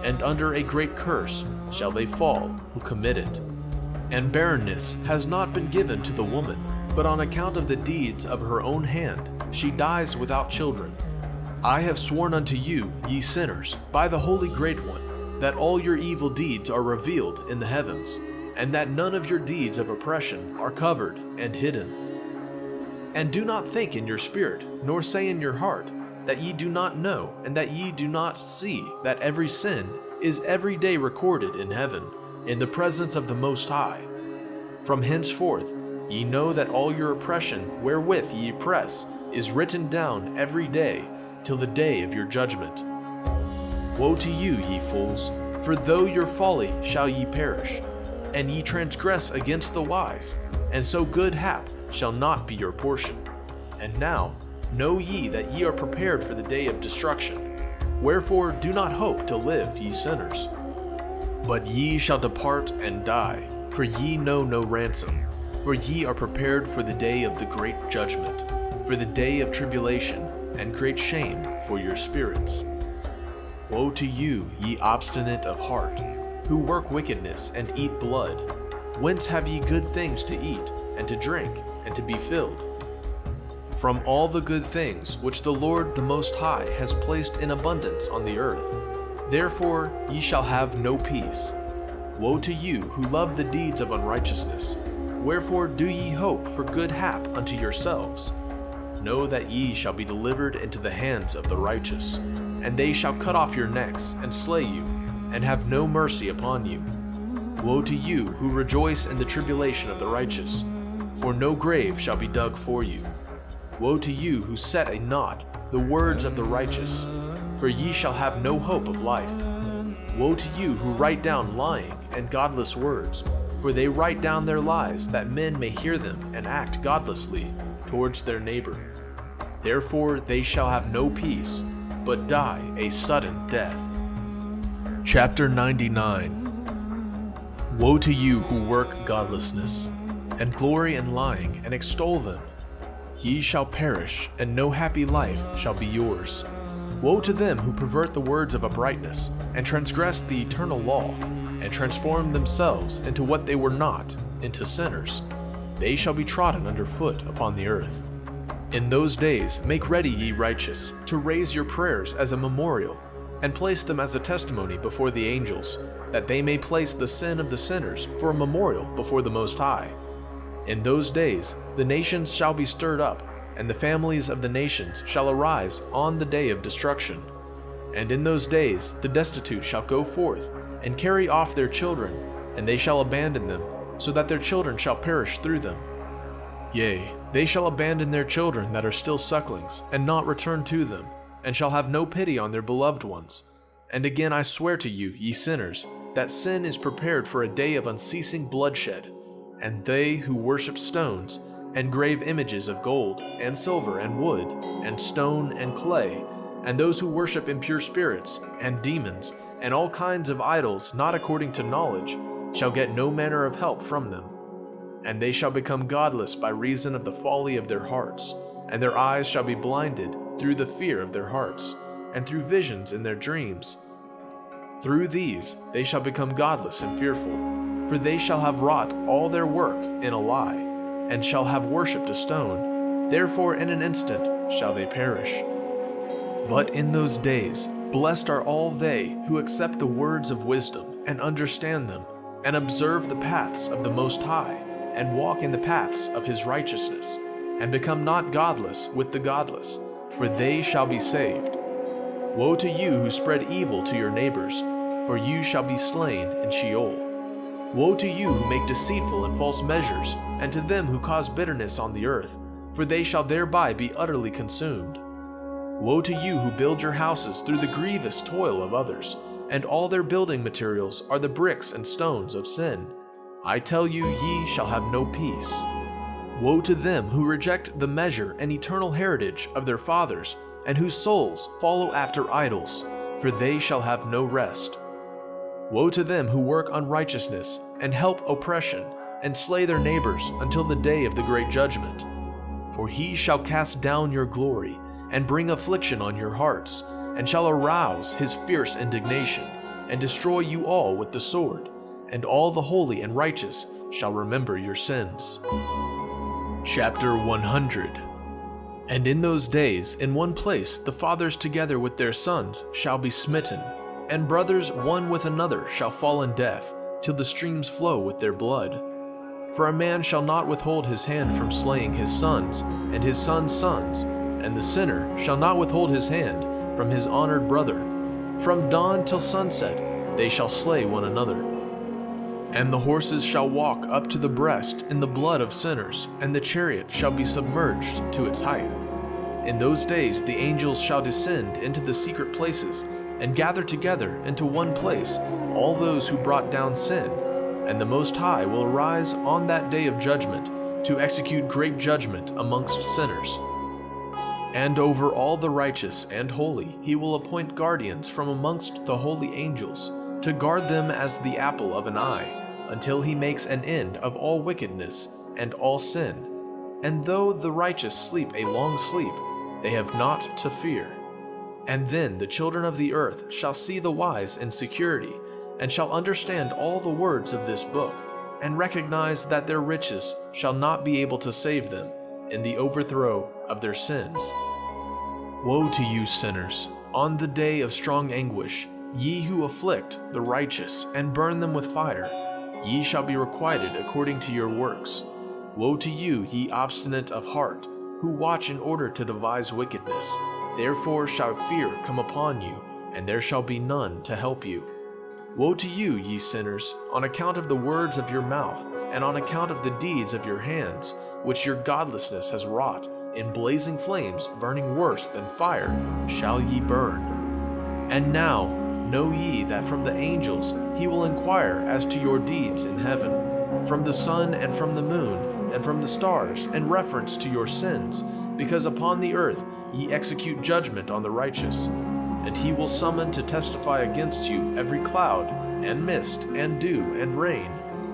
and under a great curse shall they fall who commit it. And barrenness has not been given to the woman, but on account of the deeds of her own hand she dies without children. I have sworn unto you, ye sinners, by the Holy Great One, that all your evil deeds are revealed in the heavens, and that none of your deeds of oppression are covered and hidden. And do not think in your spirit, nor say in your heart, that ye do not know, and that ye do not see, that every sin is every day recorded in heaven, in the presence of the Most High. From henceforth ye know that all your oppression wherewith ye oppress is written down every day, till the day of your judgment. Woe to you, ye fools, for though your folly shall ye perish, and ye transgress against the wise, and so good hap shall not be your portion. And now know ye that ye are prepared for the day of destruction. Wherefore do not hope to live, ye sinners. But ye shall depart and die, for ye know no ransom. For ye are prepared for the day of the great judgment, for the day of tribulation, and great shame for your spirits. Woe to you, ye obstinate of heart, who work wickedness and eat blood. Whence have ye good things to eat, and to drink, and to be filled? From all the good things which the Lord the Most High has placed in abundance on the earth. Therefore ye shall have no peace. Woe to you who love the deeds of unrighteousness. Wherefore do ye hope for good hap unto yourselves? Know that ye shall be delivered into the hands of the righteous, and they shall cut off your necks and slay you, and have no mercy upon you. Woe to you who rejoice in the tribulation of the righteous, for no grave shall be dug for you. Woe to you who set a knot the words of the righteous, for ye shall have no hope of life. Woe to you who write down lying and godless words, for they write down their lies that men may hear them and act godlessly towards their neighbor. Therefore they shall have no peace, but die a sudden death. Chapter 99. Woe to you who work godlessness, and glory in lying, and extol them. Ye shall perish, and no happy life shall be yours. Woe to them who pervert the words of uprightness, and transgress the eternal law, and transform themselves into what they were not, into sinners. They shall be trodden under foot upon the earth. In those days make ready ye righteous, to raise your prayers as a memorial, and place them as a testimony before the angels, that they may place the sin of the sinners for a memorial before the Most High. In those days the nations shall be stirred up, and the families of the nations shall arise on the day of destruction. And in those days the destitute shall go forth, and carry off their children, and they shall abandon them, so that their children shall perish through them. Yea, they shall abandon their children that are still sucklings, and not return to them, and shall have no pity on their beloved ones. And again I swear to you, ye sinners, that sin is prepared for a day of unceasing bloodshed, and they who worship stones, and grave images of gold, and silver, and wood, and stone, and clay, and those who worship impure spirits, and demons, and all kinds of idols not according to knowledge, shall get no manner of help from them. And they shall become godless by reason of the folly of their hearts, and their eyes shall be blinded through the fear of their hearts, and through visions in their dreams. Through these they shall become godless and fearful, for they shall have wrought all their work in a lie, and shall have worshipped a stone. Therefore in an instant shall they perish. But in those days blessed are all they who accept the words of wisdom, and understand them, and observe the paths of the Most High, and walk in the paths of his righteousness, and become not godless with the godless, for they shall be saved. Woe to you who spread evil to your neighbors, for you shall be slain in Sheol. Woe to you who make deceitful and false measures, and to them who cause bitterness on the earth, for they shall thereby be utterly consumed. Woe to you who build your houses through the grievous toil of others, and all their building materials are the bricks and stones of sin. I tell you, ye shall have no peace. Woe to them who reject the measure and eternal heritage of their fathers, and whose souls follow after idols, for they shall have no rest. Woe to them who work unrighteousness, and help oppression, and slay their neighbors until the day of the great judgment. For he shall cast down your glory, and bring affliction on your hearts, and shall arouse his fierce indignation, and destroy you all with the sword, and all the holy and righteous shall remember your sins. Chapter 100. And in those days, in one place, the fathers together with their sons shall be smitten, and brothers one with another shall fall in death, till the streams flow with their blood. For a man shall not withhold his hand from slaying his sons, and his sons' sons, and the sinner shall not withhold his hand from his honored brother. From dawn till sunset they shall slay one another. And the horses shall walk up to the breast in the blood of sinners, and the chariot shall be submerged to its height. In those days the angels shall descend into the secret places, and gather together into one place all those who brought down sin, and the Most High will arise on that day of judgment to execute great judgment amongst sinners. And over all the righteous and holy he will appoint guardians from amongst the holy angels, to guard them as the apple of an eye, until he makes an end of all wickedness and all sin. And though the righteous sleep a long sleep, they have naught to fear. And then the children of the earth shall see the wise in security, and shall understand all the words of this book, and recognize that their riches shall not be able to save them in the overthrow of their sins. Woe to you, sinners, on the day of strong anguish, ye who afflict the righteous and burn them with fire. Ye shall be requited according to your works. Woe to you, ye obstinate of heart, who watch in order to devise wickedness. Therefore shall fear come upon you, and there shall be none to help you. Woe to you, ye sinners, on account of the words of your mouth, and on account of the deeds of your hands, which your godlessness has wrought. In blazing flames, burning worse than fire, shall ye burn. And now know ye that from the angels he will inquire as to your deeds in heaven, from the sun and from the moon, and from the stars, in reference to your sins, because upon the earth ye execute judgment on the righteous. And he will summon to testify against you every cloud, and mist, and dew, and rain,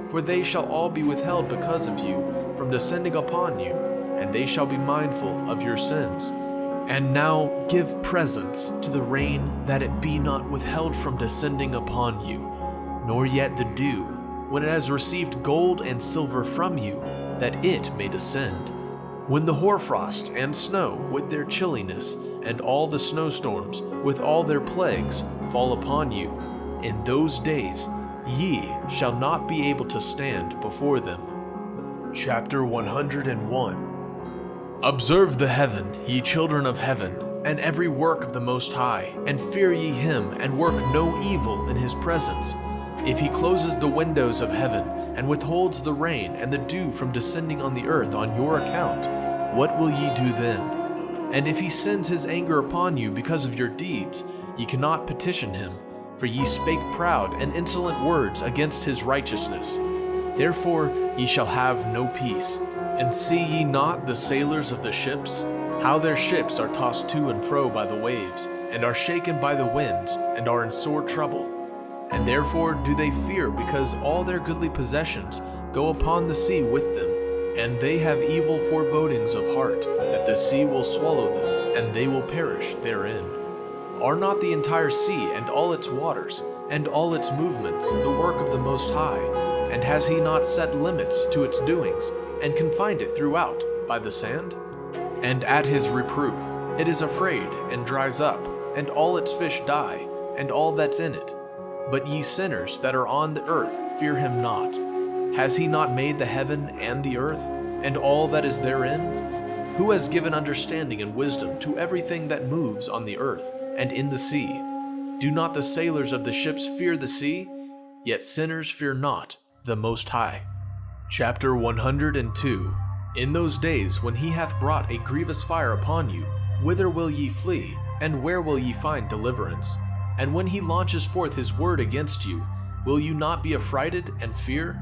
for they shall all be withheld because of you from descending upon you, and they shall be mindful of your sins. And now give presents to the rain, that it be not withheld from descending upon you, nor yet the dew, when it has received gold and silver from you, that it may descend. When the hoarfrost and snow with their chilliness, and all the snowstorms with all their plagues fall upon you, in those days ye shall not be able to stand before them. Chapter 101. Observe the heaven, ye children of heaven, and every work of the Most High, and fear ye him, and work no evil in his presence. If he closes the windows of heaven, and withholds the rain and the dew from descending on the earth on your account, what will ye do then? And if he sends his anger upon you because of your deeds, ye cannot petition him, for ye spake proud and insolent words against his righteousness. Therefore ye shall have no peace. And see ye not the sailors of the ships, how their ships are tossed to and fro by the waves, and are shaken by the winds, and are in sore trouble? And therefore do they fear, because all their goodly possessions go upon the sea with them, and they have evil forebodings of heart, that the sea will swallow them, and they will perish therein. Are not the entire sea and all its waters, and all its movements, the work of the Most High? And has he not set limits to its doings, and confined it throughout by the sand? And at his reproof it is afraid, and dries up, and all its fish die, and all that's in it. But ye sinners that are on the earth, fear him not. Has he not made the heaven and the earth, and all that is therein? Who has given understanding and wisdom to everything that moves on the earth and in the sea? Do not the sailors of the ships fear the sea? Yet sinners fear not the Most High. Chapter 102. In those days when he hath brought a grievous fire upon you, whither will ye flee, and where will ye find deliverance? And when he launches forth his word against you, will you not be affrighted and fear?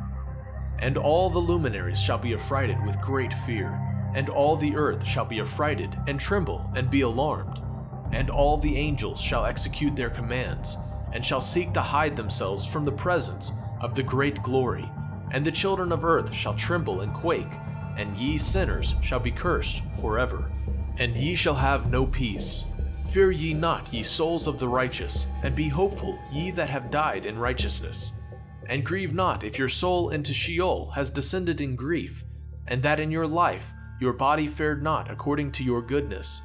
And all the luminaries shall be affrighted with great fear, and all the earth shall be affrighted and tremble and be alarmed. And all the angels shall execute their commands, and shall seek to hide themselves from the presence of the great glory. And the children of earth shall tremble and quake, and ye sinners shall be cursed forever. And ye shall have no peace. Fear ye not, ye souls of the righteous, and be hopeful, ye that have died in righteousness. And grieve not if your soul into Sheol has descended in grief, and that in your life your body fared not according to your goodness.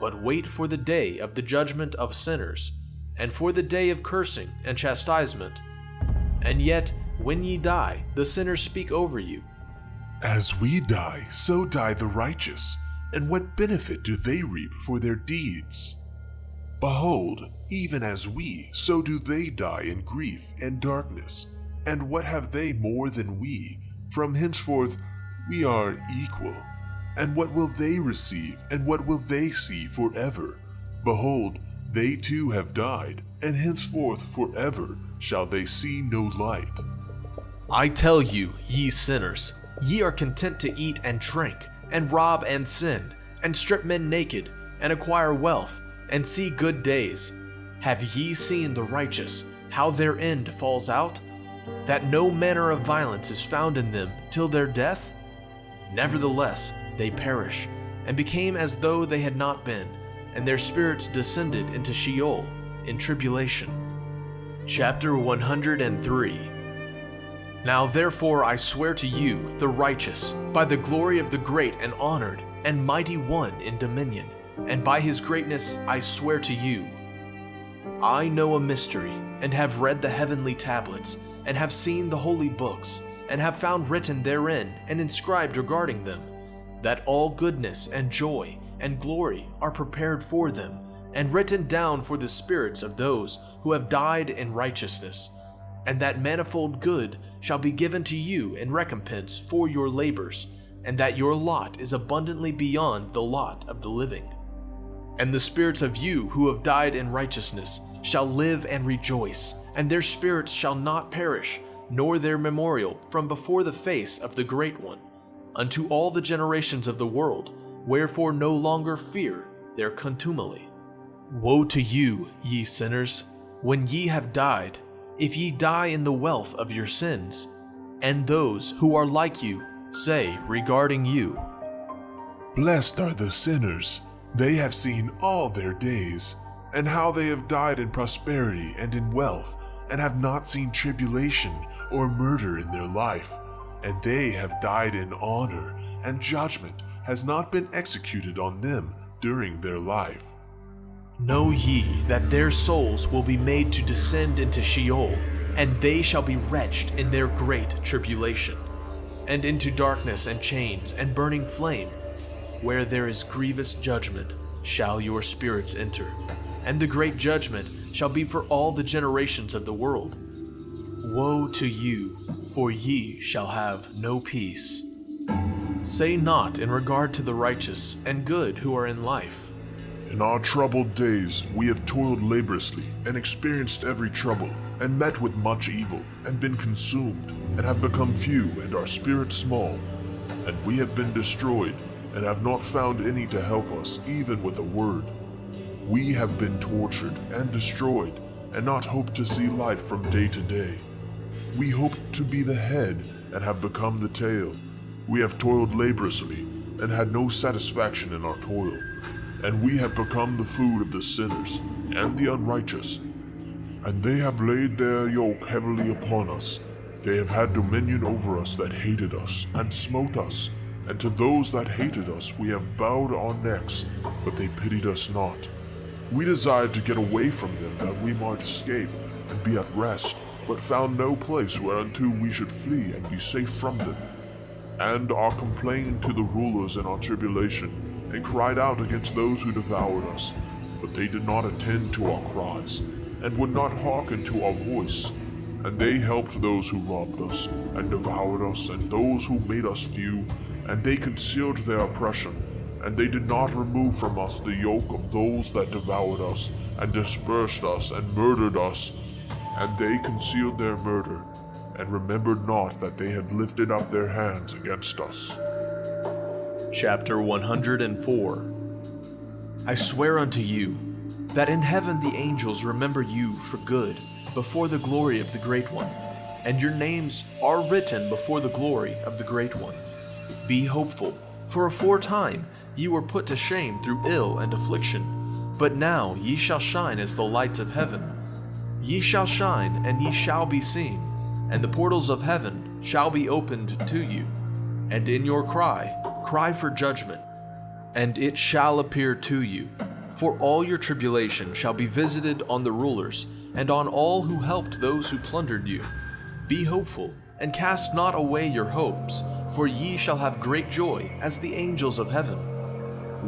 But wait for the day of the judgment of sinners, and for the day of cursing and chastisement. And yet, when ye die, the sinners speak over you. As we die, so die the righteous, and what benefit do they reap for their deeds? Behold, even as we, so do they die in grief and darkness. And what have they more than we? From henceforth we are equal. And what will they receive, and what will they see forever? Behold, they too have died, and henceforth forever shall they see no light. I tell you, ye sinners, ye are content to eat and drink, and rob and sin, and strip men naked, and acquire wealth, and see good days. Have ye seen the righteous, how their end falls out? That no manner of violence is found in them till their death? Nevertheless, they perish, and became as though they had not been, and their spirits descended into Sheol in tribulation. Chapter 103. Now therefore I swear to you, the righteous, by the glory of the great and honored and mighty one in dominion, and by his greatness I swear to you. I know a mystery, and have read the heavenly tablets, and have seen the holy books, and have found written therein and inscribed regarding them, that all goodness and joy and glory are prepared for them, and written down for the spirits of those who have died in righteousness, and that manifold good shall be given to you in recompense for your labors, and that your lot is abundantly beyond the lot of the living. And the spirits of you who have died in righteousness shall live and rejoice, and their spirits shall not perish, nor their memorial from before the face of the Great One, unto all the generations of the world, wherefore no longer fear their contumely. Woe to you, ye sinners, when ye have died, if ye die in the wealth of your sins, and those who are like you say regarding you, Blessed are the sinners, they have seen all their days, and how they have died in prosperity and in wealth, and have not seen tribulation or murder in their life, and they have died in honor, and judgment has not been executed on them during their life. Know ye that their souls will be made to descend into Sheol, and they shall be wretched in their great tribulation, and into darkness and chains and burning flame, where there is grievous judgment shall your spirits enter, and the great judgment shall be for all the generations of the world. Woe to you, for ye shall have no peace. Say not in regard to the righteous and good who are in life, In our troubled days, we have toiled laboriously and experienced every trouble, and met with much evil, and been consumed, and have become few, and our spirit small. And we have been destroyed, and have not found any to help us, even with a word. We have been tortured and destroyed, and not hoped to see light from day to day. We hoped to be the head, and have become the tail. We have toiled laboriously, and had no satisfaction in our toil. And we have become the food of the sinners and the unrighteous. And they have laid their yoke heavily upon us. They have had dominion over us that hated us, and smote us. And to those that hated us we have bowed our necks, but they pitied us not. We desired to get away from them that we might escape and be at rest, but found no place whereunto we should flee and be safe from them. And are complained to the rulers in our tribulation, and cried out against those who devoured us. But they did not attend to our cries, and would not hearken to our voice. And they helped those who robbed us, and devoured us, and those who made us few, and they concealed their oppression. And they did not remove from us the yoke of those that devoured us, and dispersed us, and murdered us. And they concealed their murder, and remembered not that they had lifted up their hands against us. Chapter 104. I swear unto you, that in heaven the angels remember you for good, before the glory of the Great One, and your names are written before the glory of the Great One. Be hopeful, for aforetime ye were put to shame through ill and affliction, but now ye shall shine as the lights of heaven. Ye shall shine, and ye shall be seen, and the portals of heaven shall be opened to you. And in your cry for judgment, and it shall appear to you. For all your tribulation shall be visited on the rulers, and on all who helped those who plundered you. Be hopeful, and cast not away your hopes, for ye shall have great joy as the angels of heaven.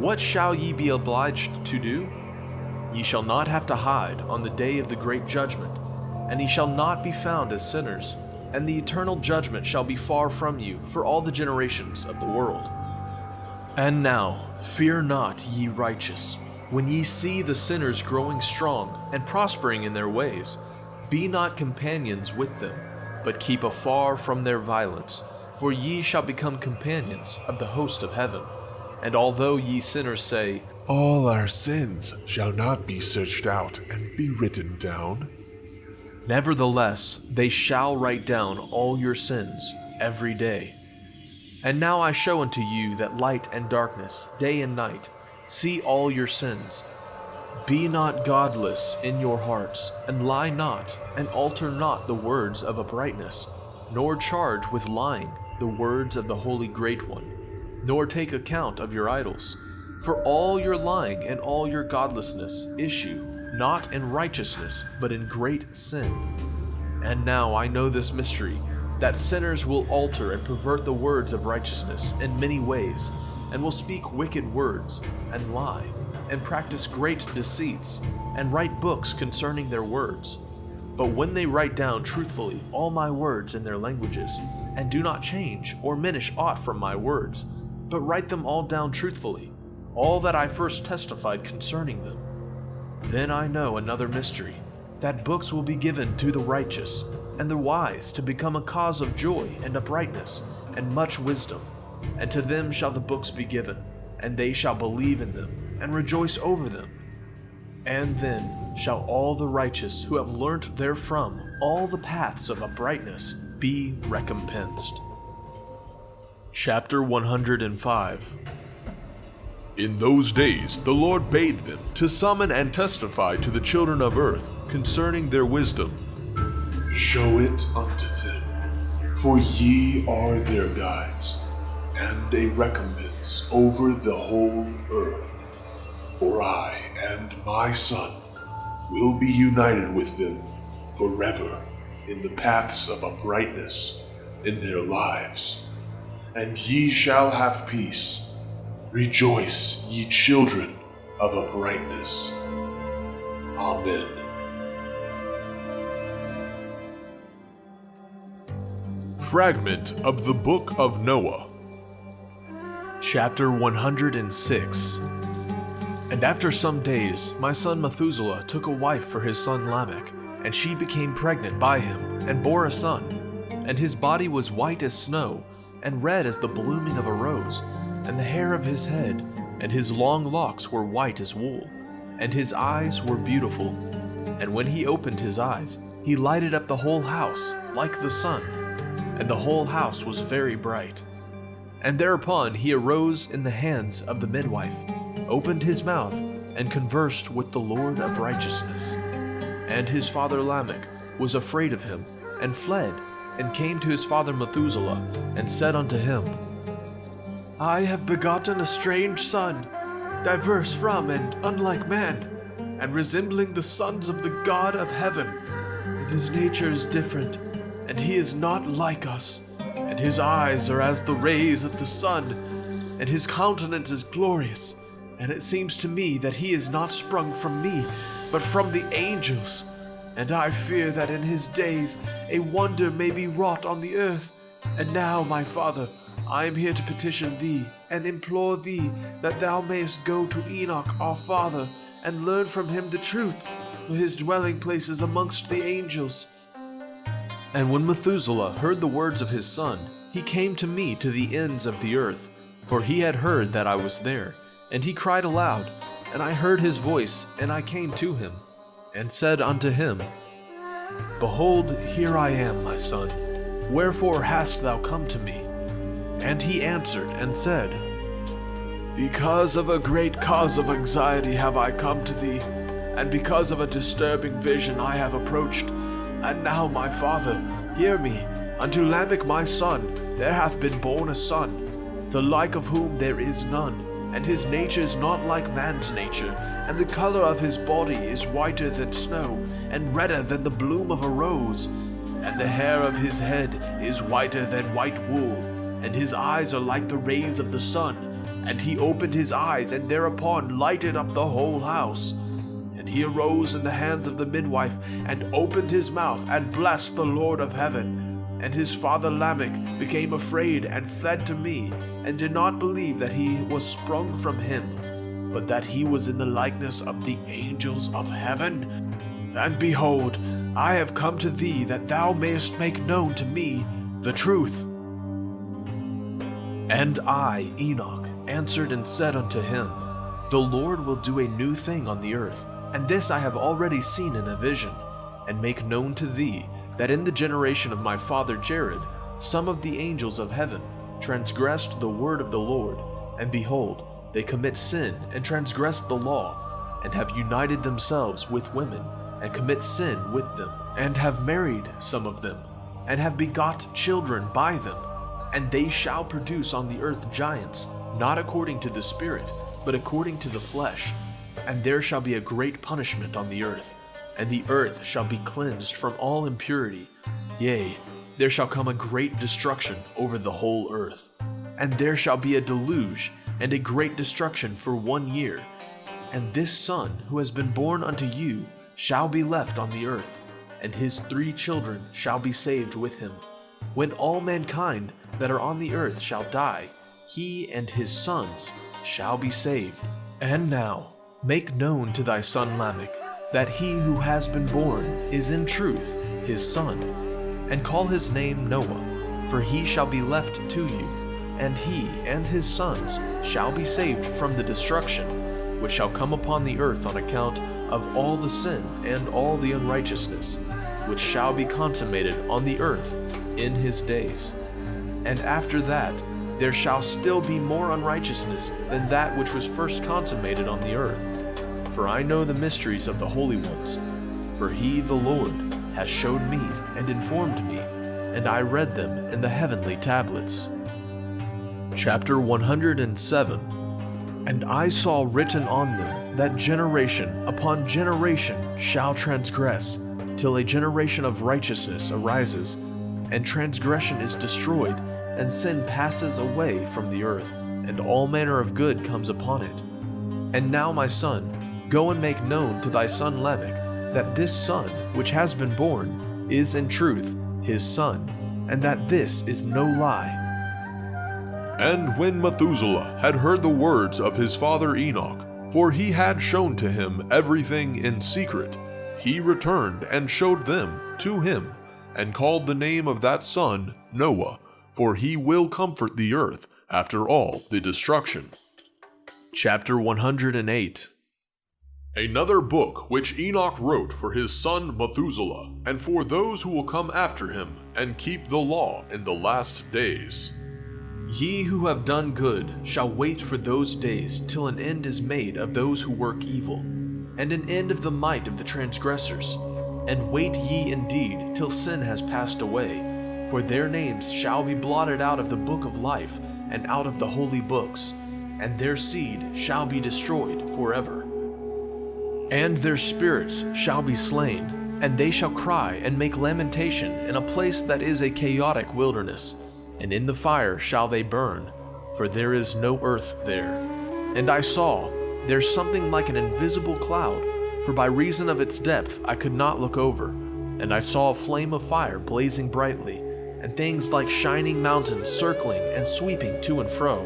What shall ye be obliged to do? Ye shall not have to hide on the day of the great judgment, and ye shall not be found as sinners, and the eternal judgment shall be far from you for all the generations of the world. And now, fear not, ye righteous, when ye see the sinners growing strong and prospering in their ways. Be not companions with them, but keep afar from their violence, for ye shall become companions of the host of heaven. And although ye sinners say, All our sins shall not be searched out and be written down, nevertheless they shall write down all your sins every day. And now I show unto you that light and darkness, day and night, see all your sins. Be not godless in your hearts, and lie not, and alter not the words of uprightness. nor charge with lying the words of the Holy Great One, nor take account of your idols. For all your lying and all your godlessness issue not in righteousness, but in great sin. And now I know this mystery, that sinners will alter and pervert the words of righteousness in many ways, and will speak wicked words, and lie, and practice great deceits, and write books concerning their words. But when they write down truthfully all my words in their languages, and do not change or minish aught from my words, but write them all down truthfully, all that I first testified concerning them, then I know another mystery, that books will be given to the righteous and the wise to become a cause of joy and uprightness and much wisdom. And to them shall the books be given, and they shall believe in them and rejoice over them. And then shall all the righteous who have learnt therefrom all the paths of uprightness be recompensed. Chapter 105. In those days the Lord bade them to summon and testify to the children of earth concerning their wisdom. Show it unto them, for ye are their guides, and a recompense over the whole earth. For I and my Son will be united with them forever in the paths of uprightness in their lives, and ye shall have peace. Rejoice, ye children of uprightness. Amen. Fragment of the Book of Noah. Chapter 106. And after some days, my son Methuselah took a wife for his son Lamech, and she became pregnant by him, and bore a son. And his body was white as snow, and red as the blooming of a rose, and the hair of his head and his long locks were white as wool, and his eyes were beautiful. And when he opened his eyes, he lighted up the whole house like the sun, and the whole house was very bright. And thereupon he arose in the hands of the midwife, opened his mouth, and conversed with the Lord of righteousness. And his father Lamech was afraid of him, and fled, and came to his father Methuselah, and said unto him, I have begotten a strange son, diverse from and unlike man, and resembling the sons of the God of heaven. And his nature is different, and he is not like us. And his eyes are as the rays of the sun, and his countenance is glorious. And it seems to me that he is not sprung from me, but from the angels. And I fear that in his days a wonder may be wrought on the earth. And now, my father, I am here to petition thee, and implore thee that thou mayest go to Enoch our father, and learn from him the truth, for his dwelling place is amongst the angels. And when Methuselah heard the words of his son, he came to me to the ends of the earth, for he had heard that I was there. And he cried aloud, and I heard his voice, and I came to him, and said unto him, Behold, here I am, my son. Wherefore hast thou come to me? And he answered and said, Because of a great cause of anxiety have I come to thee, and because of a disturbing vision I have approached. And now, my father, hear me. Unto Lamech my son there hath been born a son, the like of whom there is none, and his nature is not like man's nature, and the color of his body is whiter than snow, and redder than the bloom of a rose, and the hair of his head is whiter than white wool, and his eyes are like the rays of the sun. And he opened his eyes, and thereupon lighted up the whole house. And he arose in the hands of the midwife, and opened his mouth, and blessed the Lord of heaven. And his father Lamech became afraid, and fled to me, and did not believe that he was sprung from him, but that he was in the likeness of the angels of heaven. And behold, I have come to thee, that thou mayest make known to me the truth. And I, Enoch, answered and said unto him, The Lord will do a new thing on the earth, and this I have already seen in a vision, and make known to thee, that in the generation of my father Jared, some of the angels of heaven transgressed the word of the Lord, and behold, they commit sin and transgress the law, and have united themselves with women, and commit sin with them, and have married some of them, and have begot children by them. And they shall produce on the earth giants, not according to the Spirit, but according to the flesh. And there shall be a great punishment on the earth, and the earth shall be cleansed from all impurity. Yea, there shall come a great destruction over the whole earth. And there shall be a deluge, and a great destruction for 1 year. And this son who has been born unto you shall be left on the earth, and his 3 children shall be saved with him. When all mankind that are on the earth shall die, he and his sons shall be saved. And now, make known to thy son Lamech, that he who has been born is in truth his son, and call his name Noah, for he shall be left to you, and he and his sons shall be saved from the destruction which shall come upon the earth on account of all the sin and all the unrighteousness, which shall be consummated on the earth in his days. And after that, there shall still be more unrighteousness than that which was first consummated on the earth. For I know the mysteries of the holy ones, for he, the Lord, has showed me and informed me, and I read them in the heavenly tablets. Chapter 107. And I saw written on them that generation upon generation shall transgress, till a generation of righteousness arises, and transgression is destroyed, and sin passes away from the earth, and all manner of good comes upon it. And now, my son, go and make known to thy son Lamech that this son which has been born is in truth his son, and that this is no lie. And when Methuselah had heard the words of his father Enoch, for he had shown to him everything in secret, he returned and showed them to him, and called the name of that son Noah, for he will comfort the earth after all the destruction. Chapter 108. Another book which Enoch wrote for his son Methuselah, and for those who will come after him, and keep the law in the last days. Ye who have done good shall wait for those days till an end is made of those who work evil, and an end of the might of the transgressors. And wait ye indeed till sin has passed away, for their names shall be blotted out of the book of life and out of the holy books, and their seed shall be destroyed forever. And their spirits shall be slain, and they shall cry and make lamentation in a place that is a chaotic wilderness, and in the fire shall they burn, for there is no earth there. And I saw there something like an invisible cloud, for by reason of its depth I could not look over. And I saw a flame of fire blazing brightly, and things like shining mountains circling and sweeping to and fro.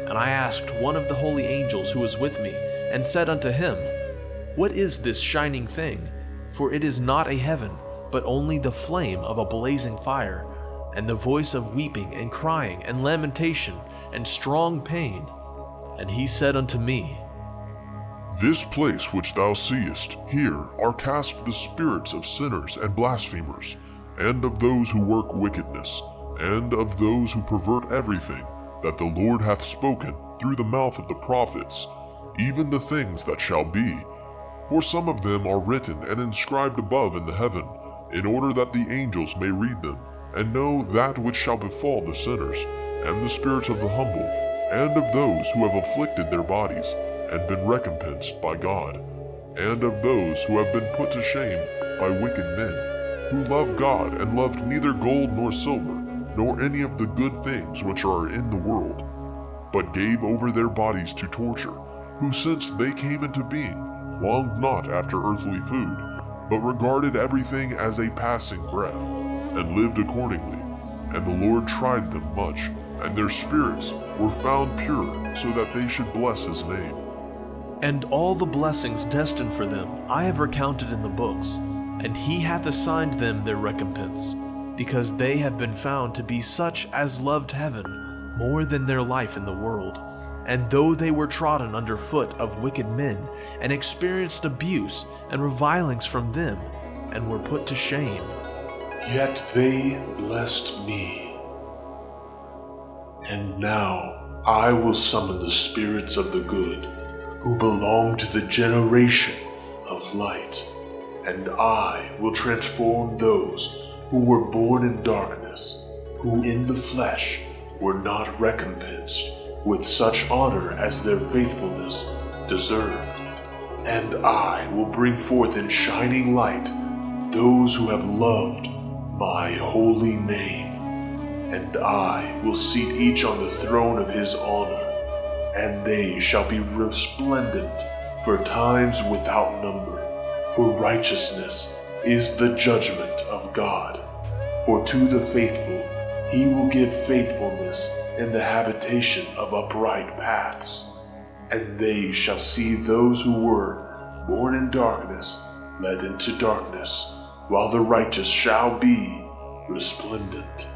And I asked one of the holy angels who was with me, and said unto him, What is this shining thing? For it is not a heaven, but only the flame of a blazing fire, and the voice of weeping and crying and lamentation and strong pain. And he said unto me, This place which thou seest, here are cast the spirits of sinners and blasphemers, and of those who work wickedness, and of those who pervert everything that the Lord hath spoken through the mouth of the prophets, even the things that shall be. For some of them are written and inscribed above in the heaven, in order that the angels may read them, and know that which shall befall the sinners, and the spirits of the humble, and of those who have afflicted their bodies, and been recompensed by God, and of those who have been put to shame by wicked men, who love God and loved neither gold nor silver, nor any of the good things which are in the world, but gave over their bodies to torture, who since they came into being, longed not after earthly food, but regarded everything as a passing breath, and lived accordingly. And the Lord tried them much, and their spirits were found pure, so that they should bless his name. And all the blessings destined for them I have recounted in the books, and he hath assigned them their recompense, because they have been found to be such as loved heaven more than their life in the world. And though they were trodden under foot of wicked men, and experienced abuse and revilings from them, and were put to shame, yet they blessed me. And now I will summon the spirits of the good, who belong to the generation of light, and I will transform those who were born in darkness, who in the flesh were not recompensed with such honor as their faithfulness deserved. And I will bring forth in shining light those who have loved my holy name. And I will seat each on the throne of his honor, and they shall be resplendent for times without number. For righteousness is the judgment of God. For to the faithful he will give faithfulness in the habitation of upright paths. And they shall see those who were born in darkness led into darkness, while the righteous shall be resplendent.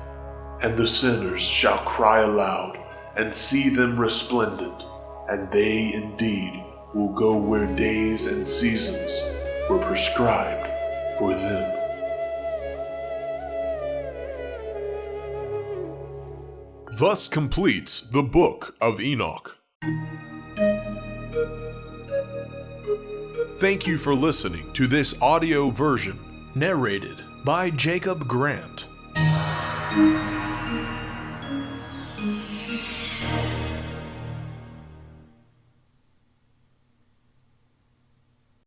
And the sinners shall cry aloud and see them resplendent, and they indeed will go where days and seasons were prescribed for them. Thus completes the Book of Enoch. Thank you for listening to this audio version, narrated by Jacob Grant.